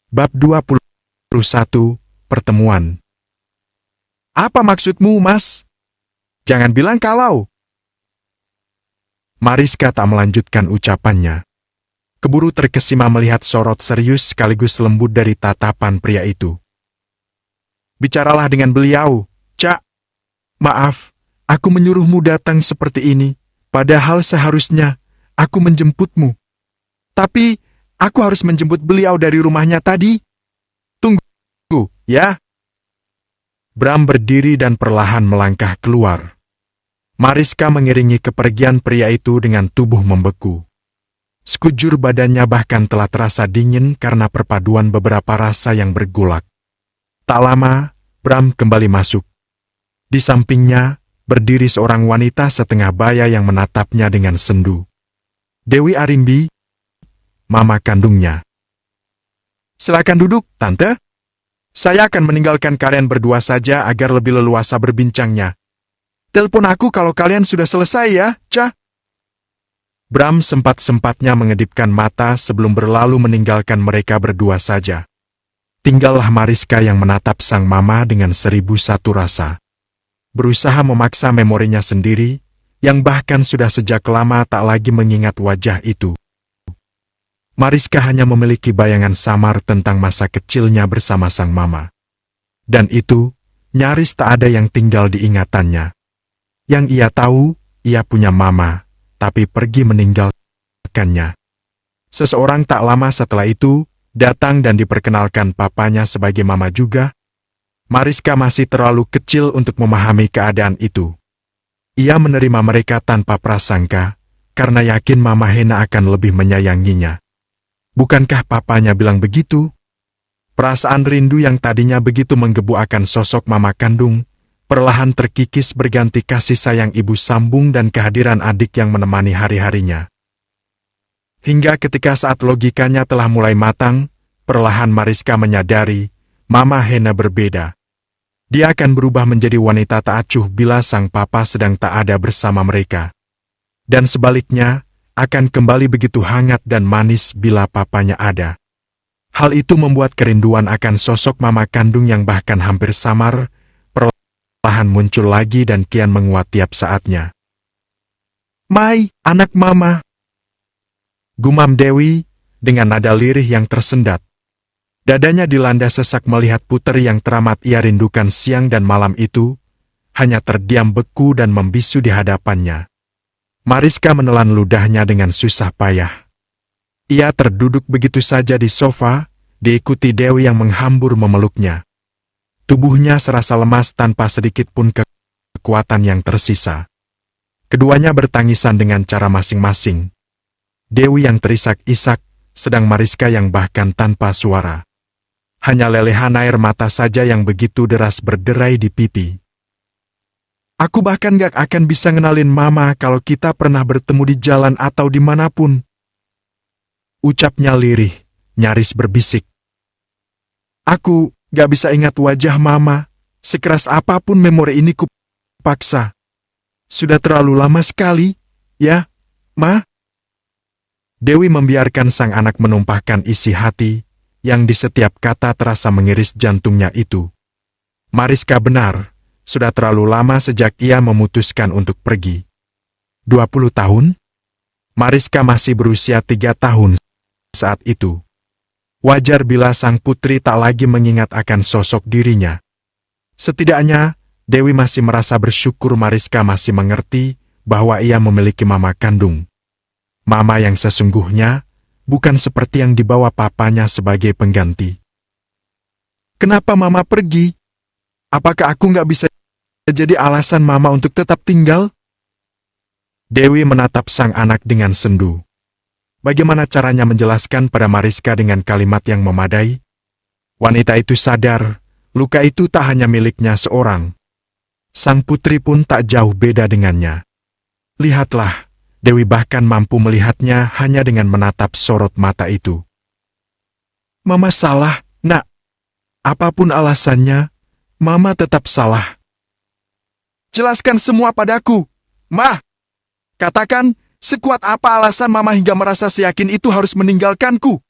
Bab 21, Pertemuan. Apa maksudmu, Mas? Jangan bilang kalau. Mariska tak melanjutkan ucapannya. Keburu terkesima melihat sorot serius sekaligus lembut dari tatapan pria itu. Bicaralah dengan beliau, Cak. Maaf, aku menyuruhmu datang seperti ini, padahal seharusnya aku menjemputmu. Tapi, aku harus menjemput beliau dari rumahnya tadi. Tunggu, ya. Bram berdiri dan perlahan melangkah keluar. Mariska mengiringi kepergian pria itu dengan tubuh membeku. Sekujur badannya bahkan telah terasa dingin karena perpaduan beberapa rasa yang bergolak. Tak lama, Bram kembali masuk. Di sampingnya, berdiri seorang wanita setengah baya yang menatapnya dengan sendu. Dewi Arimbi, mama kandungnya. Silakan duduk, Tante. Saya akan meninggalkan kalian berdua saja agar lebih leluasa berbincangnya. Telepon aku kalau kalian sudah selesai ya, Cah. Bram sempat-sempatnya mengedipkan mata sebelum berlalu meninggalkan mereka berdua saja. Tinggallah Mariska yang menatap sang mama dengan 1001 rasa. Berusaha memaksa memorinya sendiri, yang bahkan sudah sejak lama tak lagi mengingat wajah itu. Mariska hanya memiliki bayangan samar tentang masa kecilnya bersama sang mama. Dan itu, nyaris tak ada yang tinggal di ingatannya. Yang ia tahu, ia punya mama, tapi pergi meninggalkannya. Seseorang tak lama setelah itu, datang dan diperkenalkan papanya sebagai mama juga. Mariska masih terlalu kecil untuk memahami keadaan itu. Ia menerima mereka tanpa prasangka, karena yakin Mama Hena akan lebih menyayanginya. Bukankah papanya bilang begitu? Perasaan rindu yang tadinya begitu menggebu akan sosok mama kandung, perlahan terkikis berganti kasih sayang ibu sambung dan kehadiran adik yang menemani hari-harinya. Hingga ketika saat logikanya telah mulai matang, perlahan Mariska menyadari, Mama Hena berbeda. Dia akan berubah menjadi wanita tak acuh bila sang papa sedang tak ada bersama mereka. Dan sebaliknya, akan kembali begitu hangat dan manis bila papanya ada. Hal itu membuat kerinduan akan sosok mama kandung yang bahkan hampir samar, perlahan muncul lagi dan kian menguat tiap saatnya. Mai, anak mama. Gumam Dewi, dengan nada lirih yang tersendat. Dadanya dilanda sesak melihat puteri yang teramat ia rindukan siang dan malam itu, hanya terdiam beku dan membisu di hadapannya. Mariska menelan ludahnya dengan susah payah. Ia terduduk begitu saja di sofa, diikuti Dewi yang menghambur memeluknya. Tubuhnya serasa lemas tanpa sedikit pun kekuatan yang tersisa. Keduanya bertangisan dengan cara masing-masing. Dewi yang terisak-isak, sedang Mariska yang bahkan tanpa suara. Hanya lelehan air mata saja yang begitu deras berderai di pipi. Aku bahkan gak akan bisa ngenalin mama kalau kita pernah bertemu di jalan atau dimanapun. Ucapnya lirih, nyaris berbisik. Aku gak bisa ingat wajah mama, sekeras apapun memori ini kupaksa. Sudah terlalu lama sekali, ya, Ma? Dewi membiarkan sang anak menumpahkan isi hati, yang di setiap kata terasa mengiris jantungnya itu. Mariska benar. Sudah terlalu lama sejak ia memutuskan untuk pergi. 20 tahun? Mariska masih berusia 3 tahun saat itu. Wajar bila sang putri tak lagi mengingat akan sosok dirinya. Setidaknya, Dewi masih merasa bersyukur Mariska masih mengerti bahwa ia memiliki mama kandung. Mama yang sesungguhnya, bukan seperti yang dibawa papanya sebagai pengganti. Kenapa mama pergi? Apakah aku nggak bisa jadi alasan mama untuk tetap tinggal? Dewi menatap sang anak dengan sendu. Bagaimana caranya menjelaskan pada Mariska dengan kalimat yang memadai? Wanita itu sadar, luka itu tak hanya miliknya seorang. Sang putri pun tak jauh beda dengannya. Lihatlah, Dewi bahkan mampu melihatnya hanya dengan menatap sorot mata itu. Mama salah, Nak. Apapun alasannya, Mama tetap salah. Jelaskan semua padaku, Ma. Katakan, sekuat apa alasan Mama hingga merasa seyakin itu harus meninggalkanku?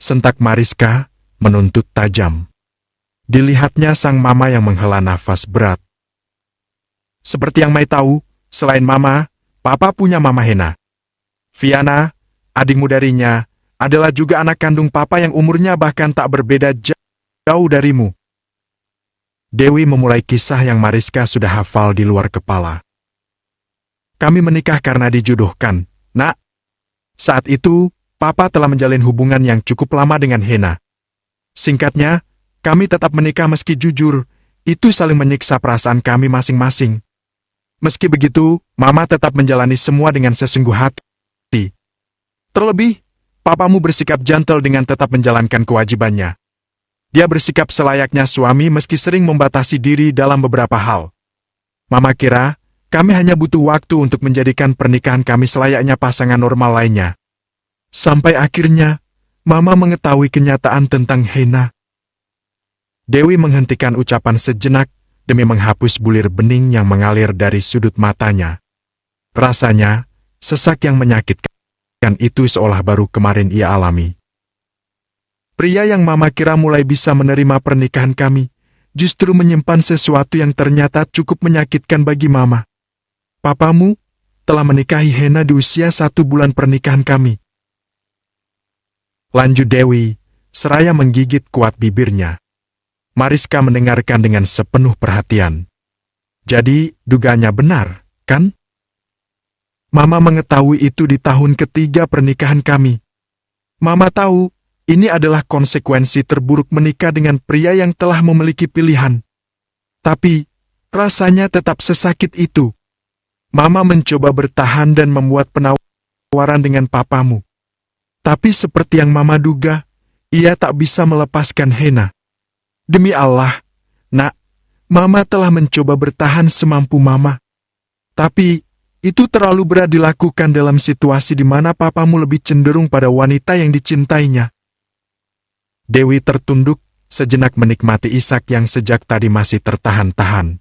sentak Mariska, menuntut tajam. Dilihatnya sang mama yang menghela nafas berat. Seperti yang Mai tahu, selain mama, papa punya mama Hena. Viana, adikmu darinya, adalah juga anak kandung papa yang umurnya bahkan tak berbeda jauh darimu. Dewi memulai kisah yang Mariska sudah hafal di luar kepala. Kami menikah karena dijodohkan, Nak. Saat itu, papa telah menjalin hubungan yang cukup lama dengan Hena. Singkatnya, kami tetap menikah meski jujur, itu saling menyiksa perasaan kami masing-masing. Meski begitu, mama tetap menjalani semua dengan sesungguh hati. Terlebih, papamu bersikap gentle dengan tetap menjalankan kewajibannya. Dia bersikap selayaknya suami meski sering membatasi diri dalam beberapa hal. Mama kira, kami hanya butuh waktu untuk menjadikan pernikahan kami selayaknya pasangan normal lainnya. Sampai akhirnya, mama mengetahui kenyataan tentang Hena. Dewi menghentikan ucapan sejenak demi menghapus bulir bening yang mengalir dari sudut matanya. Rasanya, sesak yang menyakitkan itu seolah baru kemarin ia alami. Pria yang mama kira mulai bisa menerima pernikahan kami, justru menyimpan sesuatu yang ternyata cukup menyakitkan bagi mama. Papamu telah menikahi Hena di usia 1 bulan pernikahan kami. Lanjut Dewi, seraya menggigit kuat bibirnya. Mariska mendengarkan dengan sepenuh perhatian. Jadi, dugaannya benar, kan? Mama mengetahui itu di tahun ketiga pernikahan kami. Mama tahu, ini adalah konsekuensi terburuk menikah dengan pria yang telah memiliki pilihan. Tapi, rasanya tetap sesakit itu. Mama mencoba bertahan dan membuat penawaran dengan papamu. Tapi seperti yang Mama duga, ia tak bisa melepaskan Hena. Demi Allah, Nak, Mama telah mencoba bertahan semampu Mama. Tapi, itu terlalu berat dilakukan dalam situasi di mana papamu lebih cenderung pada wanita yang dicintainya. Dewi tertunduk, sejenak menikmati isak yang sejak tadi masih tertahan-tahan.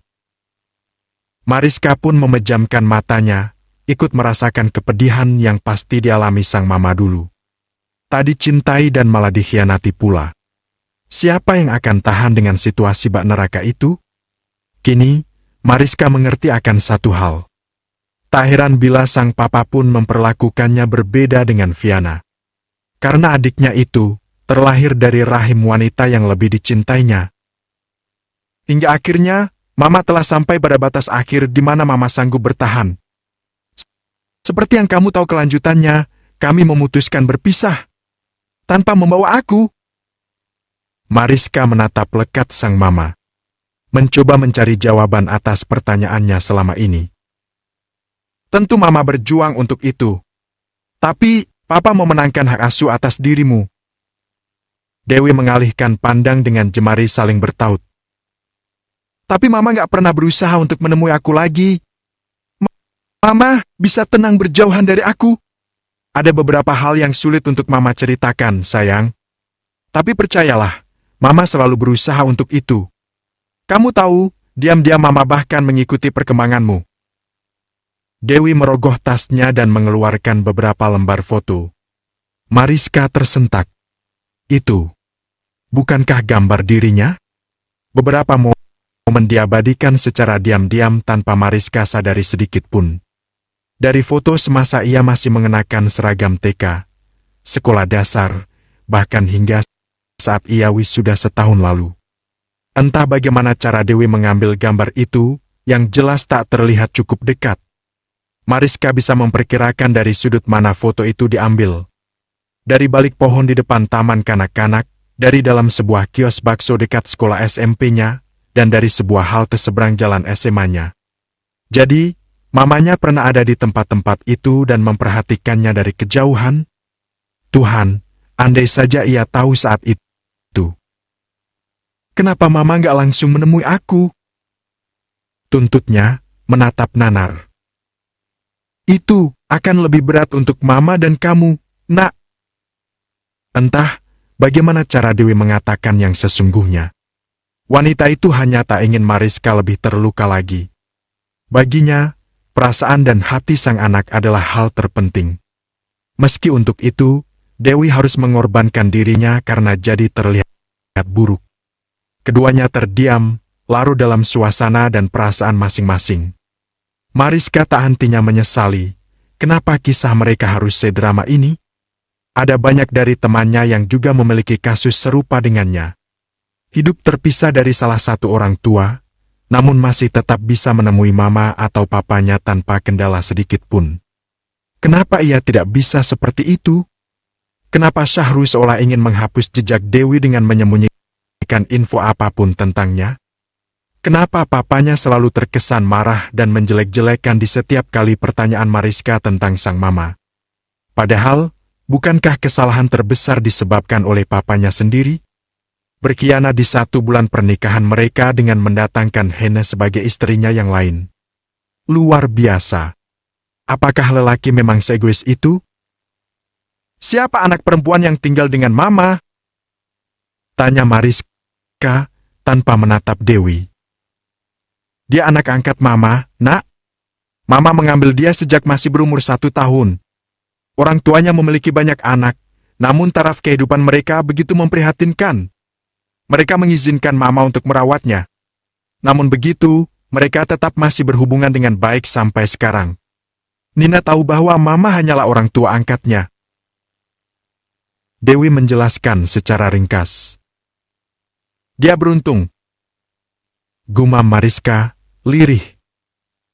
Mariska pun memejamkan matanya, ikut merasakan kepedihan yang pasti dialami sang mama dulu. Tak dicintai dan malah dikhianati pula. Siapa yang akan tahan dengan situasi bak neraka itu? Kini, Mariska mengerti akan satu hal. Tak heran bila sang papa pun memperlakukannya berbeda dengan Viana. Karena adiknya itu terlahir dari rahim wanita yang lebih dicintainya. Hingga akhirnya, Mama telah sampai pada batas akhir di mana Mama sanggup bertahan. Seperti yang kamu tahu kelanjutannya, kami memutuskan berpisah. Tanpa membawa aku. Mariska menatap lekat sang mama. Mencoba mencari jawaban atas pertanyaannya selama ini. Tentu Mama berjuang untuk itu. Tapi, Papa memenangkan hak asuh atas dirimu. Dewi mengalihkan pandang dengan jemari saling bertaut. Tapi Mama gak pernah berusaha untuk menemui aku lagi. Mama bisa tenang berjauhan dari aku. Ada beberapa hal yang sulit untuk Mama ceritakan, sayang. Tapi percayalah, Mama selalu berusaha untuk itu. Kamu tahu, diam-diam Mama bahkan mengikuti perkembanganmu. Dewi merogoh tasnya dan mengeluarkan beberapa lembar foto. Mariska tersentak. Itu, bukankah gambar dirinya? Beberapa momen diabadikan secara diam-diam tanpa Mariska sadari sedikit pun. Dari foto semasa ia masih mengenakan seragam TK, sekolah dasar, bahkan hingga saat ia wisuda setahun lalu. Entah bagaimana cara Dewi mengambil gambar itu, yang jelas tak terlihat cukup dekat. Mariska bisa memperkirakan dari sudut mana foto itu diambil. Dari balik pohon di depan taman kanak-kanak, dari dalam sebuah kios bakso dekat sekolah SMP-nya, dan dari sebuah halte seberang jalan SMA-nya. Jadi, mamanya pernah ada di tempat-tempat itu dan memperhatikannya dari kejauhan. Tuhan, andai saja ia tahu saat itu. Kenapa Mama gak langsung menemui aku? Tuntutnya, menatap nanar. Itu akan lebih berat untuk Mama dan kamu, Nak. Entah bagaimana cara Dewi mengatakan yang sesungguhnya. Wanita itu hanya tak ingin Mariska lebih terluka lagi. Baginya, perasaan dan hati sang anak adalah hal terpenting. Meski untuk itu, Dewi harus mengorbankan dirinya karena jadi terlihat buruk. Keduanya terdiam, larut dalam suasana dan perasaan masing-masing. Mariska tak hentinya menyesali, kenapa kisah mereka harus sedrama ini? Ada banyak dari temannya yang juga memiliki kasus serupa dengannya. Hidup terpisah dari salah satu orang tua, namun masih tetap bisa menemui mama atau papanya tanpa kendala sedikit pun. Kenapa ia tidak bisa seperti itu? Kenapa Syahru seolah ingin menghapus jejak Dewi dengan menyembunyikan info apapun tentangnya? Kenapa papanya selalu terkesan marah dan menjelek-jelekan di setiap kali pertanyaan Mariska tentang sang mama? Padahal, bukankah kesalahan terbesar disebabkan oleh papanya sendiri? Berkhianat di 1 bulan pernikahan mereka dengan mendatangkan Hena sebagai istrinya yang lain. Luar biasa. Apakah lelaki memang seegois itu? Siapa anak perempuan yang tinggal dengan mama? Tanya Mariska tanpa menatap Dewi. Dia anak angkat mama, nak. Mama mengambil dia sejak masih berumur 1 tahun. Orang tuanya memiliki banyak anak, namun taraf kehidupan mereka begitu memprihatinkan. Mereka mengizinkan mama untuk merawatnya. Namun begitu, mereka tetap masih berhubungan dengan baik sampai sekarang. Nina tahu bahwa mama hanyalah orang tua angkatnya. Dewi menjelaskan secara ringkas. Dia beruntung. Gumam Mariska, lirih.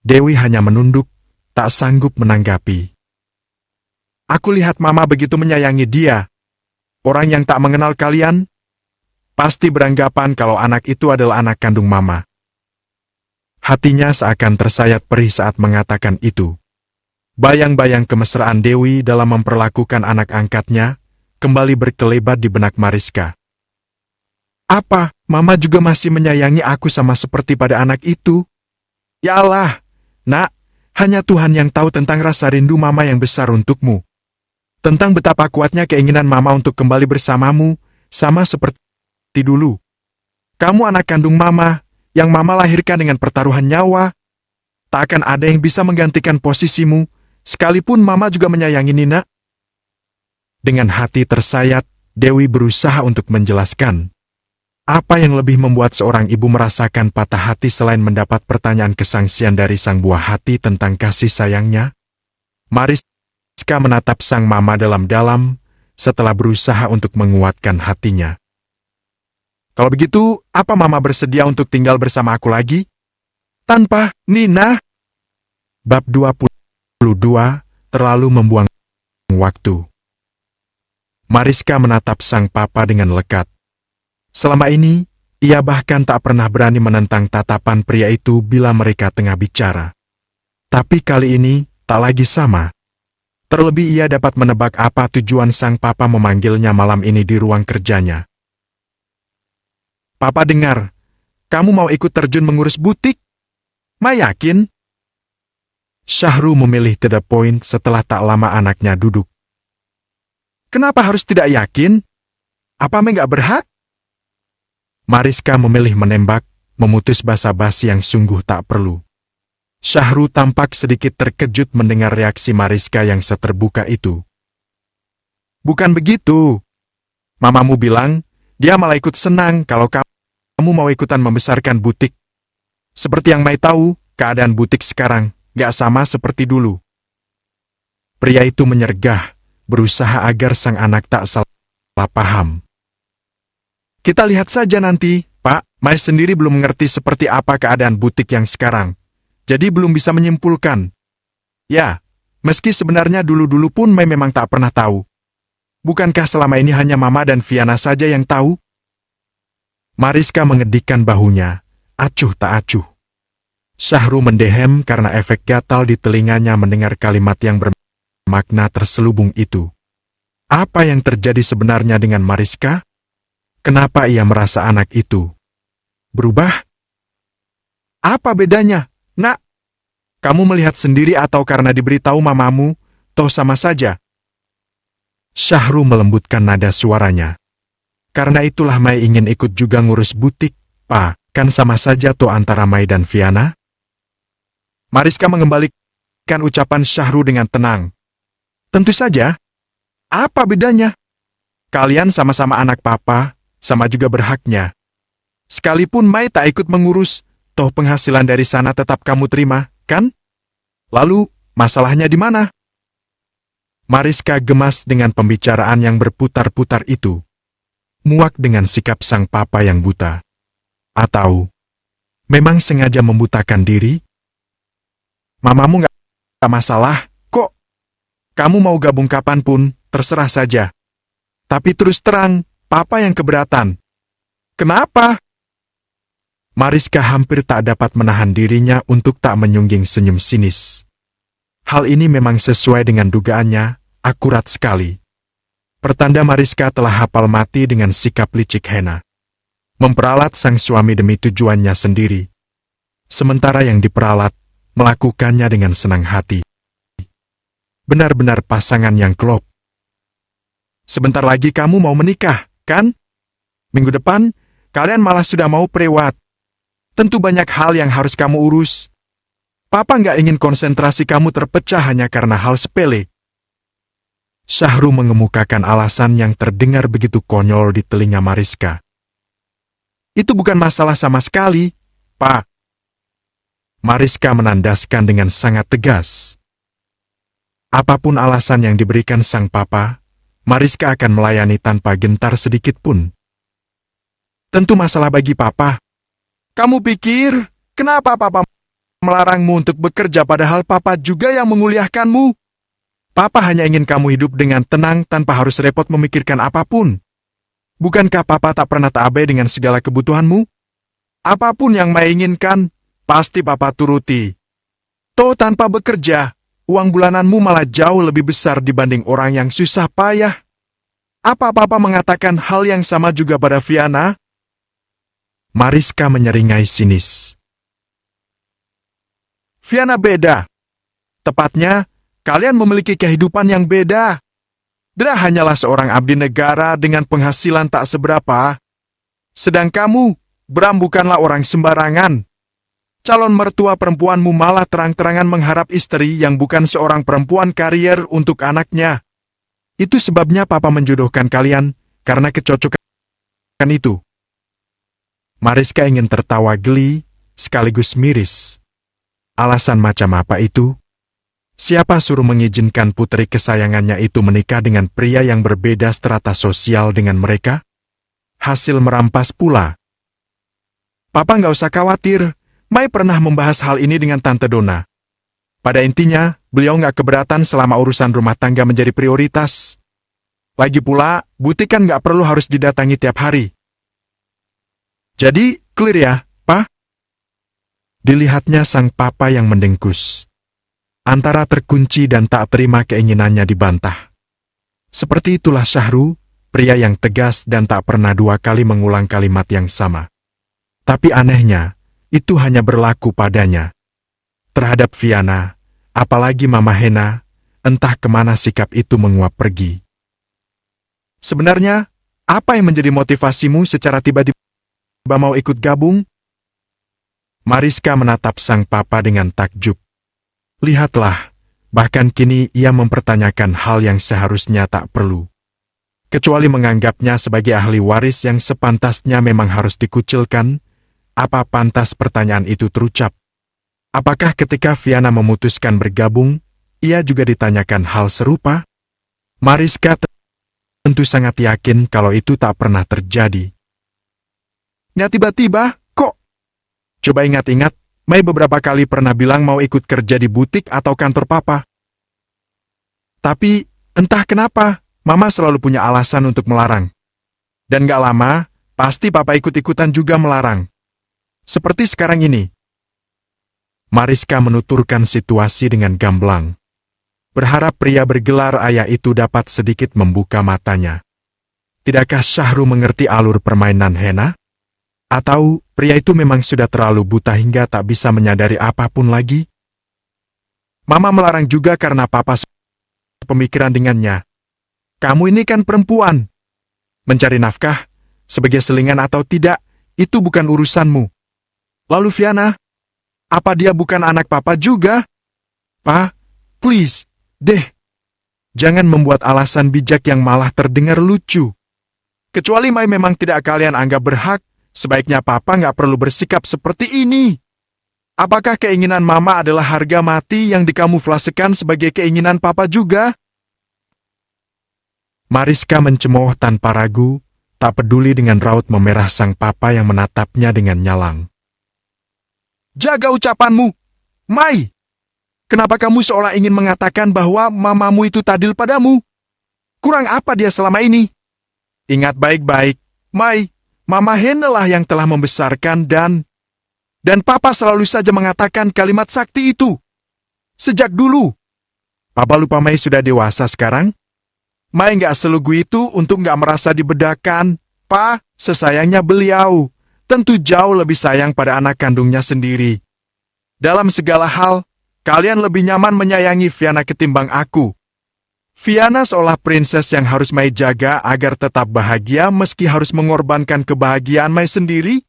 Dewi hanya menunduk, tak sanggup menanggapi. Aku lihat mama begitu menyayangi dia. Orang yang tak mengenal kalian, pasti beranggapan kalau anak itu adalah anak kandung mama. Hatinya seakan tersayat perih saat mengatakan itu. Bayang-bayang kemesraan Dewi dalam memperlakukan anak angkatnya, kembali berkelebat di benak Mariska. Apa, mama juga masih menyayangi aku sama seperti pada anak itu? Ya Allah, nak, hanya Tuhan yang tahu tentang rasa rindu mama yang besar untukmu. Tentang betapa kuatnya keinginan mama untuk kembali bersamamu, sama seperti dulu. Kamu anak kandung mama, yang mama lahirkan dengan pertaruhan nyawa. Tak akan ada yang bisa menggantikan posisimu, sekalipun mama juga menyayangi Nina. Dengan hati tersayat, Dewi berusaha untuk menjelaskan. Apa yang lebih membuat seorang ibu merasakan patah hati selain mendapat pertanyaan kesangsian dari sang buah hati tentang kasih sayangnya? Mariska menatap sang mama dalam-dalam, setelah berusaha untuk menguatkan hatinya. Kalau begitu, apa mama bersedia untuk tinggal bersama aku lagi? Tanpa Nina? Bab 22, terlalu membuang waktu. Mariska menatap sang papa dengan lekat. Selama ini, ia bahkan tak pernah berani menentang tatapan pria itu bila mereka tengah bicara. Tapi kali ini, tak lagi sama. Terlebih ia dapat menebak apa tujuan sang papa memanggilnya malam ini di ruang kerjanya. Papa dengar, kamu mau ikut terjun mengurus butik? Ma yakin? Syahru memilih to the point setelah tak lama anaknya duduk. Kenapa harus tidak yakin? Apa Me nggak berhak? Mariska memilih menembak, memutus basa-basi yang sungguh tak perlu. Syahru tampak sedikit terkejut mendengar reaksi Mariska yang seterbuka itu. Bukan begitu. Mamamu bilang, dia malah ikut senang kalau kamu mau ikutan membesarkan butik. Seperti yang Mai tahu, keadaan butik sekarang gak sama seperti dulu. Pria itu menyergah, berusaha agar sang anak tak salah paham. Kita lihat saja nanti, Pak. Mai sendiri belum mengerti seperti apa keadaan butik yang sekarang. Jadi belum bisa menyimpulkan. Ya, meski sebenarnya dulu-dulu pun Mai memang tak pernah tahu. Bukankah selama ini hanya Mama dan Viana saja yang tahu? Mariska mengedikkan bahunya, acuh tak acuh. Syahru mendehem karena efek gatal di telinganya mendengar kalimat yang bermakna terselubung itu. Apa yang terjadi sebenarnya dengan Mariska? Kenapa ia merasa anak itu berubah? Apa bedanya, Nak? Kamu melihat sendiri atau karena diberitahu mamamu, toh sama saja. Syahru melembutkan nada suaranya. Karena itulah Mai ingin ikut juga ngurus butik, Pak. Kan sama saja toh antara Mai dan Viana? Mariska mengembalikan ucapan Syahru dengan tenang. Tentu saja. Apa bedanya? Kalian sama-sama anak papa, sama juga berhaknya. Sekalipun Mai tak ikut mengurus, toh penghasilan dari sana tetap kamu terima, kan? Lalu, masalahnya di mana? Mariska gemas dengan pembicaraan yang berputar-putar itu. Muak dengan sikap sang papa yang buta. Atau, memang sengaja membutakan diri? Mamamu nggak masalah, kok. Kamu mau gabung kapanpun, terserah saja. Tapi terus terang, papa yang keberatan. Kenapa? Mariska hampir tak dapat menahan dirinya untuk tak menyungging senyum sinis. Hal ini memang sesuai dengan dugaannya, akurat sekali. Pertanda Mariska telah hafal mati dengan sikap licik Hena. Memperalat sang suami demi tujuannya sendiri. Sementara yang diperalat, melakukannya dengan senang hati. Benar-benar pasangan yang klop. Sebentar lagi kamu mau menikah, kan? Minggu depan, kalian malah sudah mau prewat. Tentu banyak hal yang harus kamu urus. Papa nggak ingin konsentrasi kamu terpecah hanya karena hal sepele. Syahru mengemukakan alasan yang terdengar begitu konyol di telinga Mariska. Itu bukan masalah sama sekali, Pak. Mariska menandaskan dengan sangat tegas. Apapun alasan yang diberikan sang papa, Mariska akan melayani tanpa gentar sedikit pun. Tentu masalah bagi papa. Kamu pikir, kenapa papa melarangmu untuk bekerja padahal papa juga yang menguliahkanmu? Papa hanya ingin kamu hidup dengan tenang tanpa harus repot memikirkan apapun. Bukankah papa tak pernah abai dengan segala kebutuhanmu? Apapun yang Mai inginkan, pasti papa turuti. Toh tanpa bekerja, uang bulananmu malah jauh lebih besar dibanding orang yang susah payah. Apa papa mengatakan hal yang sama juga pada Viana? Mariska menyeringai sinis. Viana beda. Tepatnya, kalian memiliki kehidupan yang beda. Dra hanyalah seorang abdi negara dengan penghasilan tak seberapa. Sedang kamu, Bram bukanlah orang sembarangan. Calon mertua perempuanmu malah terang-terangan mengharap istri yang bukan seorang perempuan karier untuk anaknya. Itu sebabnya papa menjodohkan kalian, karena kecocokan itu. Mariska ingin tertawa geli, sekaligus miris. Alasan macam apa itu? Siapa suruh mengizinkan putri kesayangannya itu menikah dengan pria yang berbeda strata sosial dengan mereka? Hasil merampas pula. Papa nggak usah khawatir, Mai pernah membahas hal ini dengan Tante Donna. Pada intinya, beliau nggak keberatan selama urusan rumah tangga menjadi prioritas. Lagi pula, butik kan nggak perlu harus didatangi tiap hari. Jadi, clear ya, Pa? Dilihatnya sang papa yang mendengkus. Antara terkunci dan tak terima keinginannya dibantah. Seperti itulah Syahru, pria yang tegas dan tak pernah dua kali mengulang kalimat yang sama. Tapi anehnya, itu hanya berlaku padanya. Terhadap Viana, apalagi Mama Hena, entah kemana sikap itu menguap pergi. Sebenarnya, apa yang menjadi motivasimu secara tiba-tiba mau ikut gabung? Mariska menatap sang papa dengan takjub. Lihatlah, bahkan kini ia mempertanyakan hal yang seharusnya tak perlu. Kecuali menganggapnya sebagai ahli waris yang sepantasnya memang harus dikucilkan, apa pantas pertanyaan itu terucap? Apakah ketika Viana memutuskan bergabung, ia juga ditanyakan hal serupa? Mariska tentu sangat yakin kalau itu tak pernah terjadi. Ya tiba-tiba, kok? Coba ingat-ingat, Mai beberapa kali pernah bilang mau ikut kerja di butik atau kantor papa. Tapi, entah kenapa, Mama selalu punya alasan untuk melarang. Dan gak lama, pasti papa ikut-ikutan juga melarang. Seperti sekarang ini. Mariska menuturkan situasi dengan gamblang. Berharap pria bergelar ayah itu dapat sedikit membuka matanya. Tidakkah Syahru mengerti alur permainan Hena? Atau pria itu memang sudah terlalu buta hingga tak bisa menyadari apapun lagi? Mama melarang juga karena papa pemikiran dengannya. Kamu ini kan perempuan. Mencari nafkah, sebagai selingan atau tidak, itu bukan urusanmu. Lalu Viana, apa dia bukan anak papa juga? Pa, please, deh. Jangan membuat alasan bijak yang malah terdengar lucu. Kecuali Mai memang tidak kalian anggap berhak, sebaiknya Papa nggak perlu bersikap seperti ini. Apakah keinginan Mama adalah harga mati yang dikamuflasekan sebagai keinginan Papa juga? Mariska mencemooh tanpa ragu, tak peduli dengan raut memerah sang papa yang menatapnya dengan nyalang. Jaga ucapanmu, Mai! Kenapa kamu seolah ingin mengatakan bahwa mamamu itu tadil padamu? Kurang apa dia selama ini? Ingat baik-baik, Mai, Mama Hena lah yang telah membesarkan dan Papa selalu saja mengatakan kalimat sakti itu. Sejak dulu. Papa lupa Mai sudah dewasa sekarang? Mai nggak selugu itu untuk nggak merasa dibedakan. Pa, sesayangnya beliau, tentu jauh lebih sayang pada anak kandungnya sendiri. Dalam segala hal, kalian lebih nyaman menyayangi Fiana ketimbang aku. Fiana seolah princess yang harus Mai jaga agar tetap bahagia meski harus mengorbankan kebahagiaan Mai sendiri.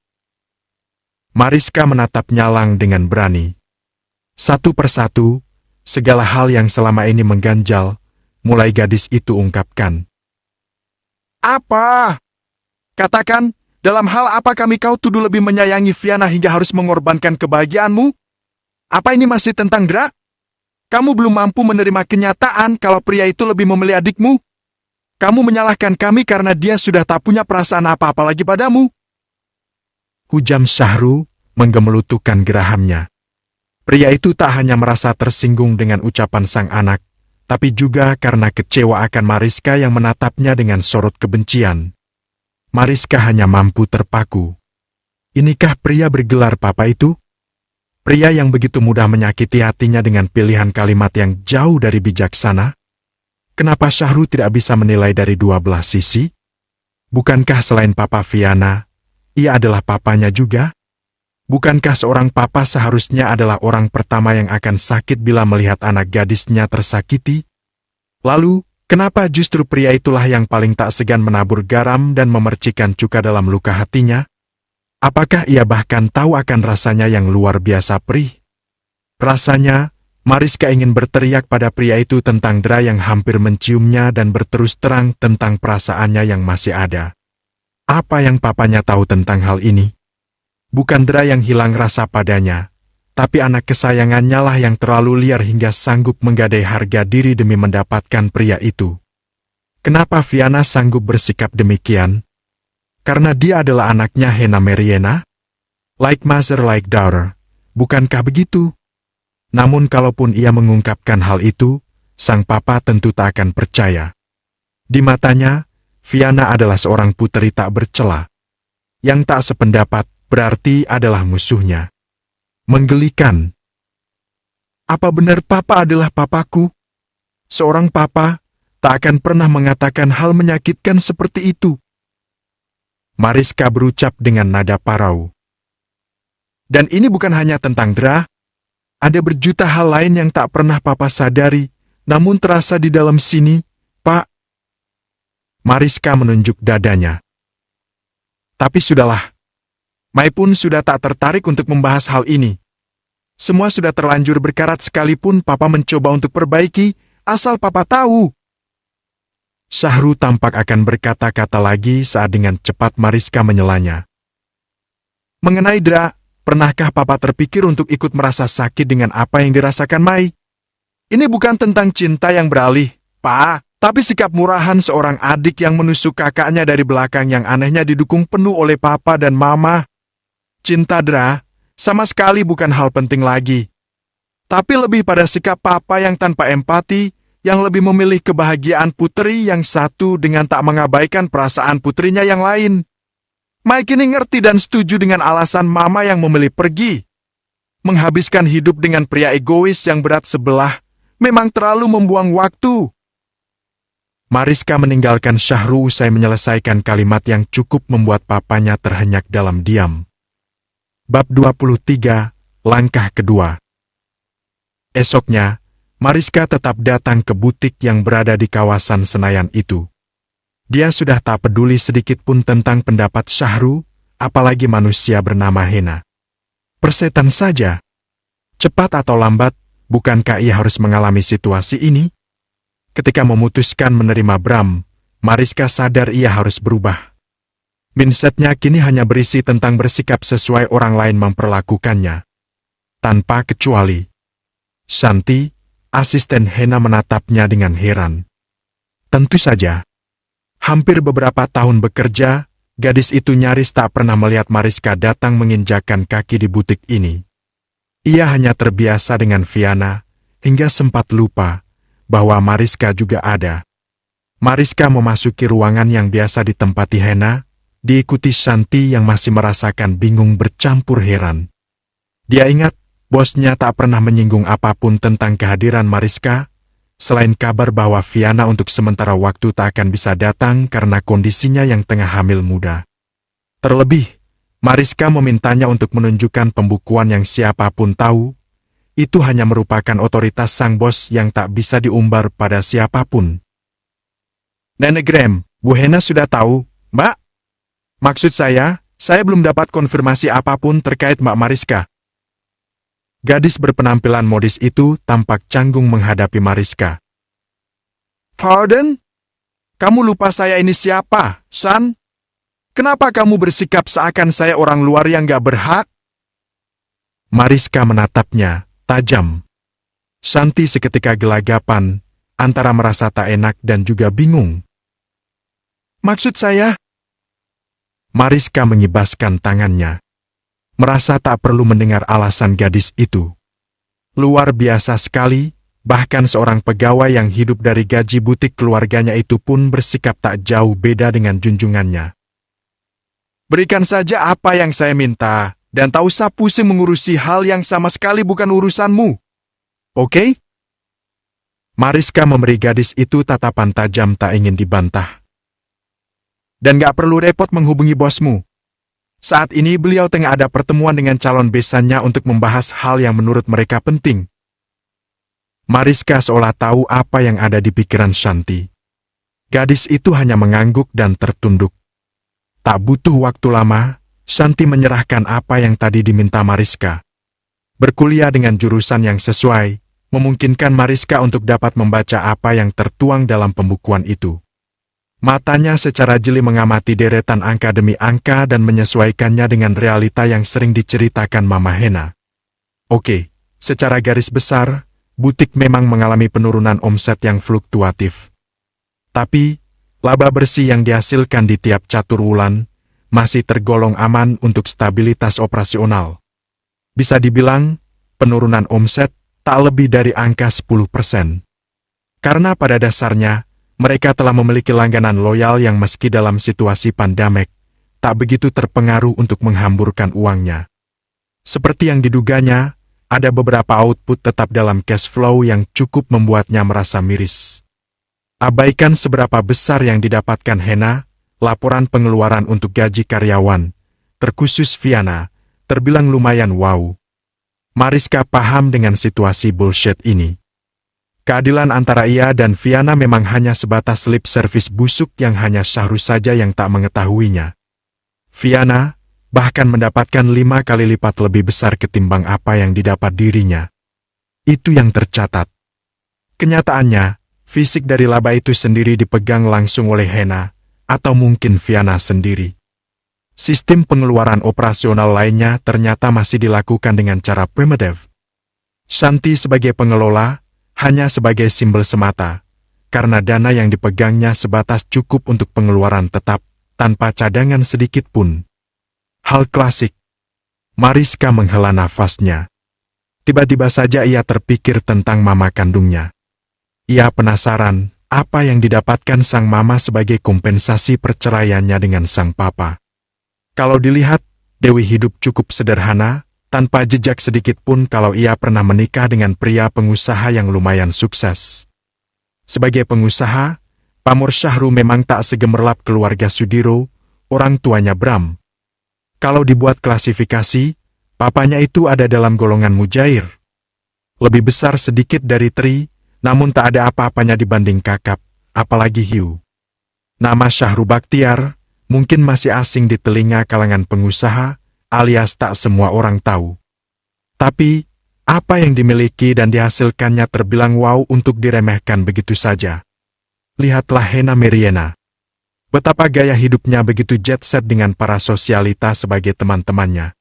Mariska menatap nyalang dengan berani. Satu persatu, segala hal yang selama ini mengganjal, mulai gadis itu ungkapkan. Apa? Katakan, dalam hal apa kami kau tuduh lebih menyayangi Fiana hingga harus mengorbankan kebahagiaanmu? Apa ini masih tentang Dra? Kamu belum mampu menerima kenyataan kalau pria itu lebih memilih adikmu? Kamu menyalahkan kami karena dia sudah tak punya perasaan apa-apa lagi padamu. Hujam Syahru menggemelutukan gerahamnya. Pria itu tak hanya merasa tersinggung dengan ucapan sang anak, tapi juga karena kecewa akan Mariska yang menatapnya dengan sorot kebencian. Mariska hanya mampu terpaku. Inikah pria bergelar papa itu? Pria yang begitu mudah menyakiti hatinya dengan pilihan kalimat yang jauh dari bijaksana? Kenapa Syahru tidak bisa menilai dari dua belah sisi? Bukankah selain Papa Fiana, ia adalah papanya juga? Bukankah seorang papa seharusnya adalah orang pertama yang akan sakit bila melihat anak gadisnya tersakiti? Lalu, kenapa justru pria itulah yang paling tak segan menabur garam dan memercikan cuka dalam luka hatinya? Apakah ia bahkan tahu akan rasanya yang luar biasa perih? Rasanya, Mariska ingin berteriak pada pria itu tentang Dra yang hampir menciumnya dan berterus terang tentang perasaannya yang masih ada. Apa yang papanya tahu tentang hal ini? Bukan Dra yang hilang rasa padanya, tapi anak kesayangannya lah yang terlalu liar hingga sanggup menggadai harga diri demi mendapatkan pria itu. Kenapa Fiana sanggup bersikap demikian? Karena dia adalah anaknya Hena Meriena? Like mother like daughter, bukankah begitu? Namun kalaupun ia mengungkapkan hal itu, sang papa tentu tak akan percaya. Di matanya, Fiana adalah seorang puteri tak bercela. Yang tak sependapat berarti adalah musuhnya. Menggelikan. Apa benar papa adalah papaku? Seorang papa tak akan pernah mengatakan hal menyakitkan seperti itu. Mariska berucap dengan nada parau. Dan ini bukan hanya tentang Dra. Ada berjuta hal lain yang tak pernah papa sadari, namun terasa di dalam sini, Pak. Mariska menunjuk dadanya. Tapi sudahlah. Mai pun sudah tak tertarik untuk membahas hal ini. Semua sudah terlanjur berkarat sekalipun papa mencoba untuk perbaiki, asal papa tahu. Syahru tampak akan berkata-kata lagi saat dengan cepat Mariska menyelanya. Mengenai Dra, pernahkah papa terpikir untuk ikut merasa sakit dengan apa yang dirasakan Mai? Ini bukan tentang cinta yang beralih, Pak, tapi sikap murahan seorang adik yang menusuk kakaknya dari belakang yang anehnya didukung penuh oleh papa dan mama. Cinta Dra, sama sekali bukan hal penting lagi. Tapi lebih pada sikap papa yang tanpa empati, yang lebih memilih kebahagiaan putri yang satu dengan tak mengabaikan perasaan putrinya yang lain. Mai kini ngerti dan setuju dengan alasan mama yang memilih pergi. Menghabiskan hidup dengan pria egois yang berat sebelah, memang terlalu membuang waktu. Mariska meninggalkan Syahru usai menyelesaikan kalimat yang cukup membuat papanya terhenyak dalam diam. Bab 23, Langkah Kedua. Esoknya, Mariska tetap datang ke butik yang berada di kawasan Senayan itu. Dia sudah tak peduli sedikit pun tentang pendapat Syahru, apalagi manusia bernama Hena. Persetan saja. Cepat atau lambat, bukankah ia harus mengalami situasi ini? Ketika memutuskan menerima Bram, Mariska sadar ia harus berubah. Mindsetnya kini hanya berisi tentang bersikap sesuai orang lain memperlakukannya. Tanpa kecuali. Shanti, asisten Hena, menatapnya dengan heran. Tentu saja. Hampir beberapa tahun bekerja, gadis itu nyaris tak pernah melihat Mariska datang menginjakkan kaki di butik ini. Ia hanya terbiasa dengan Viana, hingga sempat lupa bahwa Mariska juga ada. Mariska memasuki ruangan yang biasa ditempati Hena, diikuti Shanti yang masih merasakan bingung bercampur heran. Dia ingat, bosnya tak pernah menyinggung apapun tentang kehadiran Mariska, selain kabar bahwa Viana untuk sementara waktu tak akan bisa datang karena kondisinya yang tengah hamil muda. Terlebih, Mariska memintanya untuk menunjukkan pembukuan yang siapapun tahu, itu hanya merupakan otoritas sang bos yang tak bisa diumbar pada siapapun. Nenek Graham, Bu Hena sudah tahu, Mbak? Maksud saya belum dapat konfirmasi apapun terkait Mbak Mariska. Gadis berpenampilan modis itu tampak canggung menghadapi Mariska. Pardon? Kamu lupa saya ini siapa, Shan? Kenapa kamu bersikap seakan saya orang luar yang gak berhak? Mariska menatapnya, tajam. Shanti seketika gelagapan, antara merasa tak enak dan juga bingung. Maksud saya? Mariska mengibaskan tangannya. Merasa tak perlu mendengar alasan gadis itu. Luar biasa sekali, bahkan seorang pegawai yang hidup dari gaji butik keluarganya itu pun bersikap tak jauh beda dengan junjungannya. Berikan saja apa yang saya minta, dan tak usah pusing mengurusi hal yang sama sekali bukan urusanmu. Oke? Mariska memberi gadis itu tatapan tajam tak ingin dibantah. Dan gak perlu repot menghubungi bosmu. Saat ini beliau tengah ada pertemuan dengan calon besannya untuk membahas hal yang menurut mereka penting. Mariska seolah tahu apa yang ada di pikiran Shanti. Gadis itu hanya mengangguk dan tertunduk. Tak butuh waktu lama, Shanti menyerahkan apa yang tadi diminta Mariska. Berkuliah dengan jurusan yang sesuai, memungkinkan Mariska untuk dapat membaca apa yang tertuang dalam pembukuan itu. Matanya secara jeli mengamati deretan angka demi angka dan menyesuaikannya dengan realita yang sering diceritakan Mama Hena. Oke, secara garis besar, butik memang mengalami penurunan omset yang fluktuatif. Tapi, laba bersih yang dihasilkan di tiap catur wulan masih tergolong aman untuk stabilitas operasional. Bisa dibilang, penurunan omset tak lebih dari angka 10%. Karena pada dasarnya, mereka telah memiliki langganan loyal yang meski dalam situasi pandemik, tak begitu terpengaruh untuk menghamburkan uangnya. Seperti yang diduganya, ada beberapa output tetap dalam cash flow yang cukup membuatnya merasa miris. Abaikan seberapa besar yang didapatkan Hena, laporan pengeluaran untuk gaji karyawan, terkhusus Viana, terbilang lumayan wow. Mariska paham dengan situasi bullshit ini. Keadilan antara ia dan Viana memang hanya sebatas lip service busuk yang hanya Syahru saja yang tak mengetahuinya. Viana bahkan mendapatkan 5 kali lipat lebih besar ketimbang apa yang didapat dirinya. Itu yang tercatat. Kenyataannya, fisik dari laba itu sendiri dipegang langsung oleh Hena, atau mungkin Viana sendiri. Sistem pengeluaran operasional lainnya ternyata masih dilakukan dengan cara primitif. Shanti sebagai pengelola, hanya sebagai simbol semata, karena dana yang dipegangnya sebatas cukup untuk pengeluaran tetap, tanpa cadangan sedikit pun. Hal klasik. Mariska menghela nafasnya. Tiba-tiba saja ia terpikir tentang mama kandungnya. Ia penasaran, apa yang didapatkan sang mama sebagai kompensasi perceraiannya dengan sang papa. Kalau dilihat, Dewi hidup cukup sederhana, tanpa jejak sedikit pun kalau ia pernah menikah dengan pria pengusaha yang lumayan sukses. Sebagai pengusaha, pamor Syahru memang tak segemerlap keluarga Sudiro, orang tuanya Bram. Kalau dibuat klasifikasi, papanya itu ada dalam golongan mujair. Lebih besar sedikit dari Tri, namun tak ada apa-apanya dibanding kakap, apalagi Hiu. Nama Syahru Bakhtiar, mungkin masih asing di telinga kalangan pengusaha, alias tak semua orang tahu. Tapi, Apa yang dimiliki dan dihasilkannya terbilang wow untuk diremehkan begitu saja. Lihatlah Hena Meriena. Betapa gaya hidupnya begitu jet set dengan para sosialita sebagai teman-temannya.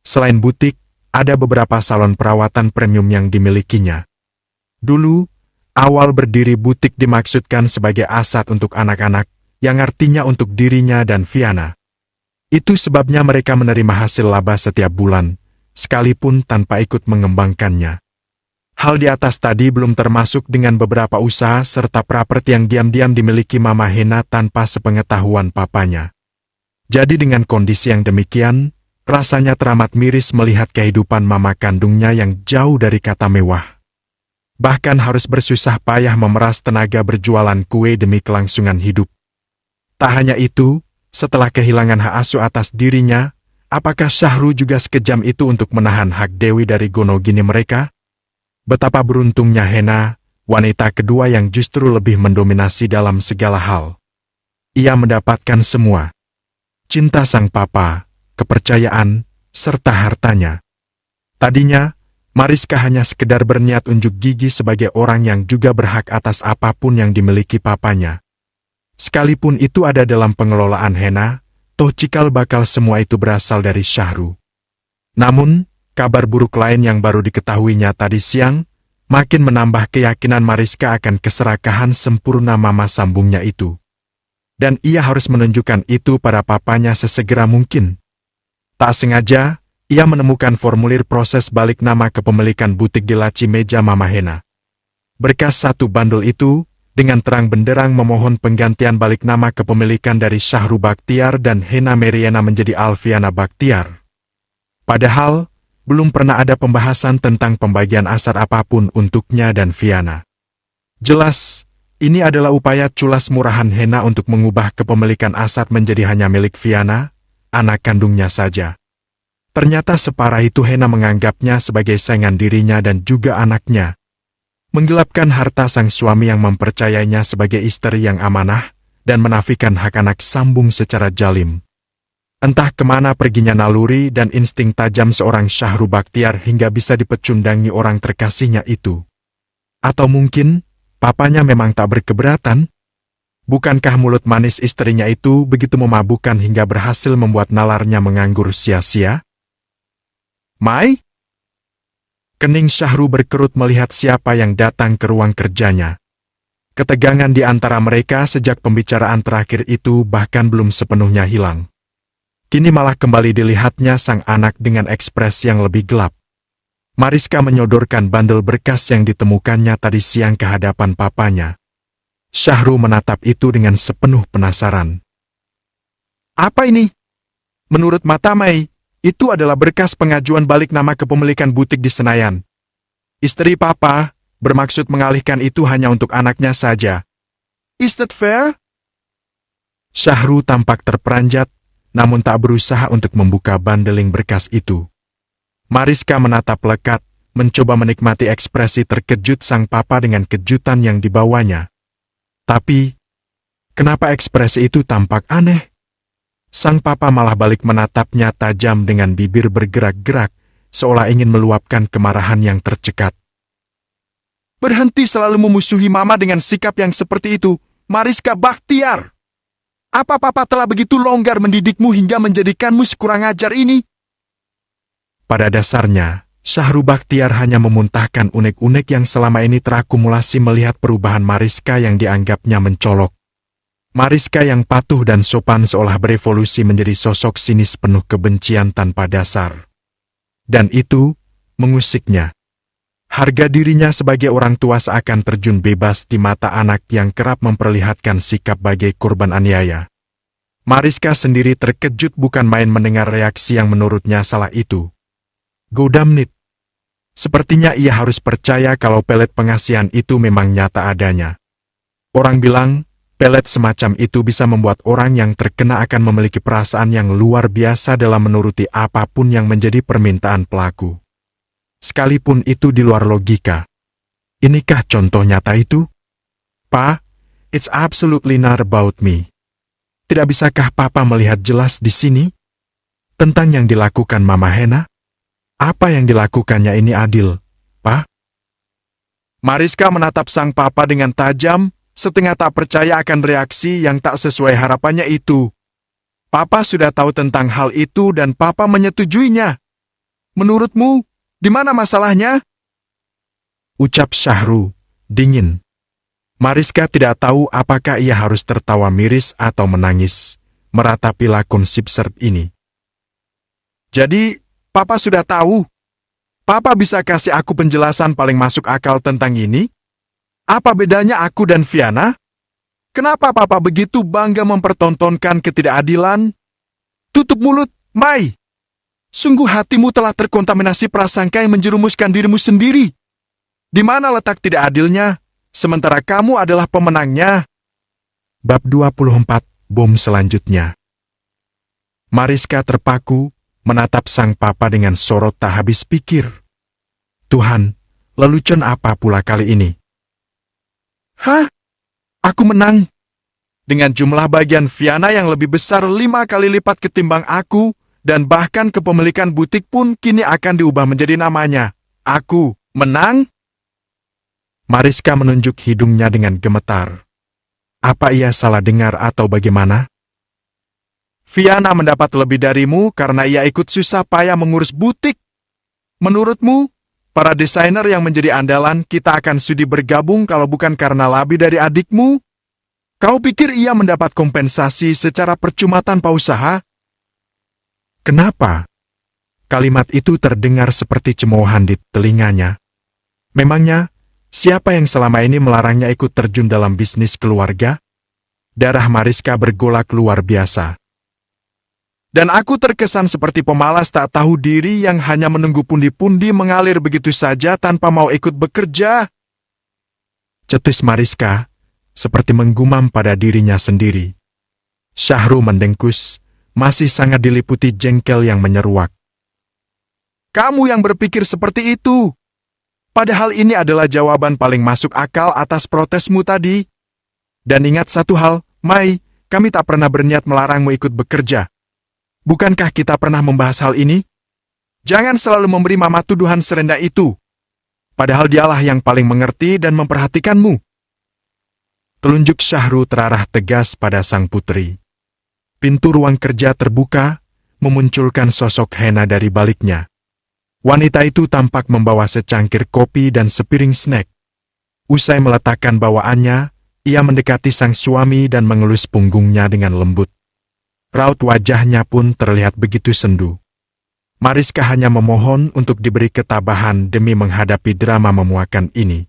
Selain butik, ada beberapa salon perawatan premium yang dimilikinya. Dulu, awal berdiri butik dimaksudkan sebagai aset untuk anak-anak, yang artinya untuk dirinya dan Viana. Itu sebabnya mereka menerima hasil laba setiap bulan, sekalipun tanpa ikut mengembangkannya. Hal di atas tadi belum termasuk dengan beberapa usaha serta properti yang diam-diam dimiliki Mama Hena tanpa sepengetahuan papanya. Jadi dengan kondisi yang demikian, rasanya teramat miris melihat kehidupan mama kandungnya yang jauh dari kata mewah. Bahkan harus bersusah payah memeras tenaga berjualan kue demi kelangsungan hidup. Tak hanya itu, setelah kehilangan hak asuh atas dirinya, apakah Syahru juga sekejam itu untuk menahan hak Dewi dari gonogini mereka? Betapa beruntungnya Hena, wanita kedua yang justru lebih mendominasi dalam segala hal. Ia mendapatkan semua. Cinta sang papa, kepercayaan, serta hartanya. Tadinya, Mariska hanya sekedar berniat unjuk gigi sebagai orang yang juga berhak atas apapun yang dimiliki papanya. Sekalipun itu ada dalam pengelolaan Hena, toh cikal bakal semua itu berasal dari Syahru. Namun, kabar buruk lain yang baru diketahuinya tadi siang, makin menambah keyakinan Mariska akan keserakahan sempurna mama sambungnya itu. Dan ia harus menunjukkan itu pada papanya sesegera mungkin. Tak sengaja, ia menemukan formulir proses balik nama kepemilikan butik di laci meja Mama Hena. Berkas satu bandel itu, dengan terang benderang memohon penggantian balik nama kepemilikan dari Syahru Bakhtiar dan Hena Meriena menjadi Alfiana Bakhtiar. Padahal, belum pernah ada pembahasan tentang pembagian aset apapun untuknya dan Viana. Jelas, ini adalah upaya culas murahan Hena untuk mengubah kepemilikan aset menjadi hanya milik Viana, anak kandungnya saja. Ternyata separah itu Hena menganggapnya sebagai saingan dirinya dan juga anaknya. Menggelapkan harta sang suami yang mempercayainya sebagai istri yang amanah, dan menafikan hak anak sambung secara jalim. Entah kemana perginya naluri dan insting tajam seorang Syahru Bakhtiar hingga bisa dipecundangi orang terkasihnya itu. Atau mungkin, papanya memang tak berkeberatan? Bukankah mulut manis istrinya itu begitu memabukkan hingga berhasil membuat nalarnya menganggur sia-sia? Mai? Kening Syahru berkerut melihat siapa yang datang ke ruang kerjanya. Ketegangan di antara mereka sejak pembicaraan terakhir itu bahkan belum sepenuhnya hilang. Kini malah kembali dilihatnya sang anak dengan ekspresi yang lebih gelap. Mariska menyodorkan bandel berkas yang ditemukannya tadi siang ke hadapan papanya. Syahru menatap itu dengan sepenuh penasaran. Apa ini? Menurut mata Mai, itu adalah berkas pengajuan balik nama kepemilikan butik di Senayan. Istri papa bermaksud mengalihkan itu hanya untuk anaknya saja. Is that fair? Syahru tampak terperanjat, namun tak berusaha untuk membuka bandeling berkas itu. Mariska menatap lekat, mencoba menikmati ekspresi terkejut sang papa dengan kejutan yang dibawanya. Tapi, kenapa ekspresi itu tampak aneh? Sang papa malah balik menatapnya tajam dengan bibir bergerak-gerak, seolah ingin meluapkan kemarahan yang tercekat. Berhenti selalu memusuhi mama dengan sikap yang seperti itu, Mariska Bakhtiar! Apa papa telah begitu longgar mendidikmu hingga menjadikanmu sekurang ajar ini? Pada dasarnya, Syahru Bakhtiar hanya memuntahkan unek-unek yang selama ini terakumulasi melihat perubahan Mariska yang dianggapnya mencolok. Mariska yang patuh dan sopan seolah berevolusi menjadi sosok sinis penuh kebencian tanpa dasar. Dan itu, mengusiknya. Harga dirinya sebagai orang tua seakan terjun bebas di mata anak yang kerap memperlihatkan sikap bagai korban aniaya. Mariska sendiri terkejut bukan main mendengar reaksi yang menurutnya salah itu. Godamnit. Sepertinya ia harus percaya kalau pelet pengasihan itu memang nyata adanya. Orang bilang, pelet semacam itu bisa membuat orang yang terkena akan memiliki perasaan yang luar biasa dalam menuruti apapun yang menjadi permintaan pelaku. Sekalipun itu di luar logika. Inikah contoh nyata itu? Pa, it's absolutely not about me. Tidak bisakah papa melihat jelas di sini? Tentang yang dilakukan Mama Hena? Apa yang dilakukannya ini adil, Pak? Mariska menatap sang papa dengan tajam, setengah tak percaya akan reaksi yang tak sesuai harapannya itu. Papa sudah tahu tentang hal itu dan papa menyetujuinya. Menurutmu, di mana masalahnya? Ucap Syahru, dingin. Mariska tidak tahu apakah ia harus tertawa miris atau menangis, meratapi lakon Sipsert ini. Jadi, papa sudah tahu. Papa bisa kasih aku penjelasan paling masuk akal tentang ini? Apa bedanya aku dan Viana? Kenapa papa begitu bangga mempertontonkan ketidakadilan? Tutup mulut, Mai! Sungguh hatimu telah terkontaminasi prasangka yang menjerumuskan dirimu sendiri. Di mana letak tidak adilnya, sementara kamu adalah pemenangnya? Bab 24, bom selanjutnya. Mariska terpaku, menatap sang papa dengan sorot tak habis pikir. Tuhan, lelucon apa pula kali ini? Hah? Aku menang? Dengan jumlah bagian Viana yang lebih besar 5 kali lipat ketimbang aku, dan bahkan kepemilikan butik pun kini akan diubah menjadi namanya. Aku menang? Mariska menunjuk hidungnya dengan gemetar. Apa ia salah dengar atau bagaimana? Viana mendapat lebih darimu karena ia ikut susah payah mengurus butik. Menurutmu, para desainer yang menjadi andalan kita akan sudi bergabung kalau bukan karena labih dari adikmu? Kau pikir ia mendapat kompensasi secara percuma tanpa usaha? Kenapa? Kalimat itu terdengar seperti cemoohan di telinganya. Memangnya, siapa yang selama ini melarangnya ikut terjun dalam bisnis keluarga? Darah Mariska bergolak luar biasa. Dan aku terkesan seperti pemalas tak tahu diri yang hanya menunggu pundi-pundi mengalir begitu saja tanpa mau ikut bekerja. Cetus Mariska, seperti menggumam pada dirinya sendiri. Syahru mendengkus, masih sangat diliputi jengkel yang menyeruak. Kamu yang berpikir seperti itu. Padahal ini adalah jawaban paling masuk akal atas protesmu tadi. Dan ingat satu hal, Mai, kami tak pernah berniat melarangmu ikut bekerja. Bukankah kita pernah membahas hal ini? Jangan selalu memberi mama tuduhan serendah itu. Padahal dialah yang paling mengerti dan memperhatikanmu. Telunjuk Syahru terarah tegas pada sang putri. Pintu ruang kerja terbuka, memunculkan sosok Hena dari baliknya. Wanita itu tampak membawa secangkir kopi dan sepiring snack. Usai meletakkan bawaannya, ia mendekati sang suami dan mengelus punggungnya dengan lembut. Raut wajahnya pun terlihat begitu sendu. Mariska hanya memohon untuk diberi ketabahan demi menghadapi drama memuakan ini.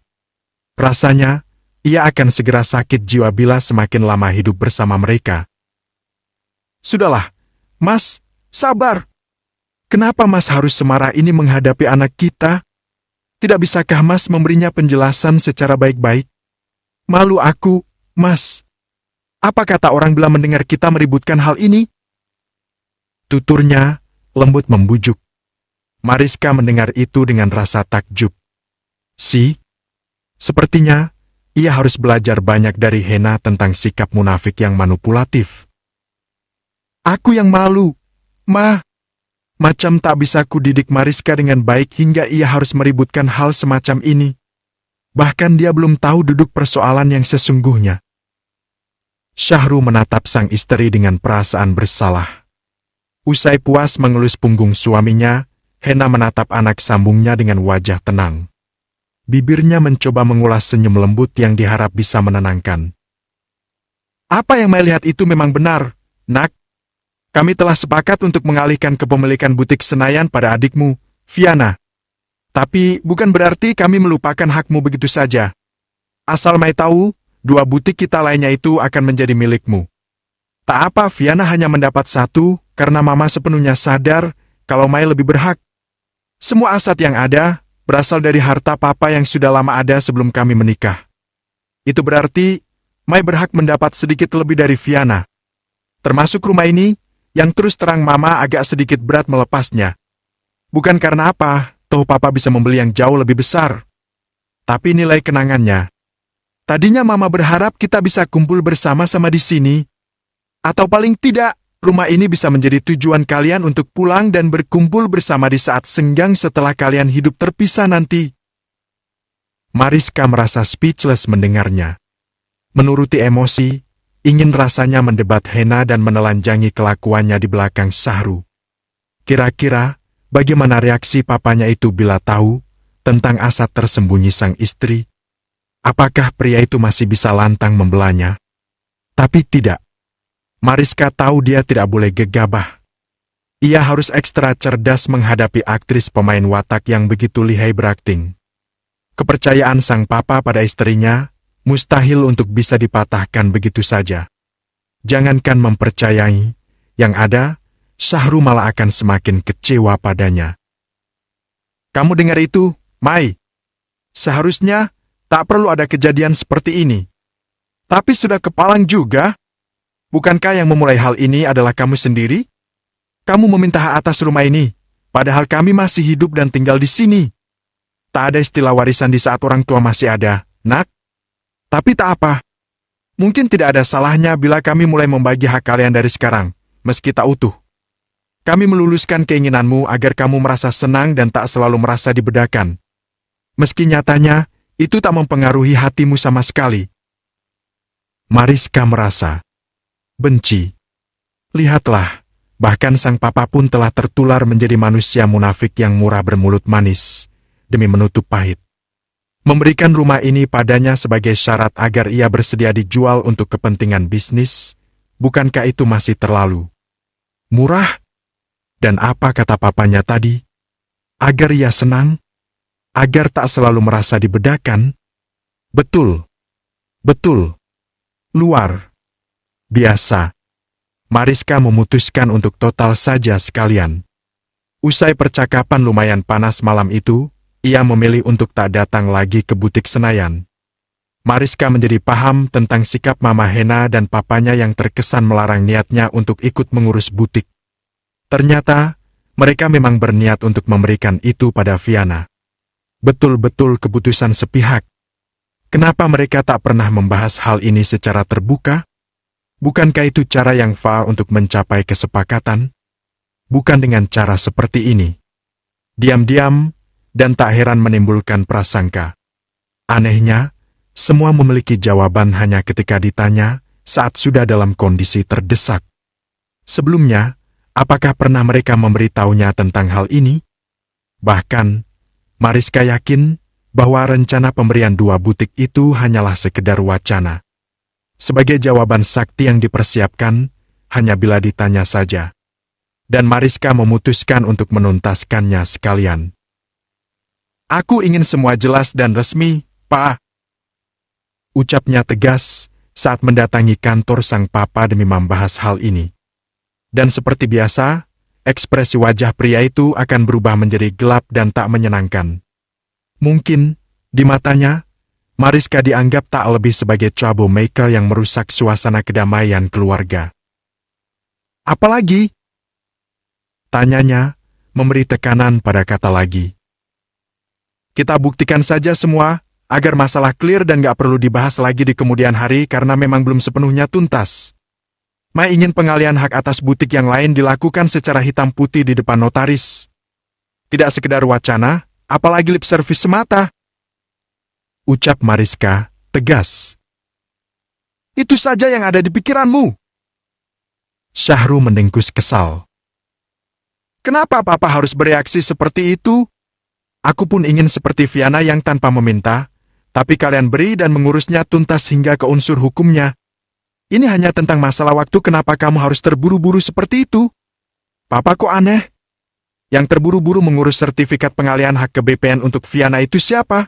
Rasanya, ia akan segera sakit jiwa bila semakin lama hidup bersama mereka. Sudahlah, Mas, sabar. Kenapa Mas harus semarah ini menghadapi anak kita? Tidak bisakah Mas memberinya penjelasan secara baik-baik? Malu aku, Mas. Apa kata orang bila mendengar kita meributkan hal ini? Tuturnya lembut membujuk. Mariska mendengar itu dengan rasa takjub. Sepertinya ia harus belajar banyak dari Hena tentang sikap munafik yang manipulatif. Aku yang malu, Ma. Macam tak bisa kudidik Mariska dengan baik hingga ia harus meributkan hal semacam ini. Bahkan dia belum tahu duduk persoalan yang sesungguhnya. Syahru menatap sang istri dengan perasaan bersalah. Usai puas mengelus punggung suaminya, Hena menatap anak sambungnya dengan wajah tenang. Bibirnya mencoba mengulas senyum lembut yang diharap bisa menenangkan. Apa yang Mai lihat itu memang benar, Nak. Kami telah sepakat untuk mengalihkan kepemilikan butik Senayan pada adikmu, Viana. Tapi bukan berarti kami melupakan hakmu begitu saja. Asal Mai tahu, 2 butik kita lainnya itu akan menjadi milikmu. Tak apa Viana hanya mendapat 1, karena Mama sepenuhnya sadar kalau Mai lebih berhak. Semua aset yang ada berasal dari harta Papa yang sudah lama ada sebelum kami menikah. Itu berarti Mai berhak mendapat sedikit lebih dari Viana. Termasuk rumah ini, yang terus terang Mama agak sedikit berat melepasnya. Bukan karena apa, toh Papa bisa membeli yang jauh lebih besar. Tapi nilai kenangannya. Tadinya Mama berharap kita bisa kumpul bersama-sama di sini. Atau paling tidak, rumah ini bisa menjadi tujuan kalian untuk pulang dan berkumpul bersama di saat senggang setelah kalian hidup terpisah nanti. Mariska merasa speechless mendengarnya. Menuruti emosi, ingin rasanya mendebat Hena dan menelanjangi kelakuannya di belakang Syahru. Kira-kira, bagaimana reaksi papanya itu bila tahu tentang asat tersembunyi sang istri? Apakah pria itu masih bisa lantang membelanya? Tapi tidak. Mariska tahu dia tidak boleh gegabah. Ia harus ekstra cerdas menghadapi aktris pemain watak yang begitu lihai berakting. Kepercayaan sang papa pada istrinya mustahil untuk bisa dipatahkan begitu saja. Jangankan mempercayai, yang ada, Syahru malah akan semakin kecewa padanya. Kamu dengar itu, Mai? Seharusnya tak perlu ada kejadian seperti ini. Tapi sudah kepalang juga. Bukankah yang memulai hal ini adalah kamu sendiri? Kamu meminta hak atas rumah ini, padahal kami masih hidup dan tinggal di sini. Tak ada istilah warisan di saat orang tua masih ada, nak. Tapi tak apa. Mungkin tidak ada salahnya bila kami mulai membagi hak kalian dari sekarang, meski tak utuh. Kami meluluskan keinginanmu agar kamu merasa senang dan tak selalu merasa dibedakan. Meski nyatanya, itu tak mempengaruhi hatimu sama sekali. Mariska merasa benci. Lihatlah, bahkan sang papa pun telah tertular menjadi manusia munafik yang murah bermulut manis, demi menutup pahit. Memberikan rumah ini padanya sebagai syarat agar ia bersedia dijual untuk kepentingan bisnis, bukankah itu masih terlalu murah? Dan apa kata papanya tadi? Agar ia senang? Agar tak selalu merasa dibedakan? Betul. Betul. Luar biasa. Mariska memutuskan untuk total saja sekalian. Usai percakapan lumayan panas malam itu, ia memilih untuk tak datang lagi ke butik Senayan. Mariska menjadi paham tentang sikap Mama Hena dan papanya yang terkesan melarang niatnya untuk ikut mengurus butik. Ternyata, mereka memang berniat untuk memberikan itu pada Viana. Betul-betul keputusan sepihak. Kenapa mereka tak pernah membahas hal ini secara terbuka? Bukankah itu cara yang fair untuk mencapai kesepakatan? Bukan dengan cara seperti ini. Diam-diam, dan tak heran menimbulkan prasangka. Anehnya, semua memiliki jawaban hanya ketika ditanya saat sudah dalam kondisi terdesak. Sebelumnya, apakah pernah mereka memberitahunya tentang hal ini? Bahkan, Mariska yakin bahwa rencana pemberian 2 butik itu hanyalah sekedar wacana. Sebagai jawaban sakti yang dipersiapkan, hanya bila ditanya saja. Dan Mariska memutuskan untuk menuntaskannya sekalian. Aku ingin semua jelas dan resmi, Pak. Ucapnya tegas saat mendatangi kantor sang papa demi membahas hal ini. Dan seperti biasa, ekspresi wajah pria itu akan berubah menjadi gelap dan tak menyenangkan. Mungkin, di matanya, Mariska dianggap tak lebih sebagai troublemaker yang merusak suasana kedamaian keluarga. Apalagi? Tanyanya, memberi tekanan pada kata lagi. Kita buktikan saja semua, agar masalah clear dan gak perlu dibahas lagi di kemudian hari karena memang belum sepenuhnya tuntas. Mai ingin pengalihan hak atas butik yang lain dilakukan secara hitam putih di depan notaris. Tidak sekedar wacana, apalagi lip service semata. Ucap Mariska, tegas. Itu saja yang ada di pikiranmu. Syahru mendengkus kesal. Kenapa Papa harus bereaksi seperti itu? Aku pun ingin seperti Viana yang tanpa meminta, tapi kalian beri dan mengurusnya tuntas hingga ke unsur hukumnya. Ini hanya tentang masalah waktu, kenapa kamu harus terburu-buru seperti itu? Papa kok aneh? Yang terburu-buru mengurus sertifikat pengalihan hak ke BPN untuk Viana itu siapa?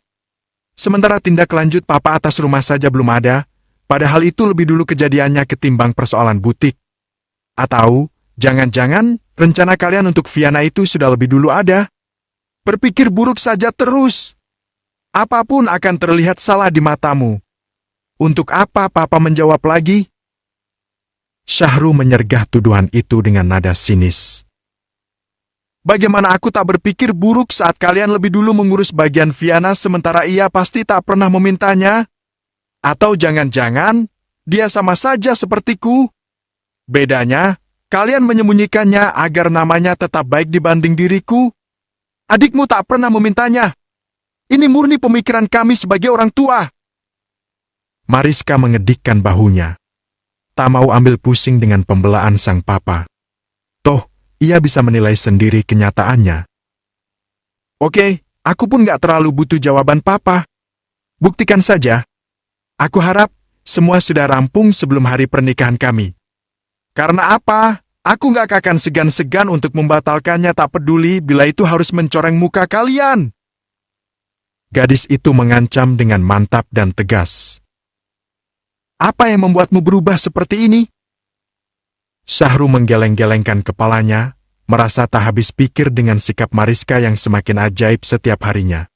Sementara tindak lanjut Papa atas rumah saja belum ada, padahal itu lebih dulu kejadiannya ketimbang persoalan butik. Atau, jangan-jangan, rencana kalian untuk Viana itu sudah lebih dulu ada? Berpikir buruk saja terus. Apapun akan terlihat salah di matamu. Untuk apa Papa menjawab lagi? Syahru menyergah tuduhan itu dengan nada sinis. Bagaimana aku tak berpikir buruk saat kalian lebih dulu mengurus bagian Viana sementara ia pasti tak pernah memintanya? Atau jangan-jangan, dia sama saja sepertiku? Bedanya, Kalian menyembunyikannya agar namanya tetap baik dibanding diriku. Adikmu tak pernah memintanya. Ini murni pemikiran kami sebagai orang tua. Mariska mengedikkan bahunya. Tak mau ambil pusing dengan pembelaan sang papa. Toh, ia bisa menilai sendiri kenyataannya. Oke, aku pun gak terlalu butuh jawaban papa. Buktikan saja. Aku harap semua sudah rampung sebelum hari pernikahan kami. Karena apa? Aku gak akan segan-segan untuk membatalkannya, tak peduli bila itu harus mencoreng muka kalian. Gadis itu mengancam dengan mantap dan tegas. Apa yang membuatmu berubah seperti ini? Syahru menggeleng-gelengkan kepalanya, merasa tak habis pikir dengan sikap Mariska yang semakin ajaib setiap harinya.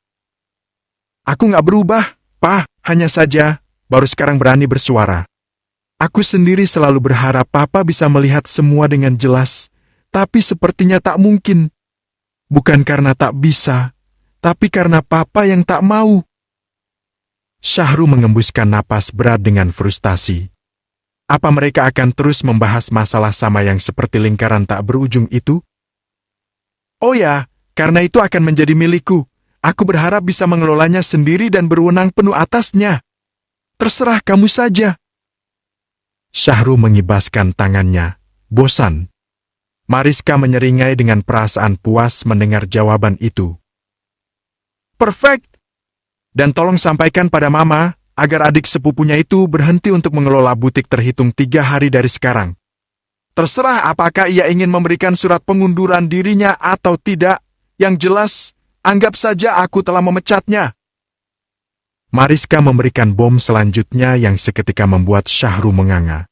Aku gak berubah, Pak, hanya saja, baru sekarang berani bersuara. Aku sendiri selalu berharap Papa bisa melihat semua dengan jelas, tapi sepertinya tak mungkin. Bukan karena tak bisa, tapi karena Papa yang tak mau. Syahru mengembuskan napas berat dengan frustasi. Apa mereka akan terus membahas masalah sama yang seperti lingkaran tak berujung itu? Oh ya, karena itu akan menjadi milikku. Aku berharap bisa mengelolanya sendiri dan berwenang penuh atasnya. Terserah kamu saja. Syahru mengibaskan tangannya, bosan. Mariska menyeringai dengan perasaan puas mendengar jawaban itu. Perfect! Dan tolong sampaikan pada Mama, agar adik sepupunya itu berhenti untuk mengelola butik terhitung 3 hari dari sekarang. Terserah apakah ia ingin memberikan surat pengunduran dirinya atau tidak, yang jelas, anggap saja aku telah memecatnya. Mariska memberikan bom selanjutnya yang seketika membuat Syahru menganga.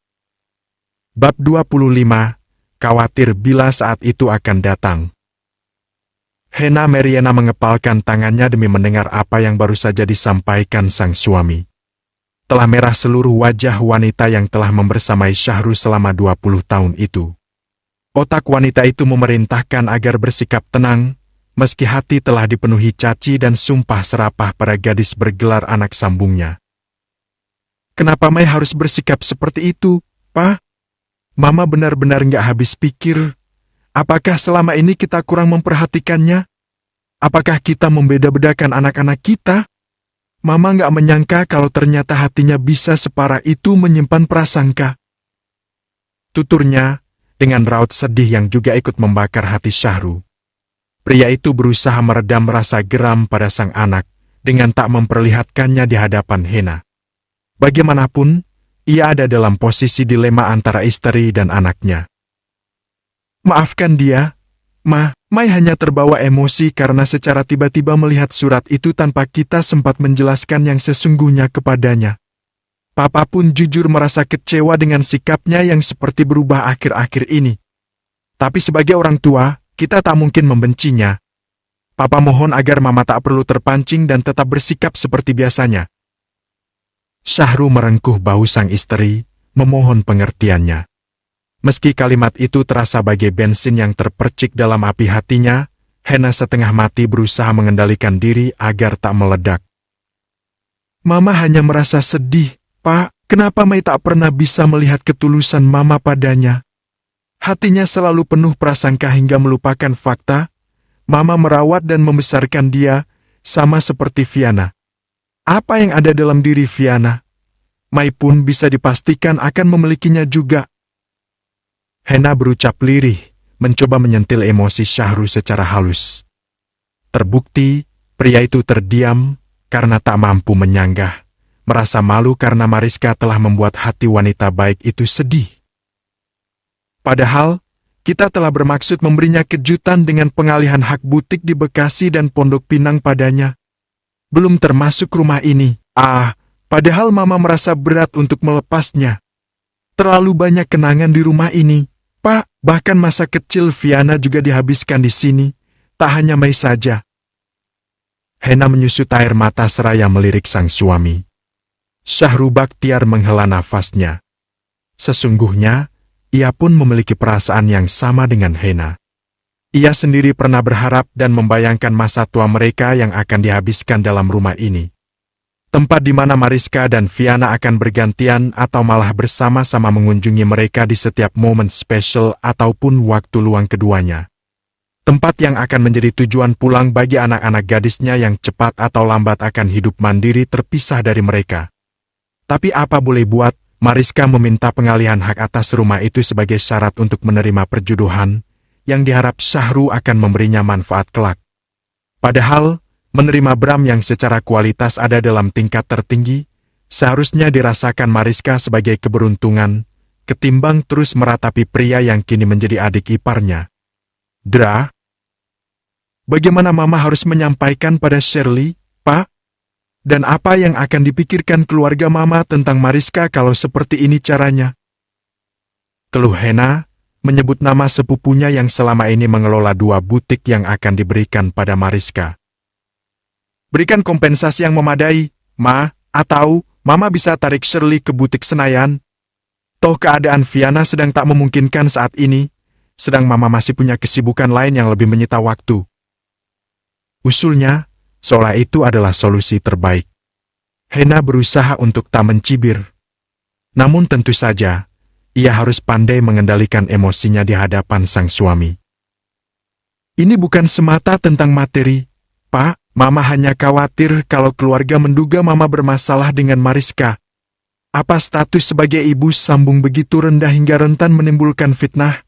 Bab 25, khawatir bila saat itu akan datang. Hena Meriana mengepalkan tangannya demi mendengar apa yang baru saja disampaikan sang suami. Telah merah seluruh wajah wanita yang telah membersamai Syahru selama 20 tahun itu. Otak wanita itu memerintahkan agar bersikap tenang, meski hati telah dipenuhi caci dan sumpah serapah pada gadis bergelar anak sambungnya. Kenapa Mai harus bersikap seperti itu, Pak? Mama benar-benar nggak habis pikir. Apakah selama ini kita kurang memperhatikannya? Apakah kita membeda-bedakan anak-anak kita? Mama nggak menyangka kalau ternyata hatinya bisa separah itu menyimpan prasangka. Tuturnya, dengan raut sedih yang juga ikut membakar hati Syahru. Pria itu berusaha meredam rasa geram pada sang anak, dengan tak memperlihatkannya di hadapan Hena. Bagaimanapun, ia ada dalam posisi dilema antara istri dan anaknya. Maafkan dia, Mai hanya terbawa emosi karena secara tiba-tiba melihat surat itu tanpa kita sempat menjelaskan yang sesungguhnya kepadanya. Papa pun jujur merasa kecewa dengan sikapnya yang seperti berubah akhir-akhir ini. Tapi sebagai orang tua, kita tak mungkin membencinya. Papa mohon agar Mama tak perlu terpancing dan tetap bersikap seperti biasanya. Syahru merengkuh bahu sang istri, memohon pengertiannya. Meski kalimat itu terasa bagai bensin yang terpercik dalam api hatinya, Hena setengah mati berusaha mengendalikan diri agar tak meledak. Mama hanya merasa sedih, Pak. Kenapa Mai tak pernah bisa melihat ketulusan Mama padanya? Hatinya selalu penuh prasangka hingga melupakan fakta. Mama merawat dan membesarkan dia, sama seperti Viana. Apa yang ada dalam diri Viana, Mai pun bisa dipastikan akan memilikinya juga. Hena berucap lirih, mencoba menyentil emosi Syahru secara halus. Terbukti, pria itu terdiam karena tak mampu menyanggah, merasa malu karena Mariska telah membuat hati wanita baik itu sedih. Padahal, kita telah bermaksud memberinya kejutan dengan pengalihan hak butik di Bekasi dan Pondok Pinang padanya. Belum termasuk rumah ini. Padahal Mama merasa berat untuk melepasnya. Terlalu banyak kenangan di rumah ini, Pak. Bahkan masa kecil Viana juga dihabiskan di sini, tak hanya Mai saja. Hena menyusut air mata seraya melirik sang suami. Syahru Bakhtiar menghela nafasnya. Sesungguhnya, ia pun memiliki perasaan yang sama dengan Hena. Ia sendiri pernah berharap dan membayangkan masa tua mereka yang akan dihabiskan dalam rumah ini. tempat di mana Mariska dan Viana akan bergantian atau malah bersama-sama mengunjungi mereka di setiap momen spesial ataupun waktu luang keduanya. Tempat yang akan menjadi tujuan pulang bagi anak-anak gadisnya yang cepat atau lambat akan hidup mandiri terpisah dari mereka. Tapi apa boleh buat, Mariska meminta pengalihan hak atas rumah itu sebagai syarat untuk menerima perjodohan, yang diharap Syahru akan memberinya manfaat kelak. Padahal, menerima Bram yang secara kualitas ada dalam tingkat tertinggi, seharusnya dirasakan Mariska sebagai keberuntungan, ketimbang terus meratapi pria yang kini menjadi adik iparnya. Dra, bagaimana Mama harus menyampaikan pada Shirley, Pak? Dan apa yang akan dipikirkan keluarga Mama tentang Mariska kalau seperti ini caranya? Keluh Hena, menyebut nama sepupunya yang selama ini mengelola 2 butik yang akan diberikan pada Mariska. Berikan kompensasi yang memadai, Ma, atau Mama bisa tarik Shirley ke butik Senayan. Toh keadaan Viana sedang tak memungkinkan saat ini, sedang Mama masih punya kesibukan lain yang lebih menyita waktu. Usulnya, seolah itu adalah solusi terbaik. Hena berusaha untuk tak mencibir. Namun tentu saja, ia harus pandai mengendalikan emosinya di hadapan sang suami. Ini bukan semata tentang materi, Pak. Mama hanya khawatir kalau keluarga menduga Mama bermasalah dengan Mariska. Apa status sebagai ibu sambung begitu rendah hingga rentan menimbulkan fitnah?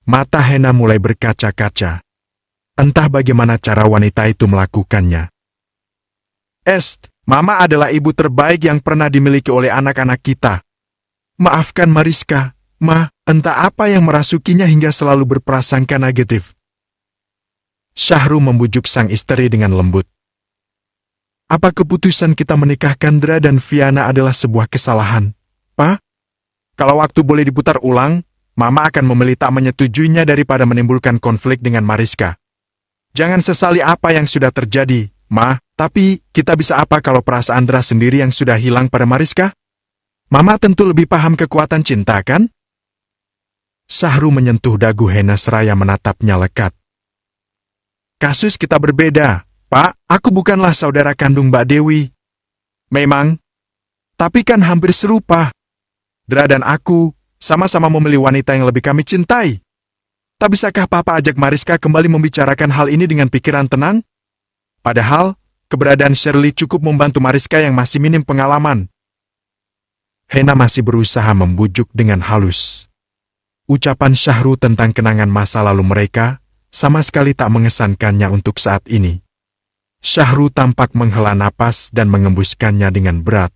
Mata Hena mulai berkaca-kaca. Entah bagaimana cara wanita itu melakukannya. Mama adalah ibu terbaik yang pernah dimiliki oleh anak-anak kita. Maafkan Mariska, Ma, entah apa yang merasukinya hingga selalu berprasangka negatif. Syahru membujuk sang istri dengan lembut. Apa keputusan kita menikahkan Dra dan Viana adalah sebuah kesalahan, Pak? Kalau waktu boleh diputar ulang, Mama akan memilih tak menyetujuinya daripada menimbulkan konflik dengan Mariska. Jangan sesali apa yang sudah terjadi, Ma, tapi kita bisa apa kalau perasaan Dra sendiri yang sudah hilang pada Mariska? Mama tentu lebih paham kekuatan cinta, kan? Syahru menyentuh dagu Hena seraya menatapnya lekat. Kasus kita berbeda, Pak. Aku bukanlah saudara kandung Mbak Dewi. Memang. Tapi kan hampir serupa. Dra dan aku sama-sama memilih wanita yang lebih kami cintai. Tak bisakah Papa ajak Mariska kembali membicarakan hal ini dengan pikiran tenang? Padahal, keberadaan Shirley cukup membantu Mariska yang masih minim pengalaman. Hena masih berusaha membujuk dengan halus. Ucapan Syahru tentang kenangan masa lalu mereka sama sekali tak mengesankannya untuk saat ini. Syahru tampak menghela napas dan mengembuskannya dengan berat.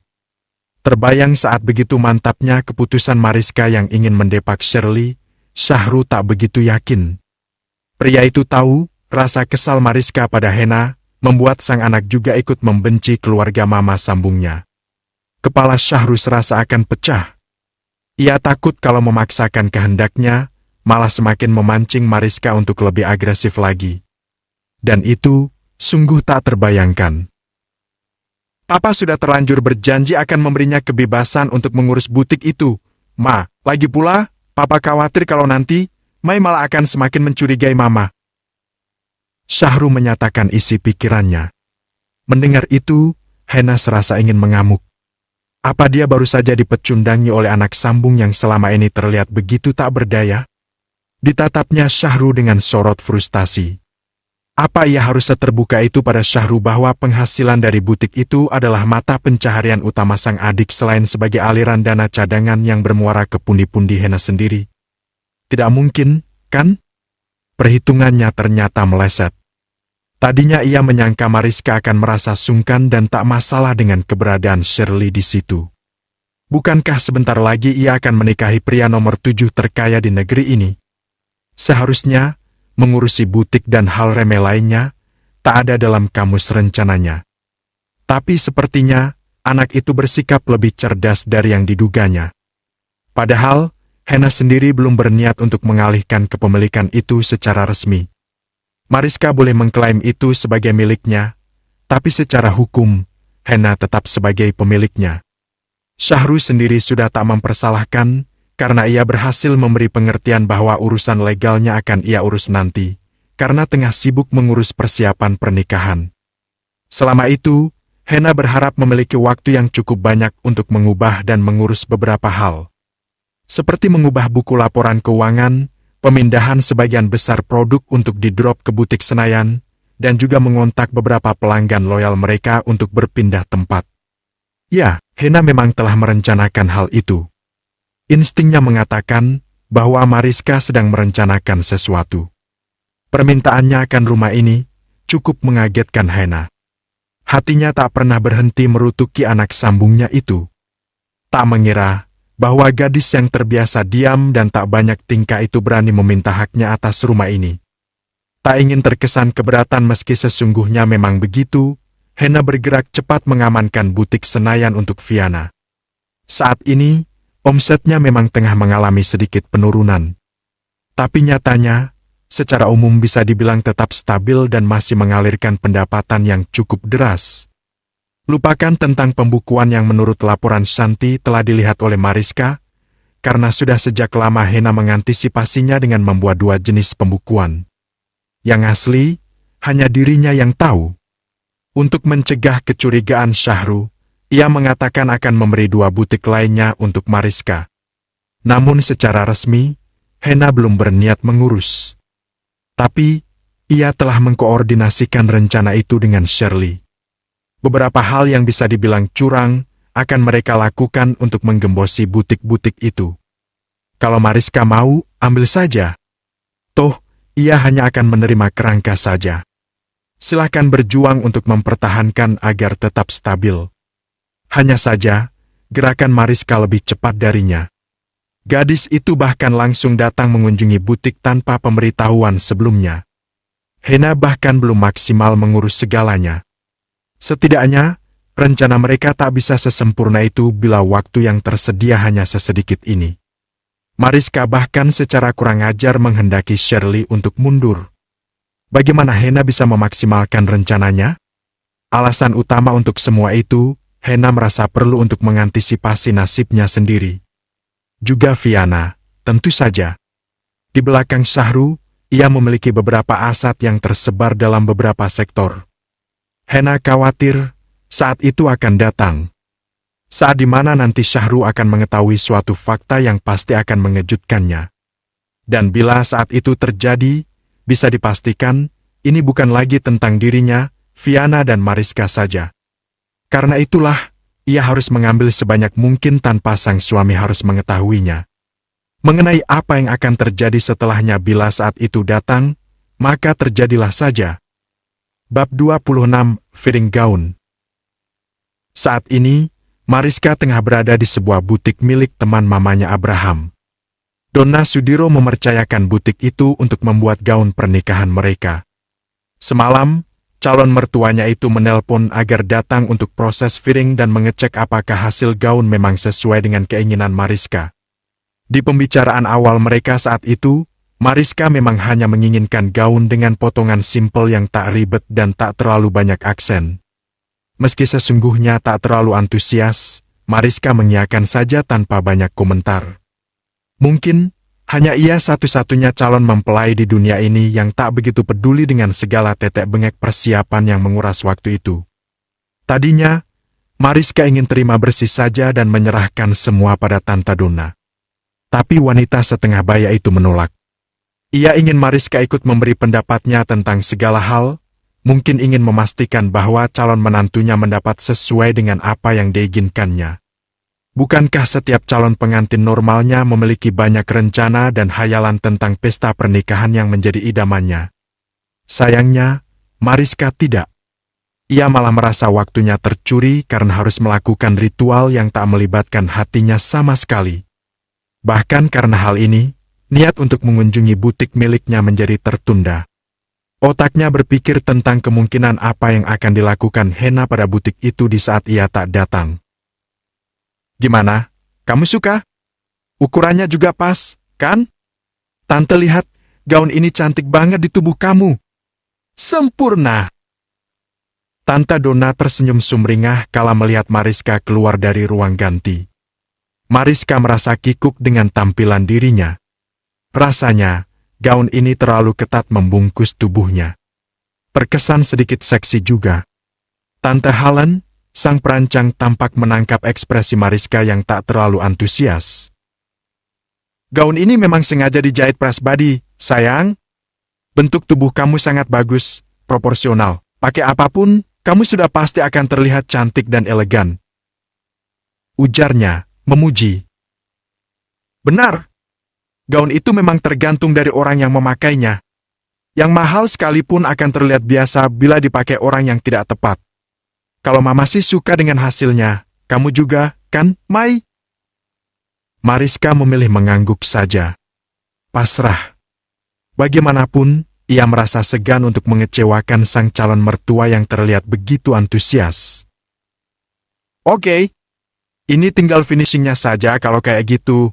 Terbayang saat begitu mantapnya keputusan Mariska yang ingin mendepak Shirley, Syahru tak begitu yakin. Pria itu tahu, rasa kesal Mariska pada Hena, membuat sang anak juga ikut membenci keluarga Mama sambungnya. Kepala Syahru serasa akan pecah. Ia takut kalau memaksakan kehendaknya, malah semakin memancing Mariska untuk lebih agresif lagi. Dan itu, sungguh tak terbayangkan. Papa sudah terlanjur berjanji akan memberinya kebebasan untuk mengurus butik itu, Ma. Lagi pula, Papa khawatir kalau nanti, Mai malah akan semakin mencurigai Mama. Syahru menyatakan isi pikirannya. Mendengar itu, Hena serasa ingin mengamuk. Apa dia baru saja dipecundangi oleh anak sambung yang selama ini terlihat begitu tak berdaya? Ditatapnya Syahru dengan sorot frustasi. Apa ia harus seterbuka itu pada Syahru bahwa penghasilan dari butik itu adalah mata pencaharian utama sang adik selain sebagai aliran dana cadangan yang bermuara ke pundi-pundi Hena sendiri? Tidak mungkin, kan? Perhitungannya ternyata meleset. Tadinya ia menyangka Mariska akan merasa sungkan dan tak masalah dengan keberadaan Shirley di situ. Bukankah sebentar lagi ia akan menikahi pria nomor 7 terkaya di negeri ini? Seharusnya, mengurusi butik dan hal remeh lainnya, tak ada dalam kamus rencananya. Tapi sepertinya, anak itu bersikap lebih cerdas dari yang diduganya. Padahal, Hena sendiri belum berniat untuk mengalihkan kepemilikan itu secara resmi. Mariska boleh mengklaim itu sebagai miliknya, tapi secara hukum, Hena tetap sebagai pemiliknya. Syahru sendiri sudah tak mempersalahkan, karena ia berhasil memberi pengertian bahwa urusan legalnya akan ia urus nanti, karena tengah sibuk mengurus persiapan pernikahan. Selama itu, Hena berharap memiliki waktu yang cukup banyak untuk mengubah dan mengurus beberapa hal. Seperti mengubah buku laporan keuangan, pemindahan sebagian besar produk untuk di-drop ke butik Senayan, dan juga mengontak beberapa pelanggan loyal mereka untuk berpindah tempat. Ya, Hena memang telah merencanakan hal itu. Instingnya mengatakan bahwa Mariska sedang merencanakan sesuatu. Permintaannya akan rumah ini cukup mengagetkan Hena. Hatinya tak pernah berhenti merutuki anak sambungnya itu. Tak mengira bahwa gadis yang terbiasa diam dan tak banyak tingkah itu berani meminta haknya atas rumah ini. Tak ingin terkesan keberatan meski sesungguhnya memang begitu, Hena bergerak cepat mengamankan butik Senayan untuk Viana. Saat ini, omsetnya memang tengah mengalami sedikit penurunan. Tapi nyatanya, secara umum bisa dibilang tetap stabil dan masih mengalirkan pendapatan yang cukup deras. Lupakan tentang pembukuan yang menurut laporan Shanti telah dilihat oleh Mariska, karena sudah sejak lama Hena mengantisipasinya dengan membuat 2 jenis pembukuan. Yang asli, hanya dirinya yang tahu. Untuk mencegah kecurigaan Syahru, ia mengatakan akan memberi 2 butik lainnya untuk Mariska. Namun secara resmi, Hena belum berniat mengurus. Tapi, ia telah mengkoordinasikan rencana itu dengan Shirley. Beberapa hal yang bisa dibilang curang akan mereka lakukan untuk menggembosi butik-butik itu. Kalau Mariska mau, ambil saja. Toh, ia hanya akan menerima kerangka saja. Silakan berjuang untuk mempertahankan agar tetap stabil. Hanya saja, gerakan Mariska lebih cepat darinya. Gadis itu bahkan langsung datang mengunjungi butik tanpa pemberitahuan sebelumnya. Hena bahkan belum maksimal mengurus segalanya. Setidaknya, rencana mereka tak bisa sesempurna itu bila waktu yang tersedia hanya sesedikit ini. Mariska bahkan secara kurang ajar menghendaki Shirley untuk mundur. Bagaimana Hena bisa memaksimalkan rencananya? Alasan utama untuk semua itu, Hena merasa perlu untuk mengantisipasi nasibnya sendiri. Juga Viana, tentu saja. Di belakang Syahru, ia memiliki beberapa aset yang tersebar dalam beberapa sektor. Hena khawatir saat itu akan datang. Saat di mana nanti Syahru akan mengetahui suatu fakta yang pasti akan mengejutkannya. Dan bila saat itu terjadi, bisa dipastikan ini bukan lagi tentang dirinya, Viana dan Mariska saja. Karena itulah, ia harus mengambil sebanyak mungkin tanpa sang suami harus mengetahuinya. Mengenai apa yang akan terjadi setelahnya bila saat itu datang, maka terjadilah saja. Bab 26, Fitting Gown. Saat ini, Mariska tengah berada di sebuah butik milik teman mamanya Abraham. Donna Sudiro mempercayakan butik itu untuk membuat gaun pernikahan mereka. Semalam, calon mertuanya itu menelpon agar datang untuk proses fitting dan mengecek apakah hasil gaun memang sesuai dengan keinginan Mariska. Di pembicaraan awal mereka saat itu, Mariska memang hanya menginginkan gaun dengan potongan simpel yang tak ribet dan tak terlalu banyak aksen. Meski sesungguhnya tak terlalu antusias, Mariska mengiyakan saja tanpa banyak komentar. Mungkin, hanya ia satu-satunya calon mempelai di dunia ini yang tak begitu peduli dengan segala tetek bengek persiapan yang menguras waktu itu. Tadinya, Mariska ingin terima bersih saja dan menyerahkan semua pada Tante Donna. Tapi wanita setengah baya itu menolak. Ia ingin Mariska ikut memberi pendapatnya tentang segala hal, mungkin ingin memastikan bahwa calon menantunya mendapat sesuai dengan apa yang diinginkannya. Bukankah setiap calon pengantin normalnya memiliki banyak rencana dan hayalan tentang pesta pernikahan yang menjadi idamannya? Sayangnya, Mariska tidak. Ia malah merasa waktunya tercuri karena harus melakukan ritual yang tak melibatkan hatinya sama sekali. Bahkan karena hal ini, niat untuk mengunjungi butik miliknya menjadi tertunda. Otaknya berpikir tentang kemungkinan apa yang akan dilakukan Hena pada butik itu di saat ia tak datang. Gimana? Kamu suka? Ukurannya juga pas, kan? Tante lihat, gaun ini cantik banget di tubuh kamu. Sempurna! Tante Donna tersenyum sumringah kala melihat Mariska keluar dari ruang ganti. Mariska merasa kikuk dengan tampilan dirinya. Rasanya, gaun ini terlalu ketat membungkus tubuhnya. Terkesan sedikit seksi juga. Tante Helen, Sang perancang tampak menangkap ekspresi Mariska yang tak terlalu antusias. Gaun ini memang sengaja dijahit prasbadi, sayang. Bentuk tubuh kamu sangat bagus, proporsional. Pakai apapun, kamu sudah pasti akan terlihat cantik dan elegan. Ujarnya, memuji. Benar. Gaun itu memang tergantung dari orang yang memakainya. Yang mahal sekalipun akan terlihat biasa bila dipakai orang yang tidak tepat. Kalau Mama sih suka dengan hasilnya, kamu juga, kan, Mai? Mariska memilih mengangguk saja. Pasrah. Bagaimanapun, ia merasa segan untuk mengecewakan sang calon mertua yang terlihat begitu antusias. Oke, ini tinggal finishingnya saja kalau kayak gitu.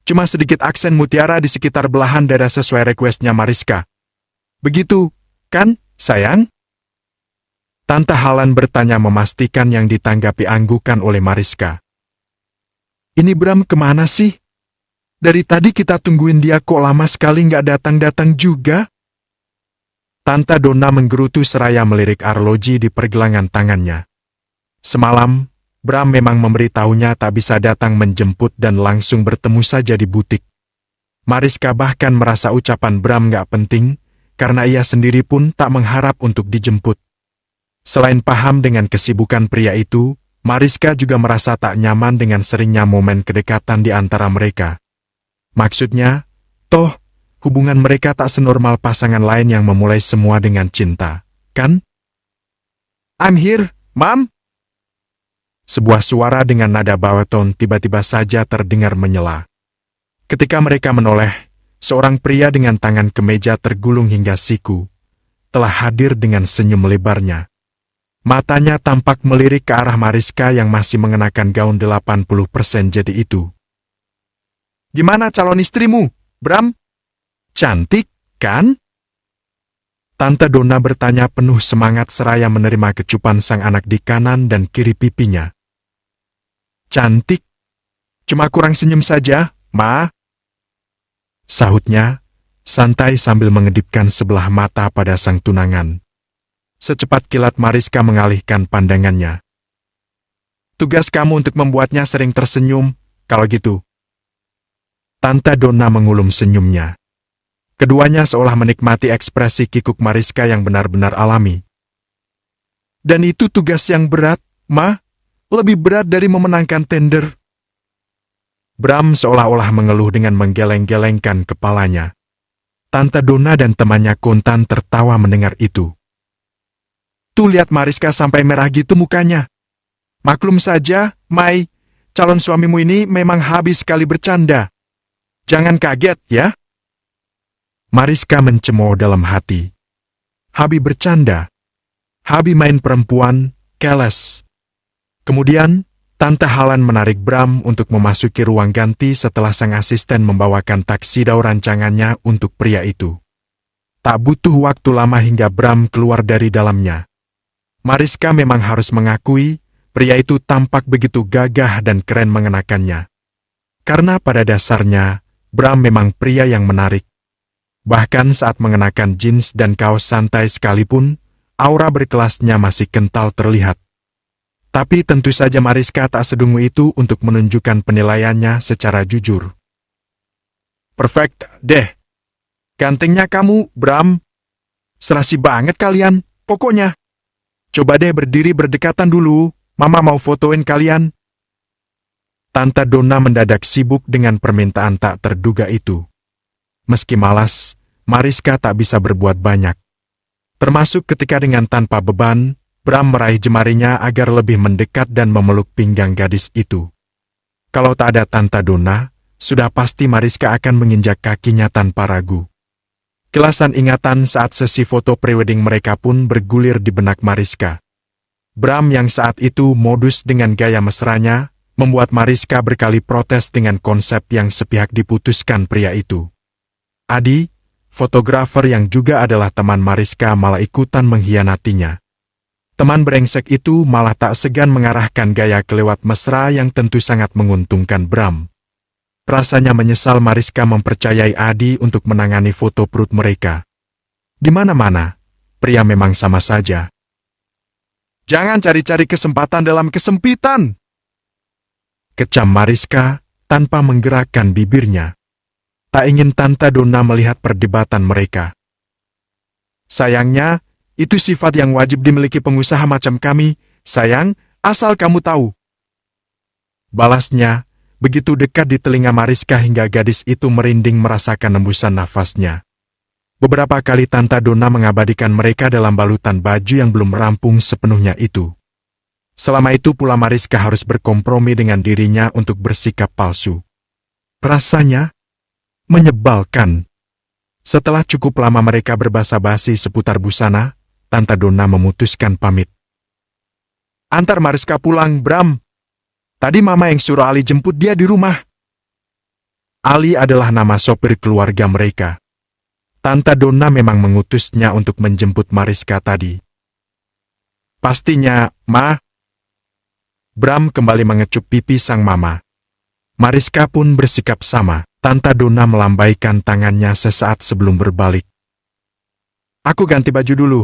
Cuma sedikit aksen mutiara di sekitar belahan dada sesuai requestnya Mariska. Begitu, kan, sayang? Tante Halan bertanya memastikan yang ditanggapi anggukan oleh Mariska. Ini Bram kemana sih? Dari tadi kita tungguin dia kok lama sekali nggak datang-datang juga? Tante Donna menggerutu seraya melirik arloji di pergelangan tangannya. Semalam, Bram memang memberitahunya tak bisa datang menjemput dan langsung bertemu saja di butik. Mariska bahkan merasa ucapan Bram nggak penting, karena ia sendiri pun tak mengharap untuk dijemput. Selain paham dengan kesibukan pria itu, Mariska juga merasa tak nyaman dengan seringnya momen kedekatan di antara mereka. Maksudnya, toh, hubungan mereka tak senormal pasangan lain yang memulai semua dengan cinta, kan? I'm here, Mom. Sebuah suara dengan nada baweton tiba-tiba saja terdengar menyela. Ketika mereka menoleh, seorang pria dengan tangan kemeja tergulung hingga siku, telah hadir dengan senyum lebarnya. Matanya tampak melirik ke arah Mariska yang masih mengenakan gaun 80% jadi itu. Gimana calon istrimu, Bram? Cantik, kan? Tante Donna bertanya penuh semangat seraya menerima kecupan sang anak di kanan dan kiri pipinya. Cantik? Cuma kurang senyum saja, Ma. Sahutnya, santai sambil mengedipkan sebelah mata pada sang tunangan. Secepat kilat Mariska mengalihkan pandangannya. Tugas kamu untuk membuatnya sering tersenyum, kalau gitu. Tante Donna mengulum senyumnya. Keduanya seolah menikmati ekspresi kikuk Mariska yang benar-benar alami. Dan itu tugas yang berat, Ma. Lebih berat dari memenangkan tender. Bram seolah-olah mengeluh dengan menggeleng-gelengkan kepalanya. Tante Donna dan temannya Kontan tertawa mendengar itu. Tuh lihat Mariska sampai merah gitu mukanya. Maklum saja, Mai, calon suamimu ini memang habis sekali bercanda. Jangan kaget ya. Mariska mencemooh dalam hati. Habi bercanda. Habi main perempuan, keles. Kemudian, Tante Halan menarik Bram untuk memasuki ruang ganti setelah sang asisten membawakan taksido rancangannya untuk pria itu. Tak butuh waktu lama hingga Bram keluar dari dalamnya. Mariska memang harus mengakui, pria itu tampak begitu gagah dan keren mengenakannya. Karena pada dasarnya, Bram memang pria yang menarik. Bahkan saat mengenakan jeans dan kaos santai sekalipun, aura berkelasnya masih kental terlihat. Tapi tentu saja Mariska tak sedungu itu untuk menunjukkan penilaiannya secara jujur. Perfect, deh. Gantengnya kamu, Bram. Serasi banget kalian, pokoknya. Coba deh berdiri berdekatan dulu, Mama mau fotoin kalian. Tante Donna mendadak sibuk dengan permintaan tak terduga itu. Meski malas, Mariska tak bisa berbuat banyak. Termasuk ketika dengan tanpa beban, Bram meraih jemarinya agar lebih mendekat dan memeluk pinggang gadis itu. Kalau tak ada Tante Donna, sudah pasti Mariska akan menginjak kakinya tanpa ragu. Kilasan ingatan saat sesi foto prewedding mereka pun bergulir di benak Mariska. Bram yang saat itu modus dengan gaya mesranya, membuat Mariska berkali protes dengan konsep yang sepihak diputuskan pria itu. Adi, fotografer yang juga adalah teman Mariska malah ikutan mengkhianatinya. Teman brengsek itu malah tak segan mengarahkan gaya kelewat mesra yang tentu sangat menguntungkan Bram. Rasanya menyesal Mariska mempercayai Adi untuk menangani foto perut mereka. Di mana-mana, pria memang sama saja. Jangan cari-cari kesempatan dalam kesempitan. Kecam Mariska tanpa menggerakkan bibirnya. Tak ingin Tante Donna melihat perdebatan mereka. Sayangnya, itu sifat yang wajib dimiliki pengusaha macam kami, sayang, asal kamu tahu. Balasnya, begitu dekat di telinga Mariska hingga gadis itu merinding merasakan embusan nafasnya. Beberapa kali Tante Donna mengabadikan mereka dalam balutan baju yang belum rampung sepenuhnya itu. Selama itu pula Mariska harus berkompromi dengan dirinya untuk bersikap palsu. Rasanya menyebalkan. Setelah cukup lama mereka berbasa-basi seputar busana, Tante Donna memutuskan pamit. Antar Mariska pulang, Bram. Tadi Mama yang suruh Ali jemput dia di rumah. Ali adalah nama sopir keluarga mereka. Tante Donna memang mengutusnya untuk menjemput Mariska tadi. Pastinya, Ma. Bram kembali mengecup pipi sang mama. Mariska pun bersikap sama. Tante Donna melambaikan tangannya sesaat sebelum berbalik. Aku ganti baju dulu.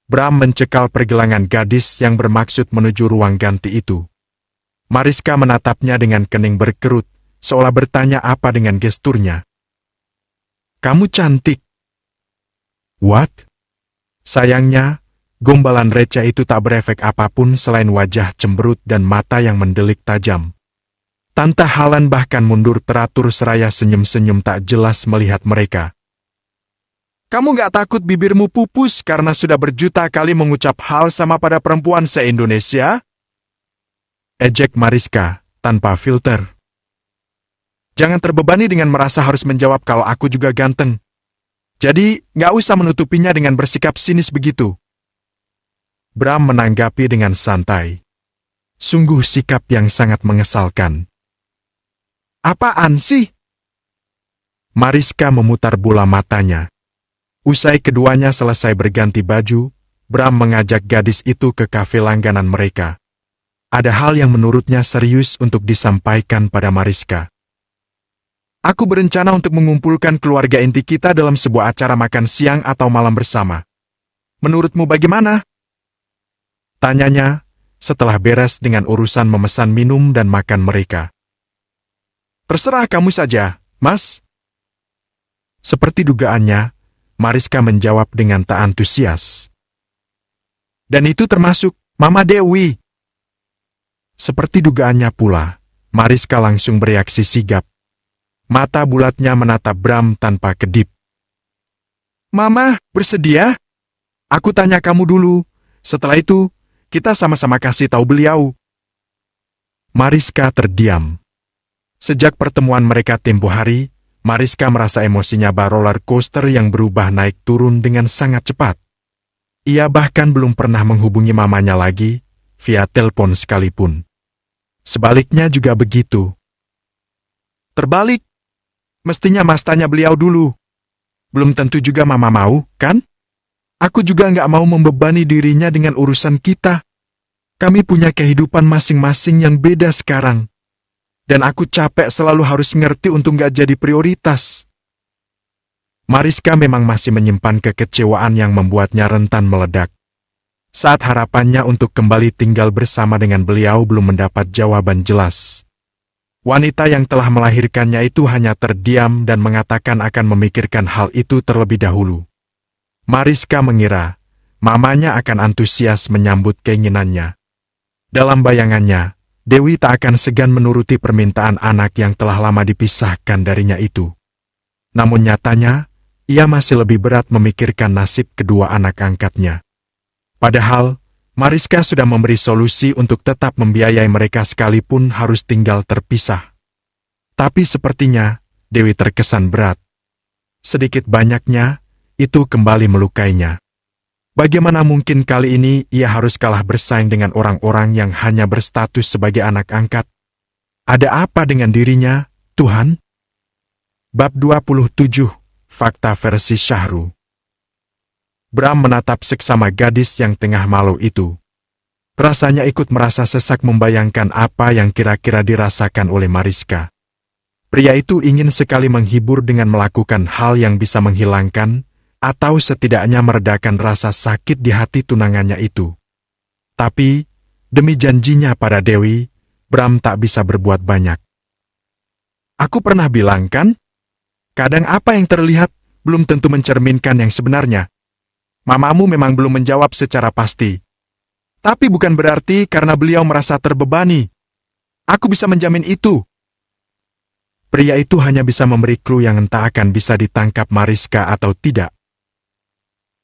Bram mencekal pergelangan gadis yang bermaksud menuju ruang ganti itu. Mariska menatapnya dengan kening berkerut, seolah bertanya apa dengan gesturnya. Kamu cantik. What? Sayangnya, gombalan receh itu tak berefek apapun selain wajah cemberut dan mata yang mendelik tajam. Tante Helen bahkan mundur teratur seraya senyum-senyum tak jelas melihat mereka. Kamu gak takut bibirmu pupus karena sudah berjuta kali mengucap hal sama pada perempuan se-Indonesia? Ejek Mariska, tanpa filter. Jangan terbebani dengan merasa harus menjawab kalau aku juga ganteng. Jadi, gak usah menutupinya dengan bersikap sinis begitu. Bram menanggapi dengan santai. Sungguh sikap yang sangat mengesalkan. Apaan sih? Mariska memutar bola matanya. Usai keduanya selesai berganti baju, Bram mengajak gadis itu ke kafe langganan mereka. Ada hal yang menurutnya serius untuk disampaikan pada Mariska. Aku berencana untuk mengumpulkan keluarga inti kita dalam sebuah acara makan siang atau malam bersama. Menurutmu bagaimana? Tanyanya, setelah beres dengan urusan memesan minum dan makan mereka. Terserah kamu saja, Mas. Seperti dugaannya, Mariska menjawab dengan tak antusias. Dan itu termasuk Mama Dewi. Seperti dugaannya pula, Mariska langsung bereaksi sigap. Mata bulatnya menatap Bram tanpa kedip. Mama, bersedia? Aku tanya kamu dulu, setelah itu, kita sama-sama kasih tahu beliau. Mariska terdiam. Sejak pertemuan mereka tempo hari, Mariska merasa emosinya bar roller coaster yang berubah naik turun dengan sangat cepat. Ia bahkan belum pernah menghubungi mamanya lagi, via telepon sekalipun. Sebaliknya juga begitu. Terbalik. Mestinya Mas tanya beliau dulu. Belum tentu juga Mama mau, kan? Aku juga nggak mau membebani dirinya dengan urusan kita. Kami punya kehidupan masing-masing yang beda sekarang. Dan aku capek selalu harus ngerti untuk nggak jadi prioritas. Mariska memang masih menyimpan kekecewaan yang membuatnya rentan meledak. Saat harapannya untuk kembali tinggal bersama dengan beliau belum mendapat jawaban jelas. Wanita yang telah melahirkannya itu hanya terdiam dan mengatakan akan memikirkan hal itu terlebih dahulu. Mariska mengira, mamanya akan antusias menyambut keinginannya. Dalam bayangannya, Dewi tak akan segan menuruti permintaan anak yang telah lama dipisahkan darinya itu. Namun nyatanya, ia masih lebih berat memikirkan nasib kedua anak angkatnya. Padahal, Mariska sudah memberi solusi untuk tetap membiayai mereka sekalipun harus tinggal terpisah. Tapi sepertinya, Dewi terkesan berat. Sedikit banyaknya, itu kembali melukainya. Bagaimana mungkin kali ini ia harus kalah bersaing dengan orang-orang yang hanya berstatus sebagai anak angkat? Ada apa dengan dirinya, Tuhan? Bab 27, Fakta versi Syahru. Bram menatap seksama gadis yang tengah malu itu. Rasanya ikut merasa sesak membayangkan apa yang kira-kira dirasakan oleh Mariska. Pria itu ingin sekali menghibur dengan melakukan hal yang bisa menghilangkan, atau setidaknya meredakan rasa sakit di hati tunangannya itu. Tapi, demi janjinya pada Dewi, Bram tak bisa berbuat banyak. Aku pernah bilang kan? Kadang apa yang terlihat belum tentu mencerminkan yang sebenarnya. Mamamu memang belum menjawab secara pasti. Tapi bukan berarti karena beliau merasa terbebani. Aku bisa menjamin itu. Pria itu hanya bisa memberi clue yang entah akan bisa ditangkap Mariska atau tidak.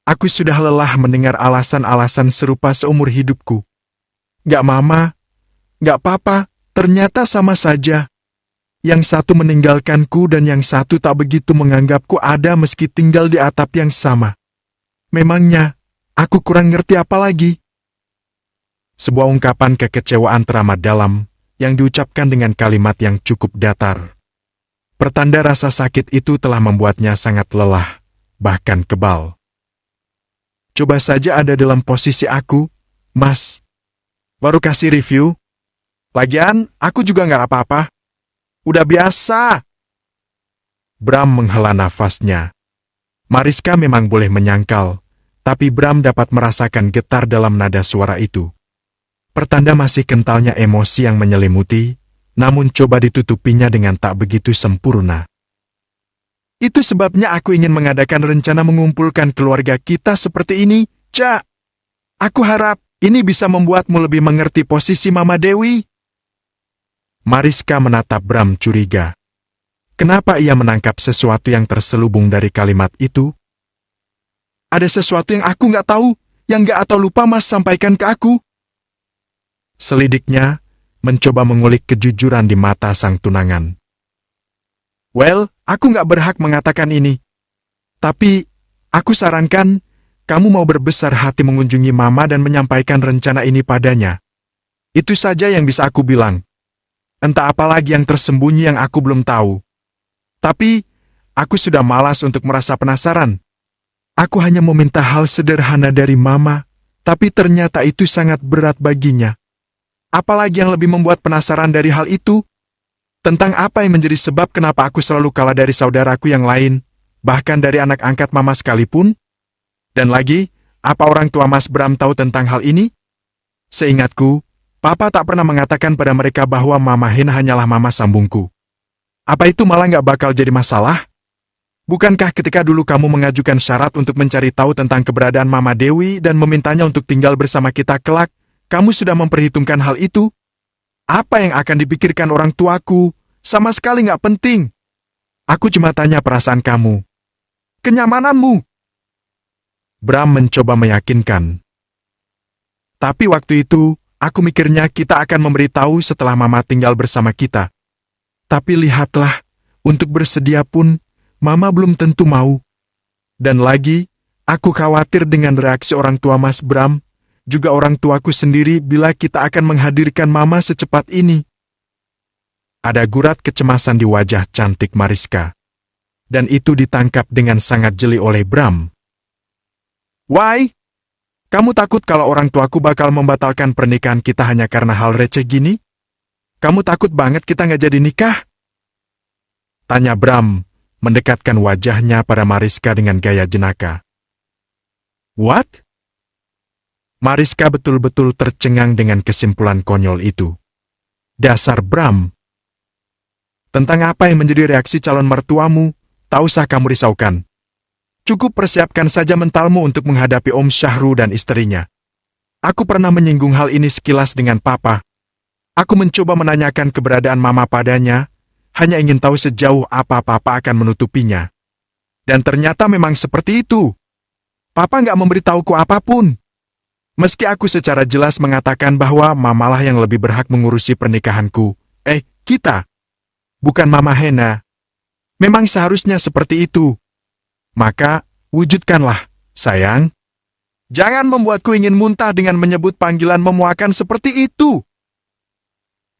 Aku sudah lelah mendengar alasan-alasan serupa seumur hidupku. Gak mama, gak papa, ternyata sama saja. Yang satu meninggalkanku dan yang satu tak begitu menganggapku ada meski tinggal di atap yang sama. Memangnya, aku kurang ngerti apa lagi? Sebuah ungkapan kekecewaan teramat dalam yang diucapkan dengan kalimat yang cukup datar. Pertanda rasa sakit itu telah membuatnya sangat lelah, bahkan kebal. Coba saja ada dalam posisi aku, Mas. Baru kasih review. Lagian, aku juga nggak apa-apa. Udah biasa. Bram menghela nafasnya. Mariska memang boleh menyangkal, tapi Bram dapat merasakan getar dalam nada suara itu. Pertanda masih kentalnya emosi yang menyelimuti, namun coba ditutupinya dengan tak begitu sempurna. Itu sebabnya aku ingin mengadakan rencana mengumpulkan keluarga kita seperti ini, Cak. Aku harap ini bisa membuatmu lebih mengerti posisi Mama Dewi. Mariska menatap Bram curiga. Kenapa ia menangkap sesuatu yang terselubung dari kalimat itu? Ada sesuatu yang aku nggak tahu, yang nggak atau lupa Mas sampaikan ke aku. Selidiknya, mencoba mengulik kejujuran di mata sang tunangan. Well, aku nggak berhak mengatakan ini. Tapi, aku sarankan, kamu mau berbesar hati mengunjungi Mama dan menyampaikan rencana ini padanya. Itu saja yang bisa aku bilang. Entah apa lagi yang tersembunyi yang aku belum tahu. Tapi, aku sudah malas untuk merasa penasaran. Aku hanya meminta hal sederhana dari Mama, tapi ternyata itu sangat berat baginya. Apalagi yang lebih membuat penasaran dari hal itu? Tentang apa yang menjadi sebab kenapa aku selalu kalah dari saudaraku yang lain, bahkan dari anak angkat Mama sekalipun? Dan lagi, apa orang tua Mas Bram tahu tentang hal ini? Seingatku, Papa tak pernah mengatakan pada mereka bahwa Mama Hen hanyalah mama sambungku. Apa itu malah nggak bakal jadi masalah? Bukankah ketika dulu kamu mengajukan syarat untuk mencari tahu tentang keberadaan Mama Dewi dan memintanya untuk tinggal bersama kita kelak, kamu sudah memperhitungkan hal itu? Apa yang akan dipikirkan orang tuaku? Sama sekali nggak penting. Aku cuma tanya perasaan kamu. Kenyamananmu. Bram mencoba meyakinkan. Tapi waktu itu, aku mikirnya kita akan memberitahu setelah Mama tinggal bersama kita. Tapi lihatlah, untuk bersedia pun, Mama belum tentu mau. Dan lagi, aku khawatir dengan reaksi orang tua Mas Bram, juga orang tuaku sendiri bila kita akan menghadirkan Mama secepat ini. Ada gurat kecemasan di wajah cantik Mariska. Dan itu ditangkap dengan sangat jeli oleh Bram. Why? Kamu takut kalau orang tuaku bakal membatalkan pernikahan kita hanya karena hal receh gini? Kamu takut banget kita nggak jadi nikah? Tanya Bram, mendekatkan wajahnya pada Mariska dengan gaya jenaka. What? Mariska betul-betul tercengang dengan kesimpulan konyol itu. Dasar Bram. Tentang apa yang menjadi reaksi calon mertuamu, tak usah kamu risaukan. Cukup persiapkan saja mentalmu untuk menghadapi Om Syahru dan istrinya. Aku pernah menyinggung hal ini sekilas dengan Papa. Aku mencoba menanyakan keberadaan Mama padanya, hanya ingin tahu sejauh apa Papa akan menutupinya. Dan ternyata memang seperti itu. Papa nggak memberitahuku apapun. Meski aku secara jelas mengatakan bahwa Mamalah yang lebih berhak mengurusi pernikahanku. Kita. Bukan Mama Hena. Memang seharusnya seperti itu. Maka, wujudkanlah, sayang. Jangan membuatku ingin muntah dengan menyebut panggilan memuakan seperti itu.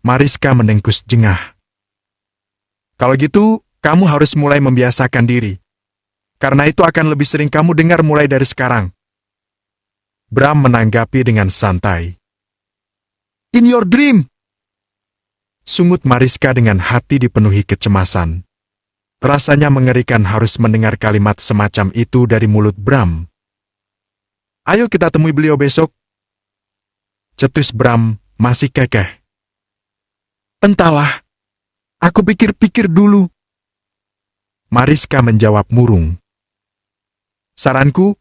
Mariska mendengkus jengah. Kalau gitu, kamu harus mulai membiasakan diri. Karena itu akan lebih sering kamu dengar mulai dari sekarang. Bram menanggapi dengan santai. In your dream. Sungut Mariska dengan hati dipenuhi kecemasan. Rasanya mengerikan harus mendengar kalimat semacam itu dari mulut Bram. Ayo kita temui beliau besok. cetus Bram, masih kekeh. Entahlah. Aku pikir-pikir dulu. Mariska menjawab murung. Saranku,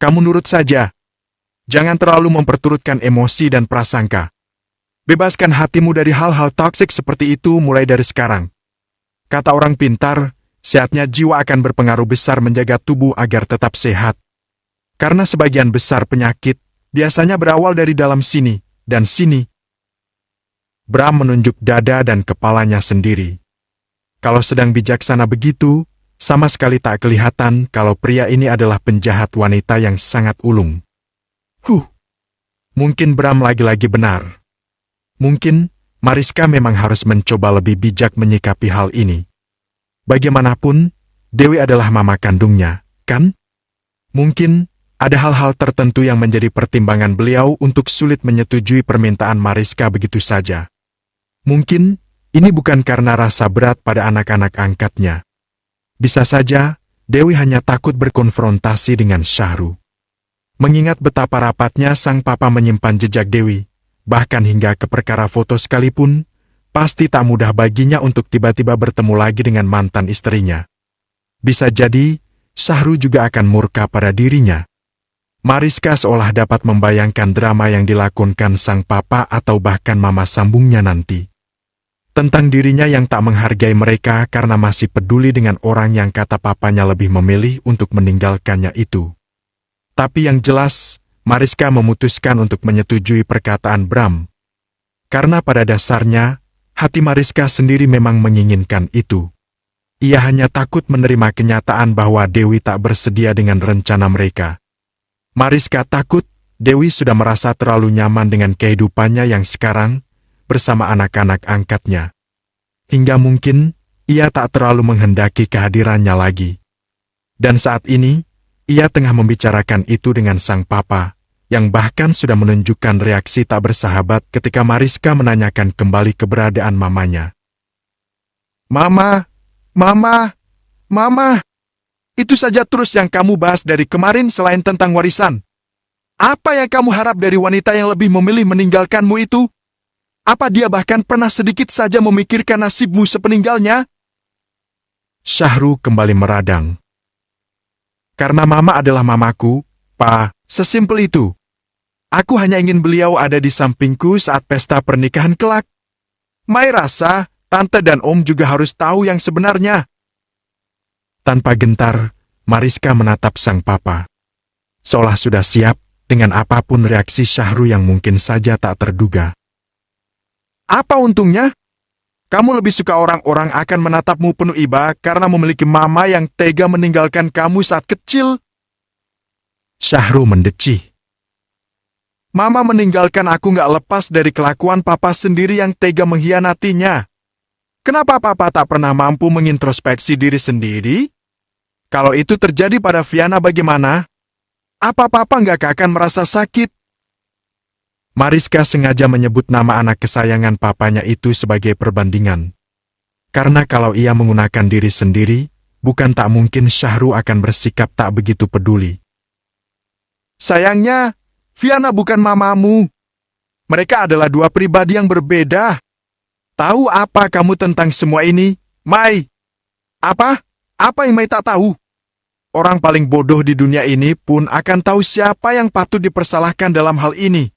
kamu nurut saja. Jangan terlalu memperturutkan emosi dan prasangka. Bebaskan hatimu dari hal-hal toksik seperti itu mulai dari sekarang. Kata orang pintar, sehatnya jiwa akan berpengaruh besar menjaga tubuh agar tetap sehat. Karena sebagian besar penyakit biasanya berawal dari dalam sini dan sini. Bram menunjuk dada dan kepalanya sendiri. Kalau sedang bijaksana begitu, sama sekali tak kelihatan kalau pria ini adalah penjahat wanita yang sangat ulung. Mungkin Bram lagi-lagi benar. Mungkin Mariska memang harus mencoba lebih bijak menyikapi hal ini. Bagaimanapun, Dewi adalah mama kandungnya, kan? Mungkin ada hal-hal tertentu yang menjadi pertimbangan beliau untuk sulit menyetujui permintaan Mariska begitu saja. Mungkin ini bukan karena rasa berat pada anak-anak angkatnya. Bisa saja Dewi hanya takut berkonfrontasi dengan Syahru. Mengingat betapa rapatnya sang papa menyimpan jejak Dewi, bahkan hingga ke perkara foto sekalipun, pasti tak mudah baginya untuk tiba-tiba bertemu lagi dengan mantan istrinya. Bisa jadi, Syahru juga akan murka pada dirinya. Mariska seolah dapat membayangkan drama yang dilakukan sang papa atau bahkan mama sambungnya nanti. Tentang dirinya yang tak menghargai mereka karena masih peduli dengan orang yang kata papanya lebih memilih untuk meninggalkannya itu. Tapi yang jelas, Mariska memutuskan untuk menyetujui perkataan Bram. Karena pada dasarnya, hati Mariska sendiri memang menginginkan itu. Ia hanya takut menerima kenyataan bahwa Dewi tak bersedia dengan rencana mereka. Mariska takut Dewi sudah merasa terlalu nyaman dengan kehidupannya yang sekarang bersama anak-anak angkatnya. Hingga mungkin ia tak terlalu menghendaki kehadirannya lagi. Dan saat ini, ia tengah membicarakan itu dengan sang papa, yang bahkan sudah menunjukkan reaksi tak bersahabat ketika Mariska menanyakan kembali keberadaan mamanya. Mama, itu saja terus yang kamu bahas dari kemarin selain tentang warisan. Apa yang kamu harap dari wanita yang lebih memilih meninggalkanmu itu? Apa dia bahkan pernah sedikit saja memikirkan nasibmu sepeninggalnya? Syahru kembali meradang. Karena mama adalah mamaku, Pa, sesimpel itu. Aku hanya ingin beliau ada di sampingku saat pesta pernikahan kelak. Mai rasa, tante dan om juga harus tahu yang sebenarnya. Tanpa gentar, Mariska menatap sang papa. Seolah sudah siap dengan apapun reaksi Syahru yang mungkin saja tak terduga. Apa untungnya? Kamu lebih suka orang-orang akan menatapmu penuh iba karena memiliki mama yang tega meninggalkan kamu saat kecil? Syahru mendecih. Mama meninggalkan aku gak lepas dari kelakuan papa sendiri yang tega mengkhianatinya. Kenapa papa tak pernah mampu mengintrospeksi diri sendiri? Kalau itu terjadi pada Viana bagaimana? Apa papa gak akan merasa sakit? Mariska sengaja menyebut nama anak kesayangan papanya itu sebagai perbandingan. Karena kalau ia menggunakan diri sendiri, bukan tak mungkin Syahru akan bersikap tak begitu peduli. Sayangnya, Viana bukan mamamu. Mereka adalah dua pribadi yang berbeda. Tahu apa kamu tentang semua ini, Mai? Apa? Apa yang Mai tak tahu? Orang paling bodoh di dunia ini pun akan tahu siapa yang patut dipersalahkan dalam hal ini.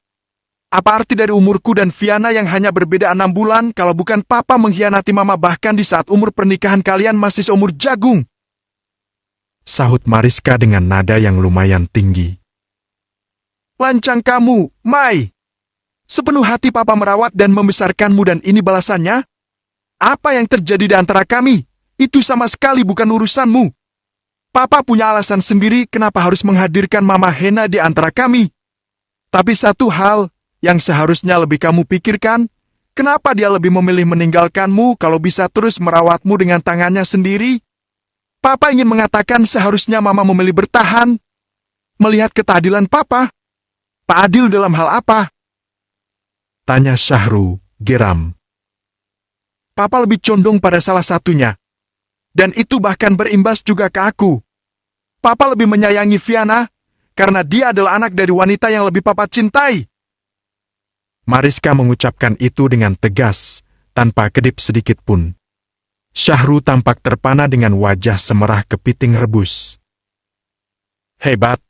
Apa arti dari umurku dan Viana yang hanya berbeda 6 bulan kalau bukan papa mengkhianati mama bahkan di saat umur pernikahan kalian masih seumur jagung? Sahut Mariska dengan nada yang lumayan tinggi. Lancang kamu, Mai! Sepenuh hati papa merawat dan membesarkanmu dan ini balasannya? Apa yang terjadi di antara kami? Itu sama sekali bukan urusanmu. Papa punya alasan sendiri kenapa harus menghadirkan Mama Hena di antara kami. Tapi satu hal yang seharusnya lebih kamu pikirkan, kenapa dia lebih memilih meninggalkanmu kalau bisa terus merawatmu dengan tangannya sendiri? Papa ingin mengatakan seharusnya Mama memilih bertahan. Melihat ketadilan Papa. Pak adil dalam hal apa? Tanya Syahru, geram. Papa lebih condong pada salah satunya. Dan itu bahkan berimbas juga ke aku. Papa lebih menyayangi Viana, karena dia adalah anak dari wanita yang lebih Papa cintai. Mariska mengucapkan itu dengan tegas, tanpa kedip sedikit pun. Syahru tampak terpana dengan wajah semerah kepiting rebus. Hebat.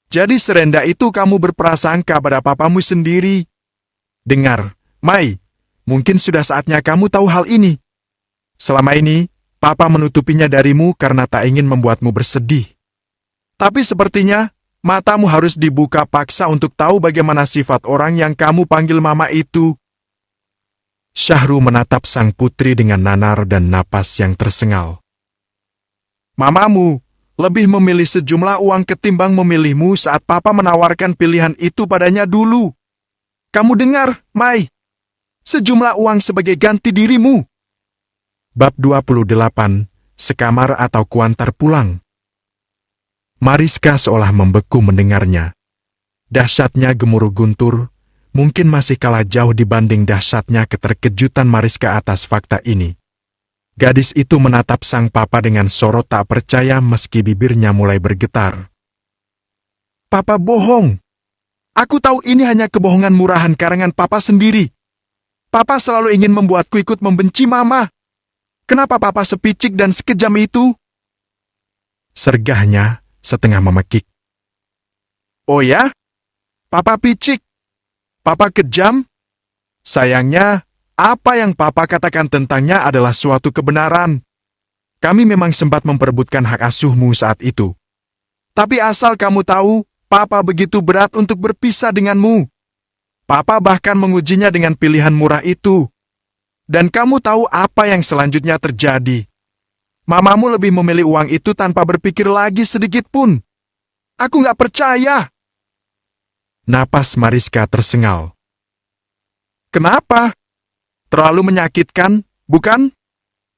Jadi serendah itu kamu berprasangka pada papamu sendiri. Dengar, Mai, mungkin sudah saatnya kamu tahu hal ini. Selama ini, papa menutupinya darimu karena tak ingin membuatmu bersedih. Tapi sepertinya, matamu harus dibuka paksa untuk tahu bagaimana sifat orang yang kamu panggil mama itu. Syahru menatap sang putri dengan nanar dan napas yang tersengal. Mamamu lebih memilih sejumlah uang ketimbang memilihmu saat papa menawarkan pilihan itu padanya dulu. Kamu dengar, Mai? Sejumlah uang sebagai ganti dirimu. Bab 28, Sekamar atau Kuantar Pulang. Mariska seolah membeku mendengarnya. Dahsyatnya gemuruh guntur, mungkin masih kalah jauh dibanding dahsyatnya keterkejutan Mariska atas fakta ini. Gadis itu menatap sang papa dengan sorot tak percaya meski bibirnya mulai bergetar. Papa bohong. Aku tahu ini hanya kebohongan murahan karangan papa sendiri. Papa selalu ingin membuatku ikut membenci mama. Kenapa papa sepicik dan sekejam itu? Sergahnya setengah memekik. Oh ya? Papa picik? Papa kejam? Sayangnya, apa yang papa katakan tentangnya adalah suatu kebenaran. Kami memang sempat memperebutkan hak asuhmu saat itu. Tapi asal kamu tahu, papa begitu berat untuk berpisah denganmu. Papa bahkan mengujinya dengan pilihan murah itu. Dan kamu tahu apa yang selanjutnya terjadi. Mamamu lebih memilih uang itu tanpa berpikir lagi sedikit pun. Aku nggak percaya. Napas Mariska tersengal. Kenapa? Terlalu menyakitkan, bukan?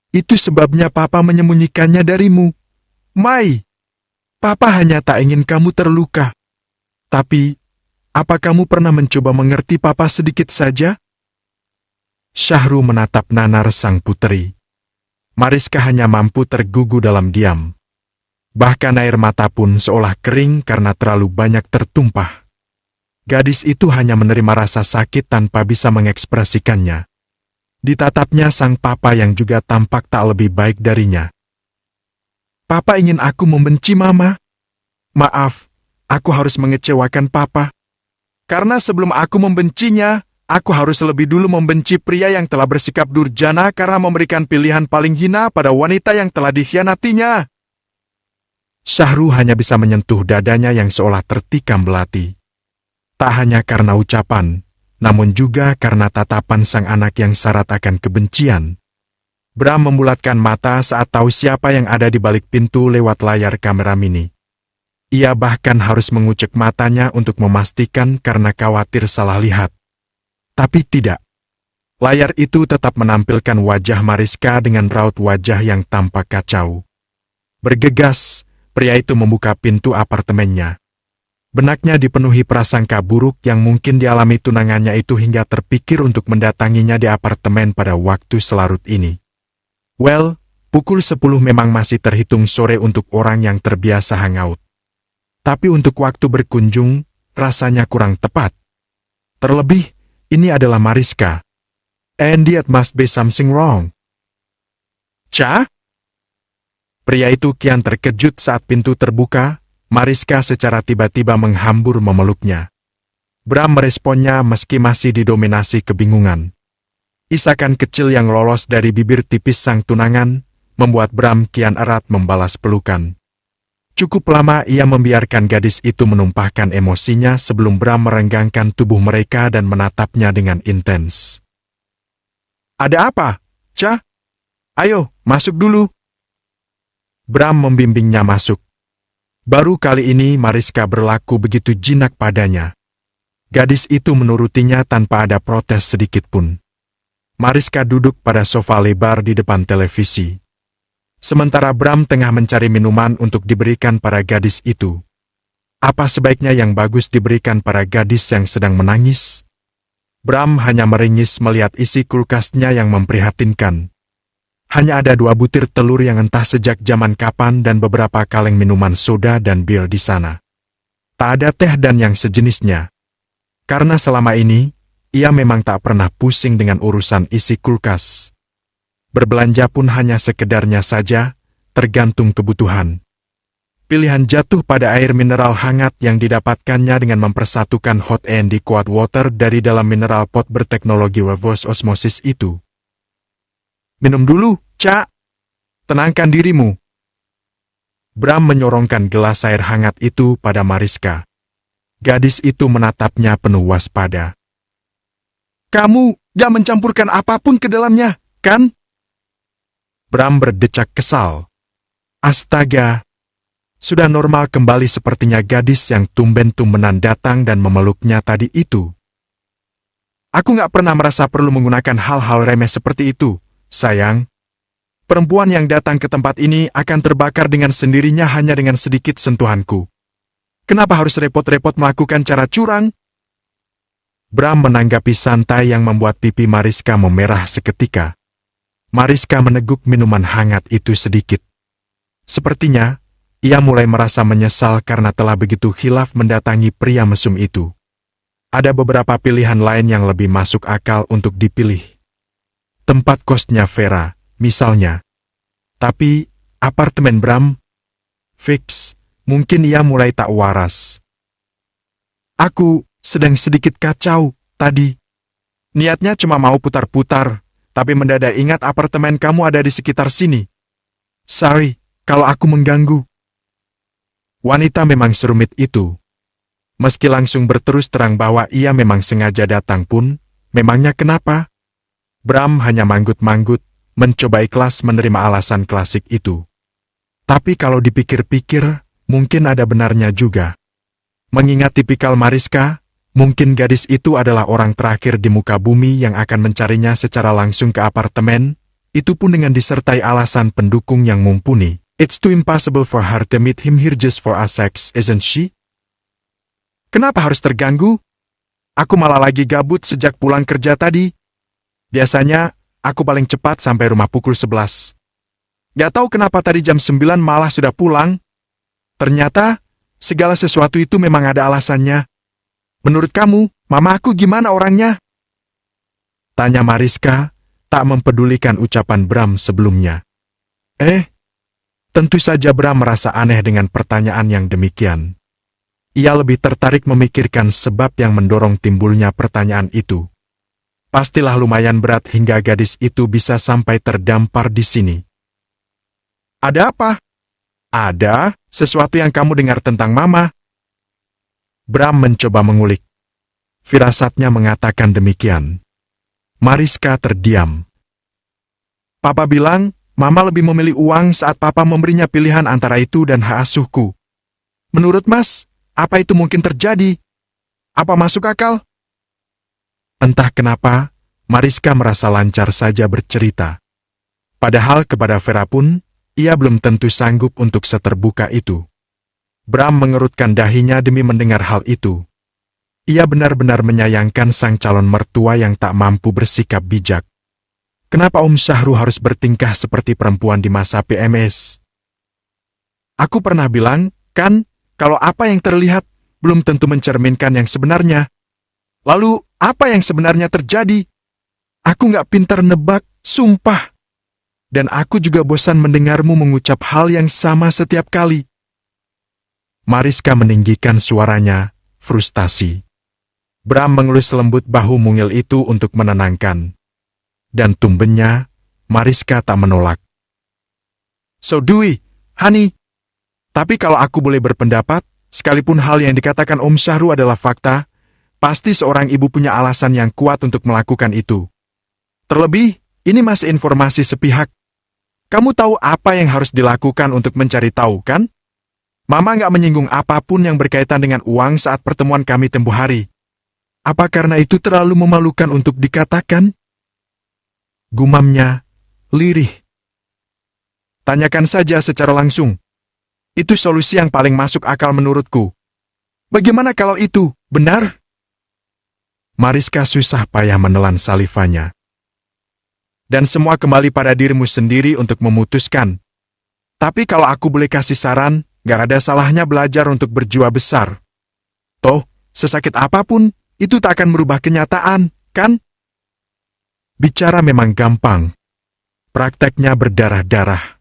Itu sebabnya papa menyembunyikannya darimu. Mai, papa hanya tak ingin kamu terluka. Tapi, apa kamu pernah mencoba mengerti papa sedikit saja? Syahru menatap nanar sang putri. Mariska hanya mampu tergugu dalam diam. Bahkan air mata pun seolah kering karena terlalu banyak tertumpah. Gadis itu hanya menerima rasa sakit tanpa bisa mengekspresikannya. Ditatapnya sang papa yang juga tampak tak lebih baik darinya. Papa ingin aku membenci mama. Maaf, aku harus mengecewakan papa. Karena sebelum aku membencinya, aku harus lebih dulu membenci pria yang telah bersikap durjana karena memberikan pilihan paling hina pada wanita yang telah dikhianatinya. Syahru hanya bisa menyentuh dadanya yang seolah tertikam belati. Tak hanya karena ucapan, namun juga karena tatapan sang anak yang syarat akan kebencian. Bram membulatkan mata saat tahu siapa yang ada di balik pintu lewat layar kamera mini. Ia bahkan harus mengucek matanya untuk memastikan karena khawatir salah lihat. Tapi tidak. Layar itu tetap menampilkan wajah Mariska dengan raut wajah yang tampak kacau. Bergegas, pria itu membuka pintu apartemennya. Benaknya dipenuhi prasangka buruk yang mungkin dialami tunangannya itu hingga terpikir untuk mendatanginya di apartemen pada waktu selarut ini. Well, pukul 10 memang masih terhitung sore untuk orang yang terbiasa hangout. Tapi untuk waktu berkunjung, rasanya kurang tepat. Terlebih, ini adalah Mariska. And it must be something wrong. Ca? Pria itu kian terkejut saat pintu terbuka. Mariska secara tiba-tiba menghambur memeluknya. Bram meresponnya meski masih didominasi kebingungan. Isakan kecil yang lolos dari bibir tipis sang tunangan, membuat Bram kian erat membalas pelukan. Cukup lama ia membiarkan gadis itu menumpahkan emosinya sebelum Bram merenggangkan tubuh mereka dan menatapnya dengan intens. Ada apa, Ca? Ayo, masuk dulu. Bram membimbingnya masuk. Baru kali ini Mariska berlaku begitu jinak padanya. Gadis itu menurutinya tanpa ada protes sedikit pun. Mariska duduk pada sofa lebar di depan televisi. Sementara Bram tengah mencari minuman untuk diberikan para gadis itu. Apa sebaiknya yang bagus diberikan para gadis yang sedang menangis? Bram hanya meringis melihat isi kulkasnya yang memprihatinkan. Hanya ada 2 butir telur yang entah sejak zaman kapan dan beberapa kaleng minuman soda dan bir di sana. Tak ada teh dan yang sejenisnya. Karena selama ini, ia memang tak pernah pusing dengan urusan isi kulkas. Berbelanja pun hanya sekedarnya saja, tergantung kebutuhan. Pilihan jatuh pada air mineral hangat yang didapatkannya dengan mempersatukan hot and cold water dari dalam mineral pot berteknologi reverse osmosis itu. Minum dulu, Cak. Tenangkan dirimu. Bram menyorongkan gelas air hangat itu pada Mariska. Gadis itu menatapnya penuh waspada. Kamu gak mencampurkan apapun ke dalamnya, kan? Bram berdecak kesal. Astaga! Sudah normal kembali sepertinya gadis yang tumben-tumbenan datang dan memeluknya tadi itu. Aku gak pernah merasa perlu menggunakan hal-hal remeh seperti itu, sayang. Perempuan yang datang ke tempat ini akan terbakar dengan sendirinya hanya dengan sedikit sentuhanku. Kenapa harus repot-repot melakukan cara curang? Bram menanggapi santai yang membuat pipi Mariska memerah seketika. Mariska meneguk minuman hangat itu sedikit. Sepertinya, ia mulai merasa menyesal karena telah begitu khilaf mendatangi pria mesum itu. Ada beberapa pilihan lain yang lebih masuk akal untuk dipilih. Tempat kosnya Vera, misalnya. Tapi, apartemen Bram? Fix, mungkin ia mulai tak waras. Aku sedang sedikit kacau tadi. Niatnya cuma mau putar-putar, tapi mendadak ingat apartemen kamu ada di sekitar sini. Sorry, kalau aku mengganggu. Wanita memang serumit itu. Meski langsung berterus terang bahwa ia memang sengaja datang pun, memangnya kenapa? Bram hanya manggut-manggut, mencoba ikhlas menerima alasan klasik itu. Tapi kalau dipikir-pikir, mungkin ada benarnya juga. Mengingat tipikal Mariska, mungkin gadis itu adalah orang terakhir di muka bumi yang akan mencarinya secara langsung ke apartemen, itu pun dengan disertai alasan pendukung yang mumpuni. It's too impossible for her to meet him here just for a sex, isn't she? Kenapa harus terganggu? Aku malah lagi gabut sejak pulang kerja tadi. Biasanya, aku paling cepat sampai rumah pukul 11. Gak tahu kenapa tadi jam 9 malah sudah pulang. Ternyata, segala sesuatu itu memang ada alasannya. Menurut kamu, mama aku gimana orangnya? Tanya Mariska, tak mempedulikan ucapan Bram sebelumnya. Tentu saja Bram merasa aneh dengan pertanyaan yang demikian. Ia lebih tertarik memikirkan sebab yang mendorong timbulnya pertanyaan itu. Pastilah lumayan berat hingga gadis itu bisa sampai terdampar di sini. Ada apa? Ada sesuatu yang kamu dengar tentang mama? Bram mencoba mengulik. Firasatnya mengatakan demikian. Mariska terdiam. Papa bilang, Mama lebih memilih uang saat Papa memberinya pilihan antara itu dan hak asuhku. Menurut Mas, apa itu mungkin terjadi? Apa masuk akal? Entah kenapa, Mariska merasa lancar saja bercerita. Padahal kepada Vera pun, ia belum tentu sanggup untuk seterbuka itu. Bram mengerutkan dahinya demi mendengar hal itu. Ia benar-benar menyayangkan sang calon mertua yang tak mampu bersikap bijak. Kenapa Syahru harus bertingkah seperti perempuan di masa PMS? Aku pernah bilang, kan, kalau apa yang terlihat belum tentu mencerminkan yang sebenarnya. Lalu, apa yang sebenarnya terjadi? Aku nggak pintar nebak, sumpah. Dan aku juga bosan mendengarmu mengucap hal yang sama setiap kali. Mariska meninggikan suaranya, frustasi. Bram mengelus lembut bahu mungil itu untuk menenangkan. Dan tumbennya, Mariska tak menolak. So Dwi, honey. Tapi kalau aku boleh berpendapat, sekalipun hal yang dikatakan Syahru adalah fakta, pasti seorang ibu punya alasan yang kuat untuk melakukan itu. Terlebih, ini masih informasi sepihak. Kamu tahu apa yang harus dilakukan untuk mencari tahu, kan? Mama nggak menyinggung apapun yang berkaitan dengan uang saat pertemuan kami tempo hari. Apa karena itu terlalu memalukan untuk dikatakan? Gumamnya, lirih. Tanyakan saja secara langsung. Itu solusi yang paling masuk akal menurutku. Bagaimana kalau itu benar? Mariska susah payah menelan salivanya. Dan semua kembali pada dirimu sendiri untuk memutuskan. Tapi kalau aku boleh kasih saran, gak ada salahnya belajar untuk berjiwa besar. Toh, sesakit apapun, itu tak akan merubah kenyataan, kan? Bicara memang gampang. Prakteknya berdarah-darah.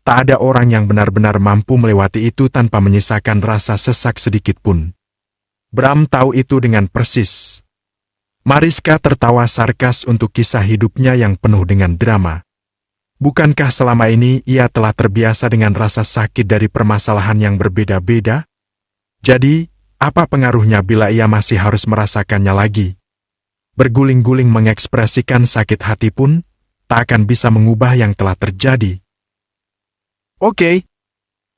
Tak ada orang yang benar-benar mampu melewati itu tanpa menyisakan rasa sesak sedikit pun. Bram tahu itu dengan persis. Mariska tertawa sarkas untuk kisah hidupnya yang penuh dengan drama. Bukankah selama ini ia telah terbiasa dengan rasa sakit dari permasalahan yang berbeda-beda? Jadi, apa pengaruhnya bila ia masih harus merasakannya lagi? Berguling-guling mengekspresikan sakit hati pun, tak akan bisa mengubah yang telah terjadi. Oke,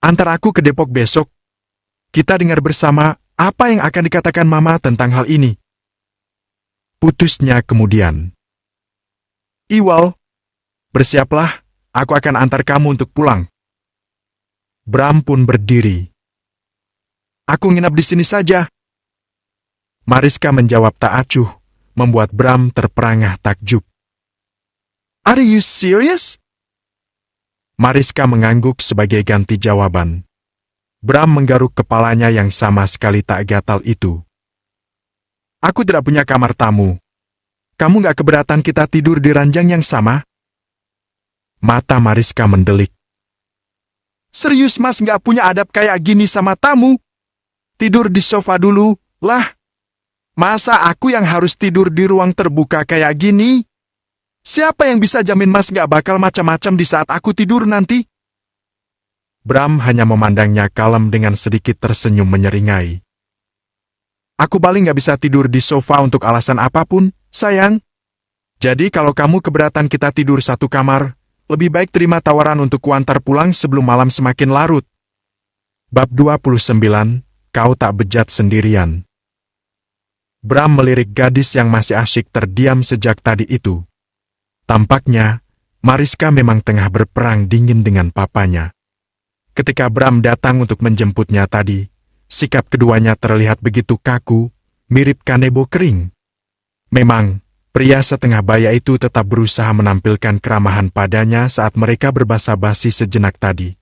antar aku ke Depok besok. Kita dengar bersama apa yang akan dikatakan Mama tentang hal ini. Putusnya kemudian. Iwal, bersiaplah, aku akan antar kamu untuk pulang. Bram pun berdiri. Aku nginap di sini saja. Mariska menjawab tak acuh, membuat Bram terperangah takjub. Are you serious? Mariska mengangguk sebagai ganti jawaban. Bram menggaruk kepalanya yang sama sekali tak gatal itu. Aku tidak punya kamar tamu. Kamu gak keberatan kita tidur di ranjang yang sama? Mata Mariska mendelik. Serius Mas gak punya adab kayak gini sama tamu? Tidur di sofa dulu, lah. Masa aku yang harus tidur di ruang terbuka kayak gini? Siapa yang bisa jamin Mas gak bakal macam-macam di saat aku tidur nanti? Bram hanya memandangnya kalem dengan sedikit tersenyum menyeringai. Aku paling gak bisa tidur di sofa untuk alasan apapun, sayang. Jadi kalau kamu keberatan kita tidur satu kamar, lebih baik terima tawaran untuk kuantar pulang sebelum malam semakin larut. Bab 29, Kau tak bejat sendirian. Bram melirik gadis yang masih asyik terdiam sejak tadi itu. Tampaknya, Mariska memang tengah berperang dingin dengan papanya. Ketika Bram datang untuk menjemputnya tadi, sikap keduanya terlihat begitu kaku, mirip kanebo kering. Memang, pria setengah baya itu tetap berusaha menampilkan keramahan padanya saat mereka berbasa-basi sejenak tadi.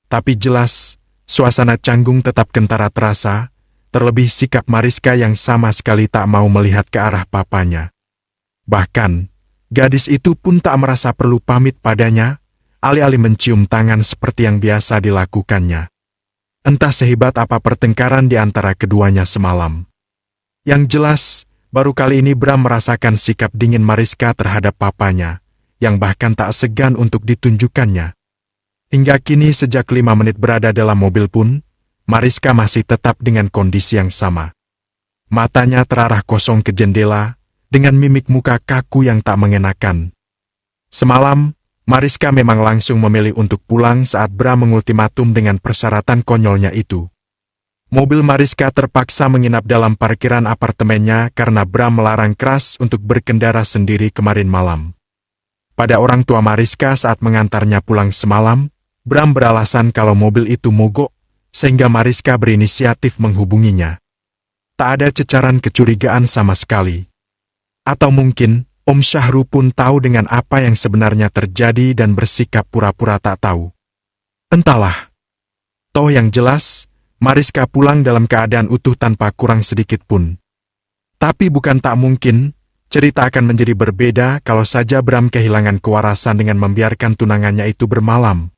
Tapi jelas, suasana canggung tetap kentara terasa, terlebih sikap Mariska yang sama sekali tak mau melihat ke arah papanya. Bahkan, gadis itu pun tak merasa perlu pamit padanya, alih-alih mencium tangan seperti yang biasa dilakukannya. Entah sehebat apa pertengkaran di antara keduanya semalam. Yang jelas, baru kali ini Bram merasakan sikap dingin Mariska terhadap papanya, yang bahkan tak segan untuk ditunjukkannya. Hingga kini sejak 5 menit berada dalam mobil pun, Mariska masih tetap dengan kondisi yang sama. Matanya terarah kosong ke jendela, dengan mimik muka kaku yang tak mengenakan. Semalam, Mariska memang langsung memilih untuk pulang saat Bram mengultimatum dengan persyaratan konyolnya itu. Mobil Mariska terpaksa menginap dalam parkiran apartemennya karena Bram melarang keras untuk berkendara sendiri kemarin malam. Pada orang tua Mariska saat mengantarnya pulang semalam, Bram beralasan kalau mobil itu mogok, sehingga Mariska berinisiatif menghubunginya. Tak ada cecaran kecurigaan sama sekali. Atau mungkin, Om Syahru pun tahu dengan apa yang sebenarnya terjadi dan bersikap pura-pura tak tahu. Entahlah. Toh yang jelas, Mariska pulang dalam keadaan utuh tanpa kurang sedikit pun. Tapi bukan tak mungkin, cerita akan menjadi berbeda kalau saja Bram kehilangan kewarasan dengan membiarkan tunangannya itu bermalam.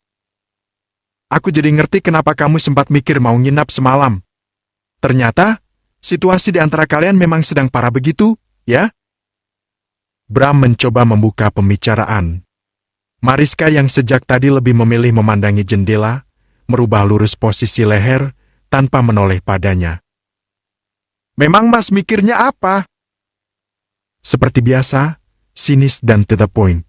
Aku jadi ngerti kenapa kamu sempat mikir mau nginap semalam. Ternyata, situasi di antara kalian memang sedang parah begitu, ya? Bram mencoba membuka pembicaraan. Mariska yang sejak tadi lebih memilih memandangi jendela, merubah lurus posisi leher, tanpa menoleh padanya. Memang Mas mikirnya apa? Seperti biasa, sinis dan to the point.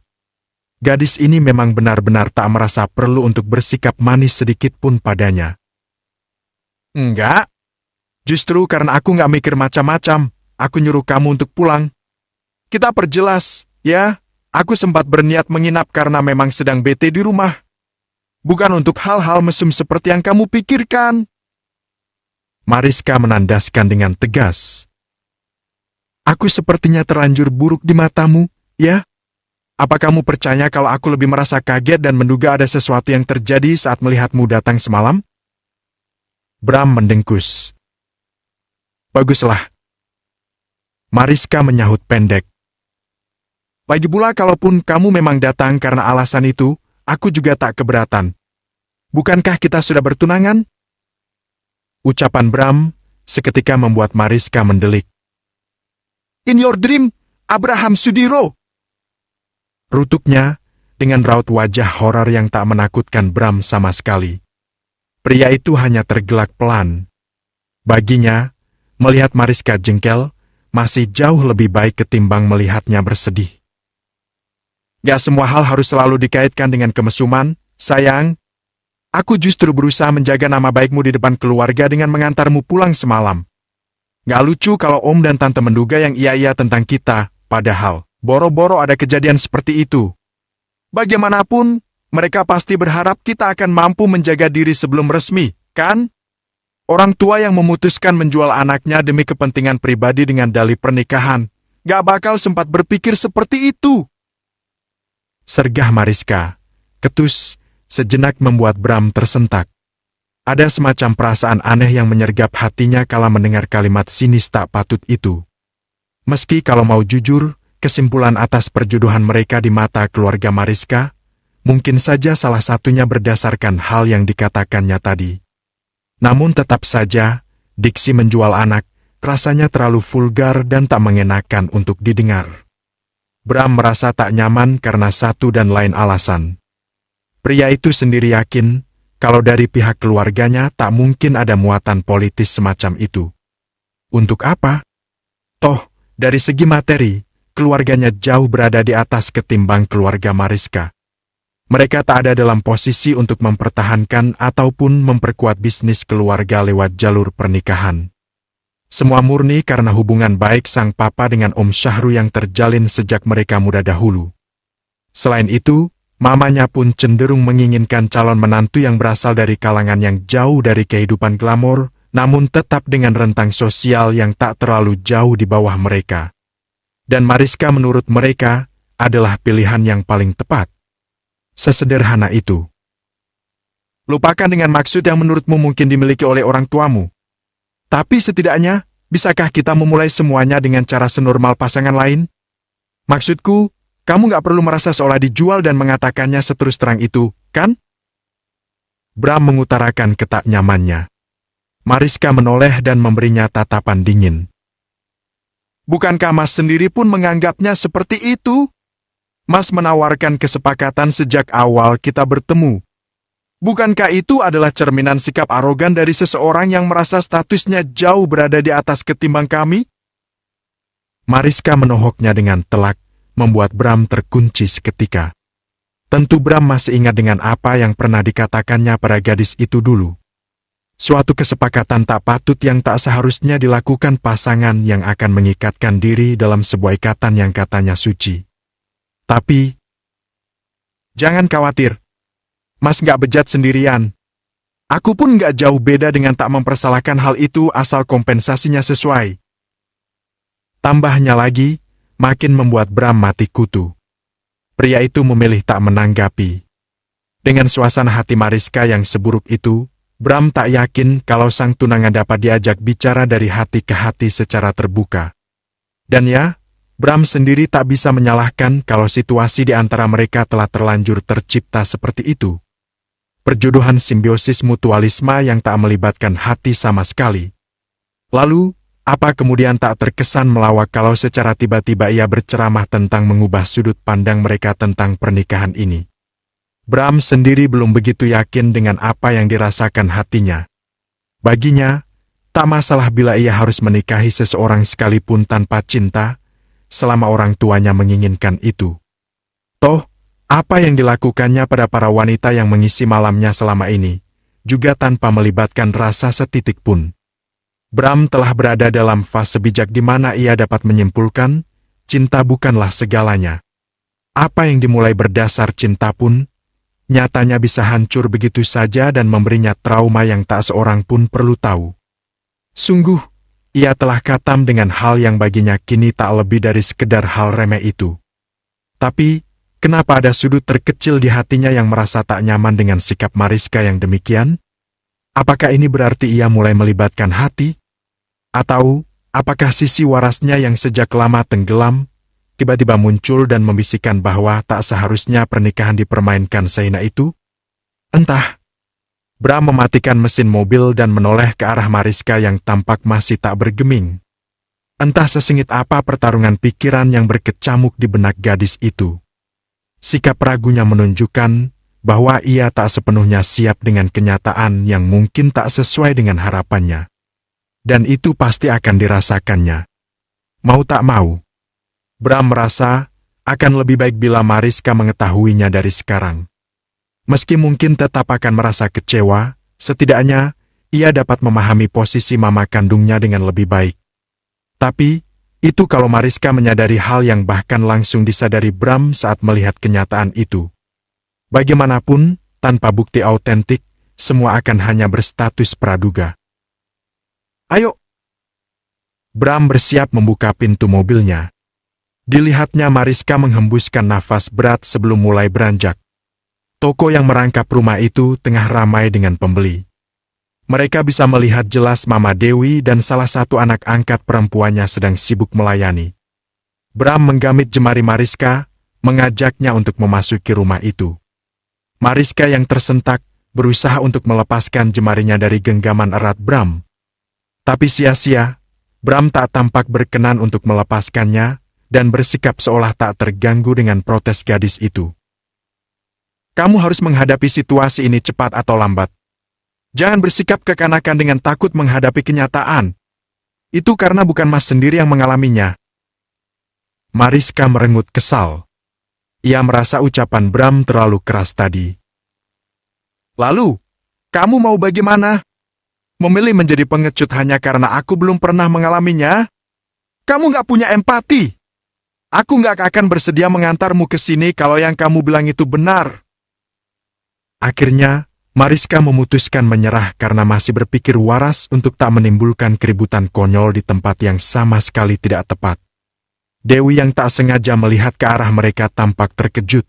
Gadis ini memang benar-benar tak merasa perlu untuk bersikap manis sedikit pun padanya. Enggak. Justru karena aku nggak mikir macam-macam, aku nyuruh kamu untuk pulang. Kita perjelas, ya, aku sempat berniat menginap karena memang sedang bete di rumah. Bukan untuk hal-hal mesum seperti yang kamu pikirkan. Mariska menandaskan dengan tegas. Aku sepertinya terlanjur buruk di matamu, ya? Apa kamu percaya kalau aku lebih merasa kaget dan menduga ada sesuatu yang terjadi saat melihatmu datang semalam? Bram mendengkus. Baguslah. Mariska menyahut pendek. Lagi pula kalaupun kamu memang datang karena alasan itu, aku juga tak keberatan. Bukankah kita sudah bertunangan? Ucapan Bram seketika membuat Mariska mendelik. In your dream, Abraham Sudiro. Rutuknya, dengan raut wajah horor yang tak menakutkan Bram sama sekali. Pria itu hanya tergelak pelan. Baginya, melihat Mariska jengkel, masih jauh lebih baik ketimbang melihatnya bersedih. Gak semua hal harus selalu dikaitkan dengan kemesuman, sayang. Aku justru berusaha menjaga nama baikmu di depan keluarga dengan mengantarmu pulang semalam. Gak lucu kalau om dan tante menduga yang iya-iya tentang kita, padahal boro-boro ada kejadian seperti itu. Bagaimanapun, mereka pasti berharap kita akan mampu menjaga diri sebelum resmi, kan? Orang tua yang memutuskan menjual anaknya demi kepentingan pribadi dengan dalih pernikahan, gak bakal sempat berpikir seperti itu. Sergah Mariska, ketus, sejenak membuat Bram tersentak. Ada semacam perasaan aneh yang menyergap hatinya kala mendengar kalimat sinis tak patut itu. Meski kalau mau jujur, kesimpulan atas perjodohan mereka di mata keluarga Mariska, mungkin saja salah satunya berdasarkan hal yang dikatakannya tadi. Namun tetap saja, diksi menjual anak, rasanya terlalu vulgar dan tak mengenakan untuk didengar. Bram merasa tak nyaman karena satu dan lain alasan. Pria itu sendiri yakin, kalau dari pihak keluarganya tak mungkin ada muatan politis semacam itu. Untuk apa? Toh, dari segi materi, keluarganya jauh berada di atas ketimbang keluarga Mariska. Mereka tak ada dalam posisi untuk mempertahankan ataupun memperkuat bisnis keluarga lewat jalur pernikahan. Semua murni karena hubungan baik sang papa dengan Om Syahru yang terjalin sejak mereka muda dahulu. Selain itu, mamanya pun cenderung menginginkan calon menantu yang berasal dari kalangan yang jauh dari kehidupan glamor, namun tetap dengan rentang sosial yang tak terlalu jauh di bawah mereka. Dan Mariska menurut mereka, adalah pilihan yang paling tepat. Sesederhana itu. Lupakan dengan maksud yang menurutmu mungkin dimiliki oleh orang tuamu. Tapi setidaknya, bisakah kita memulai semuanya dengan cara senormal pasangan lain? Maksudku, kamu gak perlu merasa seolah dijual dan mengatakannya seterus terang itu, kan? Bram mengutarakan ketak nyamannya. Mariska menoleh dan memberinya tatapan dingin. Bukankah Mas sendiri pun menganggapnya seperti itu? Mas menawarkan kesepakatan sejak awal kita bertemu. Bukankah itu adalah cerminan sikap arogan dari seseorang yang merasa statusnya jauh berada di atas ketimbang kami? Mariska menohoknya dengan telak, membuat Bram terkunci seketika. Tentu Bram masih ingat dengan apa yang pernah dikatakannya pada gadis itu dulu. Suatu kesepakatan tak patut yang tak seharusnya dilakukan pasangan yang akan mengikatkan diri dalam sebuah ikatan yang katanya suci. Tapi, jangan khawatir. Mas gak bejat sendirian. Aku pun gak jauh beda dengan tak mempersalahkan hal itu asal kompensasinya sesuai. Tambahnya lagi, makin membuat Bram mati kutu. Pria itu memilih tak menanggapi. Dengan suasana hati Mariska yang seburuk itu, Bram tak yakin kalau sang tunangan dapat diajak bicara dari hati ke hati secara terbuka. Dan ya, Bram sendiri tak bisa menyalahkan kalau situasi di antara mereka telah terlanjur tercipta seperti itu. Perjodohan simbiosis mutualisme yang tak melibatkan hati sama sekali. Lalu, apa kemudian tak terkesan melawak kalau secara tiba-tiba ia berceramah tentang mengubah sudut pandang mereka tentang pernikahan ini? Bram sendiri belum begitu yakin dengan apa yang dirasakan hatinya. Baginya, tak masalah bila ia harus menikahi seseorang sekalipun tanpa cinta, selama orang tuanya menginginkan itu. Toh, apa yang dilakukannya pada para wanita yang mengisi malamnya selama ini, juga tanpa melibatkan rasa setitik pun. Bram telah berada dalam fase bijak di mana ia dapat menyimpulkan, cinta bukanlah segalanya. Apa yang dimulai berdasar cinta pun, nyatanya bisa hancur begitu saja dan memberinya trauma yang tak seorang pun perlu tahu. Sungguh, ia telah katam dengan hal yang baginya kini tak lebih dari sekedar hal remeh itu. Tapi, kenapa ada sudut terkecil di hatinya yang merasa tak nyaman dengan sikap Mariska yang demikian? Apakah ini berarti ia mulai melibatkan hati? Atau, apakah sisi warasnya yang sejak lama tenggelam, tiba-tiba muncul dan membisikkan bahwa tak seharusnya pernikahan dipermainkan sehina itu? Entah. Bram mematikan mesin mobil dan menoleh ke arah Mariska yang tampak masih tak bergeming. Entah sesengit apa pertarungan pikiran yang berkecamuk di benak gadis itu. Sikap ragunya menunjukkan bahwa ia tak sepenuhnya siap dengan kenyataan yang mungkin tak sesuai dengan harapannya. Dan itu pasti akan dirasakannya. Mau tak mau, Bram merasa akan lebih baik bila Mariska mengetahuinya dari sekarang. Meski mungkin tetap akan merasa kecewa, setidaknya ia dapat memahami posisi mama kandungnya dengan lebih baik. Tapi, itu kalau Mariska menyadari hal yang bahkan langsung disadari Bram saat melihat kenyataan itu. Bagaimanapun, tanpa bukti autentik, semua akan hanya berstatus praduga. Ayo! Bram bersiap membuka pintu mobilnya. Dilihatnya Mariska menghembuskan nafas berat sebelum mulai beranjak. Toko yang merangkap rumah itu tengah ramai dengan pembeli. Mereka bisa melihat jelas Mama Dewi dan salah satu anak angkat perempuannya sedang sibuk melayani. Bram menggamit jemari Mariska, mengajaknya untuk memasuki rumah itu. Mariska yang tersentak, berusaha untuk melepaskan jemarinya dari genggaman erat Bram. Tapi sia-sia, Bram tak tampak berkenan untuk melepaskannya, dan bersikap seolah tak terganggu dengan protes gadis itu. Kamu harus menghadapi situasi ini cepat atau lambat. Jangan bersikap kekanakan dengan takut menghadapi kenyataan. Itu karena bukan Mas sendiri yang mengalaminya. Mariska merengut kesal. Ia merasa ucapan Bram terlalu keras tadi. Lalu, kamu mau bagaimana? Memilih menjadi pengecut hanya karena aku belum pernah mengalaminya? Kamu nggak punya empati. Aku nggak akan bersedia mengantarmu ke sini kalau yang kamu bilang itu benar. Akhirnya, Mariska memutuskan menyerah karena masih berpikir waras untuk tak menimbulkan keributan konyol di tempat yang sama sekali tidak tepat. Dewi yang tak sengaja melihat ke arah mereka tampak terkejut.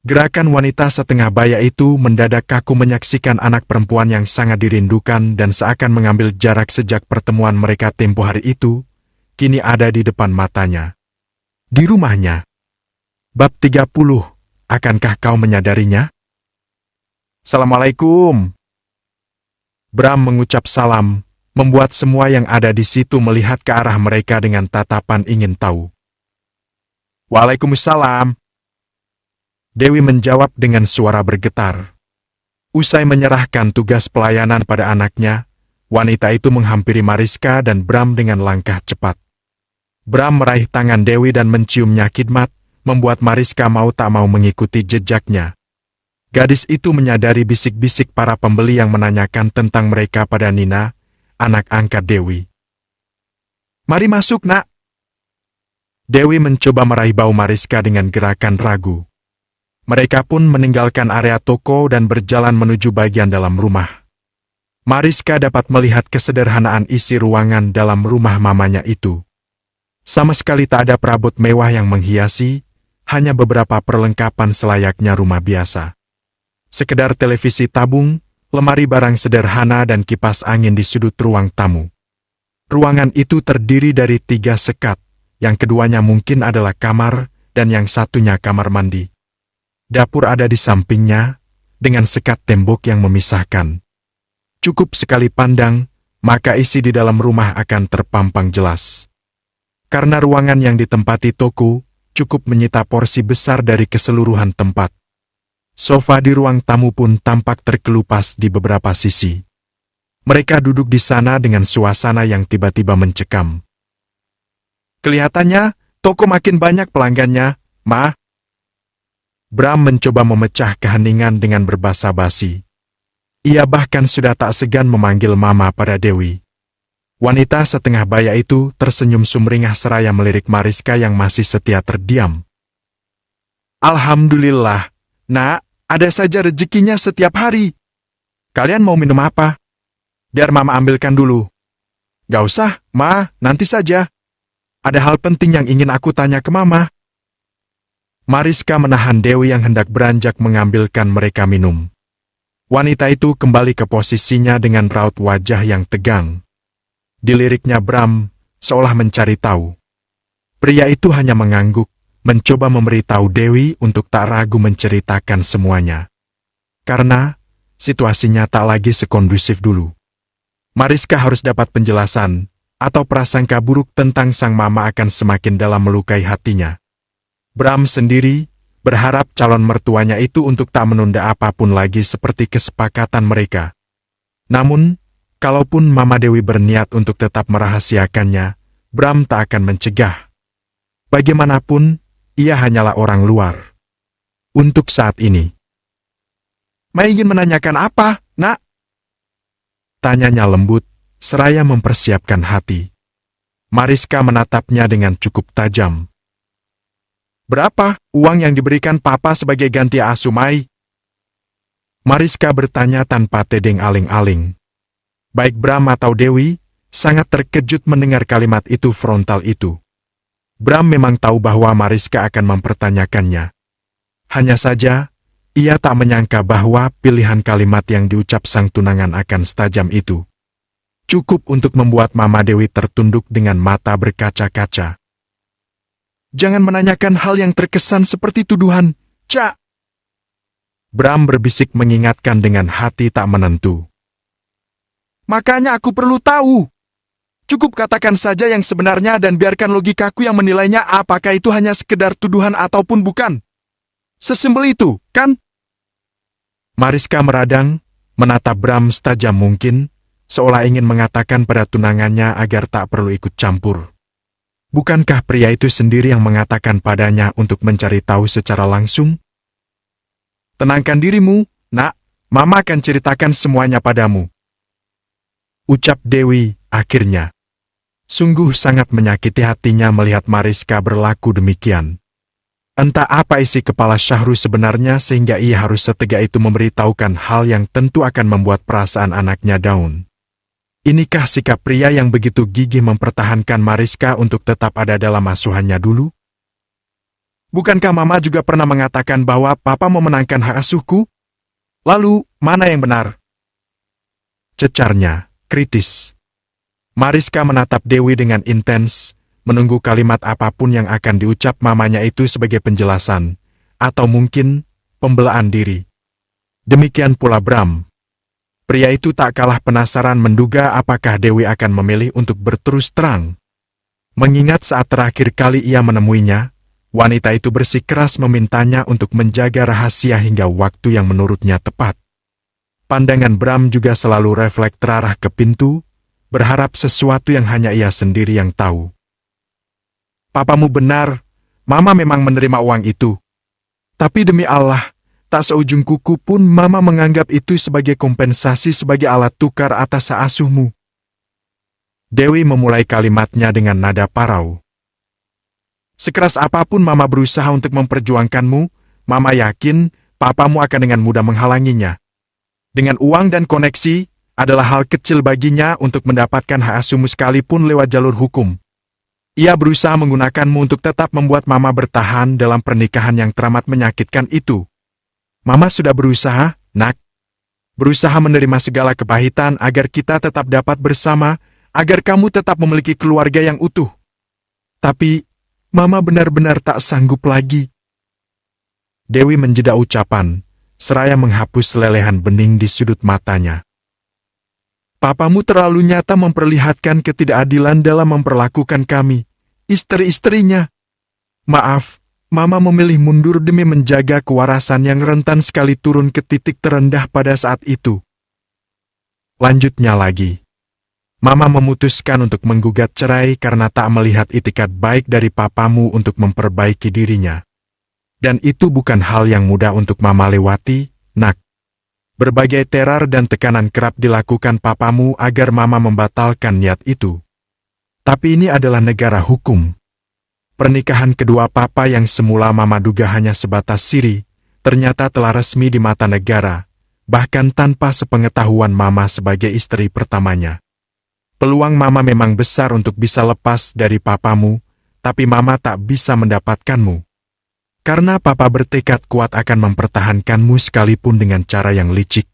Gerakan wanita setengah baya itu mendadak kaku menyaksikan anak perempuan yang sangat dirindukan dan seakan mengambil jarak sejak pertemuan mereka tempo hari itu, kini ada di depan matanya. Di rumahnya. Bab 30, akankah kau menyadarinya? Assalamualaikum. Bram mengucap salam, membuat semua yang ada di situ melihat ke arah mereka dengan tatapan ingin tahu. Waalaikumsalam. Dewi menjawab dengan suara bergetar. Usai menyerahkan tugas pelayanan pada anaknya, wanita itu menghampiri Mariska dan Bram dengan langkah cepat. Bram meraih tangan Dewi dan menciumnya khidmat, membuat Mariska mau tak mau mengikuti jejaknya. Gadis itu menyadari bisik-bisik para pembeli yang menanyakan tentang mereka pada Nina, anak angkat Dewi. Mari masuk, nak. Dewi mencoba meraih bau Mariska dengan gerakan ragu. Mereka pun meninggalkan area toko dan berjalan menuju bagian dalam rumah. Mariska dapat melihat kesederhanaan isi ruangan dalam rumah mamanya itu. Sama sekali tak ada perabot mewah yang menghiasi, hanya beberapa perlengkapan selayaknya rumah biasa. Sekedar televisi tabung, lemari barang sederhana dan kipas angin di sudut ruang tamu. Ruangan itu terdiri dari 3 sekat, yang keduanya mungkin adalah kamar, dan yang satunya kamar mandi. Dapur ada di sampingnya, dengan sekat tembok yang memisahkan. Cukup sekali pandang, maka isi di dalam rumah akan terpampang jelas. Karena ruangan yang ditempati toko, cukup menyita porsi besar dari keseluruhan tempat. Sofa di ruang tamu pun tampak terkelupas di beberapa sisi. Mereka duduk di sana dengan suasana yang tiba-tiba mencekam. Kelihatannya, toko makin banyak pelanggannya, Ma. Bram mencoba memecah keheningan dengan berbasa-basi. Ia bahkan sudah tak segan memanggil Mama pada Dewi. Wanita setengah baya itu tersenyum sumringah seraya melirik Mariska yang masih setia terdiam. Alhamdulillah. Nak, ada saja rezekinya setiap hari. Kalian mau minum apa? Biar Mama ambilkan dulu. Gak usah, Ma, nanti saja. Ada hal penting yang ingin aku tanya ke Mama. Mariska menahan Dewi yang hendak beranjak mengambilkan mereka minum. Wanita itu kembali ke posisinya dengan raut wajah yang tegang. Diliriknya Bram, seolah mencari tahu. Pria itu hanya mengangguk, mencoba memberitahu Dewi untuk tak ragu menceritakan semuanya. Karena situasinya tak lagi sekondusif dulu. Mariska harus dapat penjelasan, atau prasangka buruk tentang sang mama akan semakin dalam melukai hatinya. Bram sendiri berharap calon mertuanya itu untuk tak menunda apapun lagi seperti kesepakatan mereka. Namun, kalaupun Mama Dewi berniat untuk tetap merahasiakannya, Bram tak akan mencegah. Bagaimanapun, ia hanyalah orang luar. Untuk saat ini. "Mai ingin menanyakan apa, Nak?" Tanyanya lembut, seraya mempersiapkan hati. Mariska menatapnya dengan cukup tajam. "Berapa uang yang diberikan Papa sebagai ganti asuh Mai?" Mariska bertanya tanpa tedeng aling-aling. Baik Bram atau Dewi, sangat terkejut mendengar kalimat itu frontal itu. Bram memang tahu bahwa Mariska akan mempertanyakannya. Hanya saja, ia tak menyangka bahwa pilihan kalimat yang diucap sang tunangan akan setajam itu. Cukup untuk membuat Mama Dewi tertunduk dengan mata berkaca-kaca. "Jangan menanyakan hal yang terkesan seperti tuduhan, Cak." Bram berbisik mengingatkan dengan hati tak menentu. "Makanya aku perlu tahu. Cukup katakan saja yang sebenarnya dan biarkan logikaku yang menilainya apakah itu hanya sekedar tuduhan ataupun bukan. Sesimpel itu, kan?" Mariska meradang, menatap Bram setajam mungkin, seolah ingin mengatakan pada tunangannya agar tak perlu ikut campur. Bukankah pria itu sendiri yang mengatakan padanya untuk mencari tahu secara langsung? "Tenangkan dirimu, Nak, Mama akan ceritakan semuanya padamu," ucap Dewi akhirnya. Sungguh sangat menyakiti hatinya melihat Mariska berlaku demikian. Entah apa isi kepala Syahru sebenarnya sehingga ia harus setega itu memberitahukan hal yang tentu akan membuat perasaan anaknya down. Inikah sikap pria yang begitu gigih mempertahankan Mariska untuk tetap ada dalam asuhannya dulu? "Bukankah Mama juga pernah mengatakan bahwa Papa memenangkan hak asuhku? Lalu, mana yang benar?" Cecarnya, kritis. Mariska menatap Dewi dengan intens, menunggu kalimat apapun yang akan diucap mamanya itu sebagai penjelasan, atau mungkin pembelaan diri. Demikian pula Bram. Pria itu tak kalah penasaran menduga apakah Dewi akan memilih untuk berterus terang. Mengingat saat terakhir kali ia menemuinya, wanita itu bersikeras memintanya untuk menjaga rahasia hingga waktu yang menurutnya tepat. Pandangan Bram juga selalu refleks terarah ke pintu, berharap sesuatu yang hanya ia sendiri yang tahu. "Papamu benar, Mama memang menerima uang itu. Tapi demi Allah, tak seujung kuku pun Mama menganggap itu sebagai kompensasi sebagai alat tukar atas hak asuhmu." Dewi memulai kalimatnya dengan nada parau. "Sekeras apapun Mama berusaha untuk memperjuangkanmu, Mama yakin Papamu akan dengan mudah menghalanginya. Dengan uang dan koneksi, adalah hal kecil baginya untuk mendapatkan hak asuhmu sekalipun lewat jalur hukum. Ia berusaha menggunakanmu untuk tetap membuat Mama bertahan dalam pernikahan yang teramat menyakitkan itu. Mama sudah berusaha, Nak. Berusaha menerima segala kepahitan agar kita tetap dapat bersama, agar kamu tetap memiliki keluarga yang utuh. Tapi, Mama benar-benar tak sanggup lagi." Dewi menjeda ucapan, seraya menghapus lelehan bening di sudut matanya. "Papamu terlalu nyata memperlihatkan ketidakadilan dalam memperlakukan kami, istri-istrinya. Maaf, Mama memilih mundur demi menjaga kewarasan yang rentan sekali turun ke titik terendah pada saat itu." Lanjutnya lagi. "Mama memutuskan untuk menggugat cerai karena tak melihat itikat baik dari papamu untuk memperbaiki dirinya. Dan itu bukan hal yang mudah untuk Mama lewati, Nak. Berbagai teror dan tekanan kerap dilakukan papamu agar Mama membatalkan niat itu. Tapi ini adalah negara hukum. Pernikahan kedua papa yang semula Mama duga hanya sebatas siri, ternyata telah resmi di mata negara, bahkan tanpa sepengetahuan Mama sebagai istri pertamanya. Peluang Mama memang besar untuk bisa lepas dari papamu, tapi Mama tak bisa mendapatkanmu. Karena Papa bertekad kuat akan mempertahankanmu sekalipun dengan cara yang licik.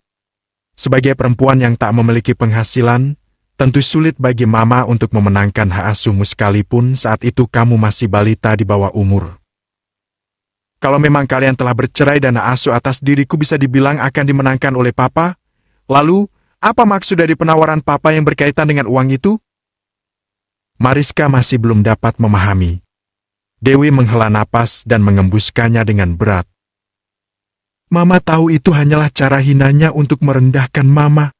Sebagai perempuan yang tak memiliki penghasilan, Tentu sulit bagi Mama untuk memenangkan hak asuhmu sekalipun saat itu kamu masih balita di bawah umur. Kalau memang kalian telah bercerai dan hak asuh atas diriku bisa dibilang akan dimenangkan oleh Papa, lalu, apa maksud dari penawaran Papa yang berkaitan dengan uang itu? Mariska masih belum dapat memahami. Dewi menghela napas dan mengembuskannya dengan berat. Mama tahu itu hanyalah cara hinanya untuk merendahkan Mama.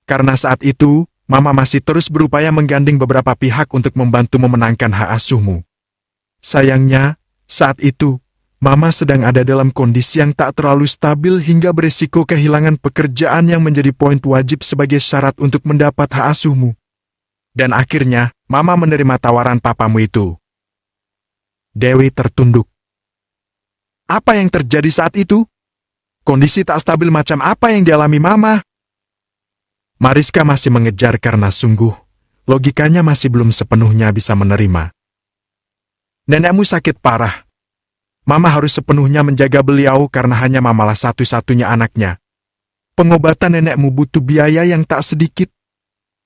Karena saat itu, Mama masih terus berupaya menggandeng beberapa pihak untuk membantu memenangkan hak asuhmu. Sayangnya, saat itu, Mama sedang ada dalam kondisi yang tak terlalu stabil hingga beresiko kehilangan pekerjaan yang menjadi poin wajib sebagai syarat untuk mendapat hak asuhmu. Dan akhirnya, Mama menerima tawaran papamu itu. Dewi tertunduk. Apa yang terjadi saat itu? Kondisi tak stabil macam apa yang dialami Mama? Mariska masih mengejar karena sungguh, logikanya masih belum sepenuhnya bisa menerima. Nenekmu sakit parah. Mama harus sepenuhnya menjaga beliau karena hanya Mamalah satu-satunya anaknya. Pengobatan nenekmu butuh biaya yang tak sedikit.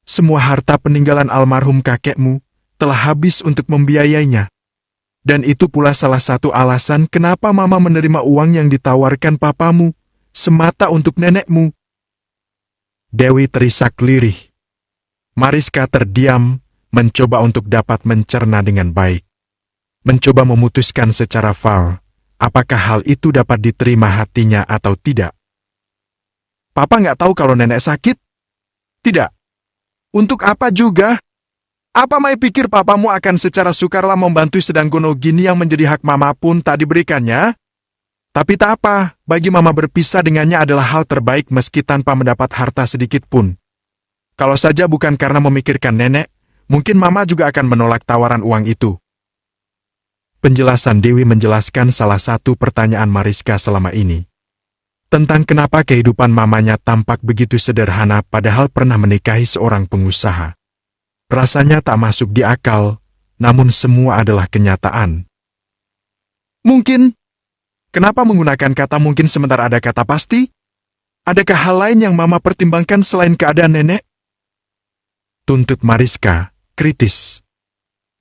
Semua harta peninggalan almarhum kakekmu telah habis untuk membiayainya. Dan itu pula salah satu alasan kenapa Mama menerima uang yang ditawarkan papamu, semata untuk nenekmu. Dewi terisak lirih. Mariska terdiam, mencoba untuk dapat mencerna dengan baik. Mencoba memutuskan secara fair, apakah hal itu dapat diterima hatinya atau tidak. Papa nggak tahu kalau nenek sakit? Tidak. Untuk apa juga? Apa Mai pikir papamu akan secara sukarela membantu sedang Gono Gini yang menjadi hak Mama pun tak diberikannya? Tapi tak apa, bagi Mama berpisah dengannya adalah hal terbaik meski tanpa mendapat harta sedikit pun. Kalau saja bukan karena memikirkan nenek, mungkin Mama juga akan menolak tawaran uang itu. Penjelasan Dewi menjelaskan salah satu pertanyaan Mariska selama ini. Tentang kenapa kehidupan mamanya tampak begitu sederhana padahal pernah menikahi seorang pengusaha. Rasanya tak masuk di akal, namun semua adalah kenyataan. Mungkin. Kenapa menggunakan kata mungkin sementara ada kata pasti? Adakah hal lain yang Mama pertimbangkan selain keadaan nenek? Tuntut Mariska, kritis.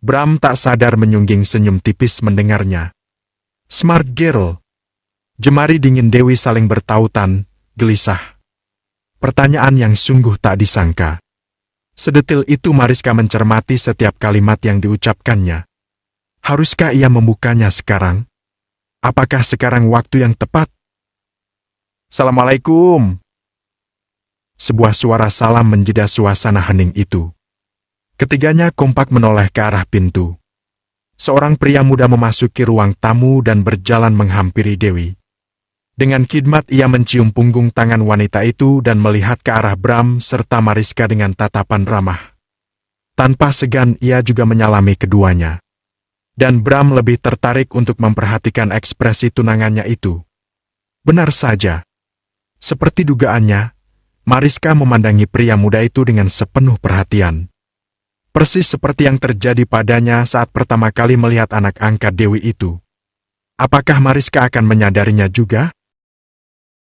Bram tak sadar menyungging senyum tipis mendengarnya. Smart girl. Jemari dingin Dewi saling bertautan, gelisah. Pertanyaan yang sungguh tak disangka. Sedetil itu Mariska mencermati setiap kalimat yang diucapkannya. Haruskah ia membukanya sekarang? Apakah sekarang waktu yang tepat? Assalamualaikum. Sebuah suara salam menjeda suasana hening itu. Ketiganya kompak menoleh ke arah pintu. Seorang pria muda memasuki ruang tamu dan berjalan menghampiri Dewi. Dengan khidmat ia mencium punggung tangan wanita itu dan melihat ke arah Bram serta Mariska dengan tatapan ramah. Tanpa segan ia juga menyalami keduanya. Dan Bram lebih tertarik untuk memperhatikan ekspresi tunangannya itu. Benar saja. Seperti dugaannya, Mariska memandangi pria muda itu dengan sepenuh perhatian. Persis seperti yang terjadi padanya saat pertama kali melihat anak angkat Dewi itu. Apakah Mariska akan menyadarinya juga?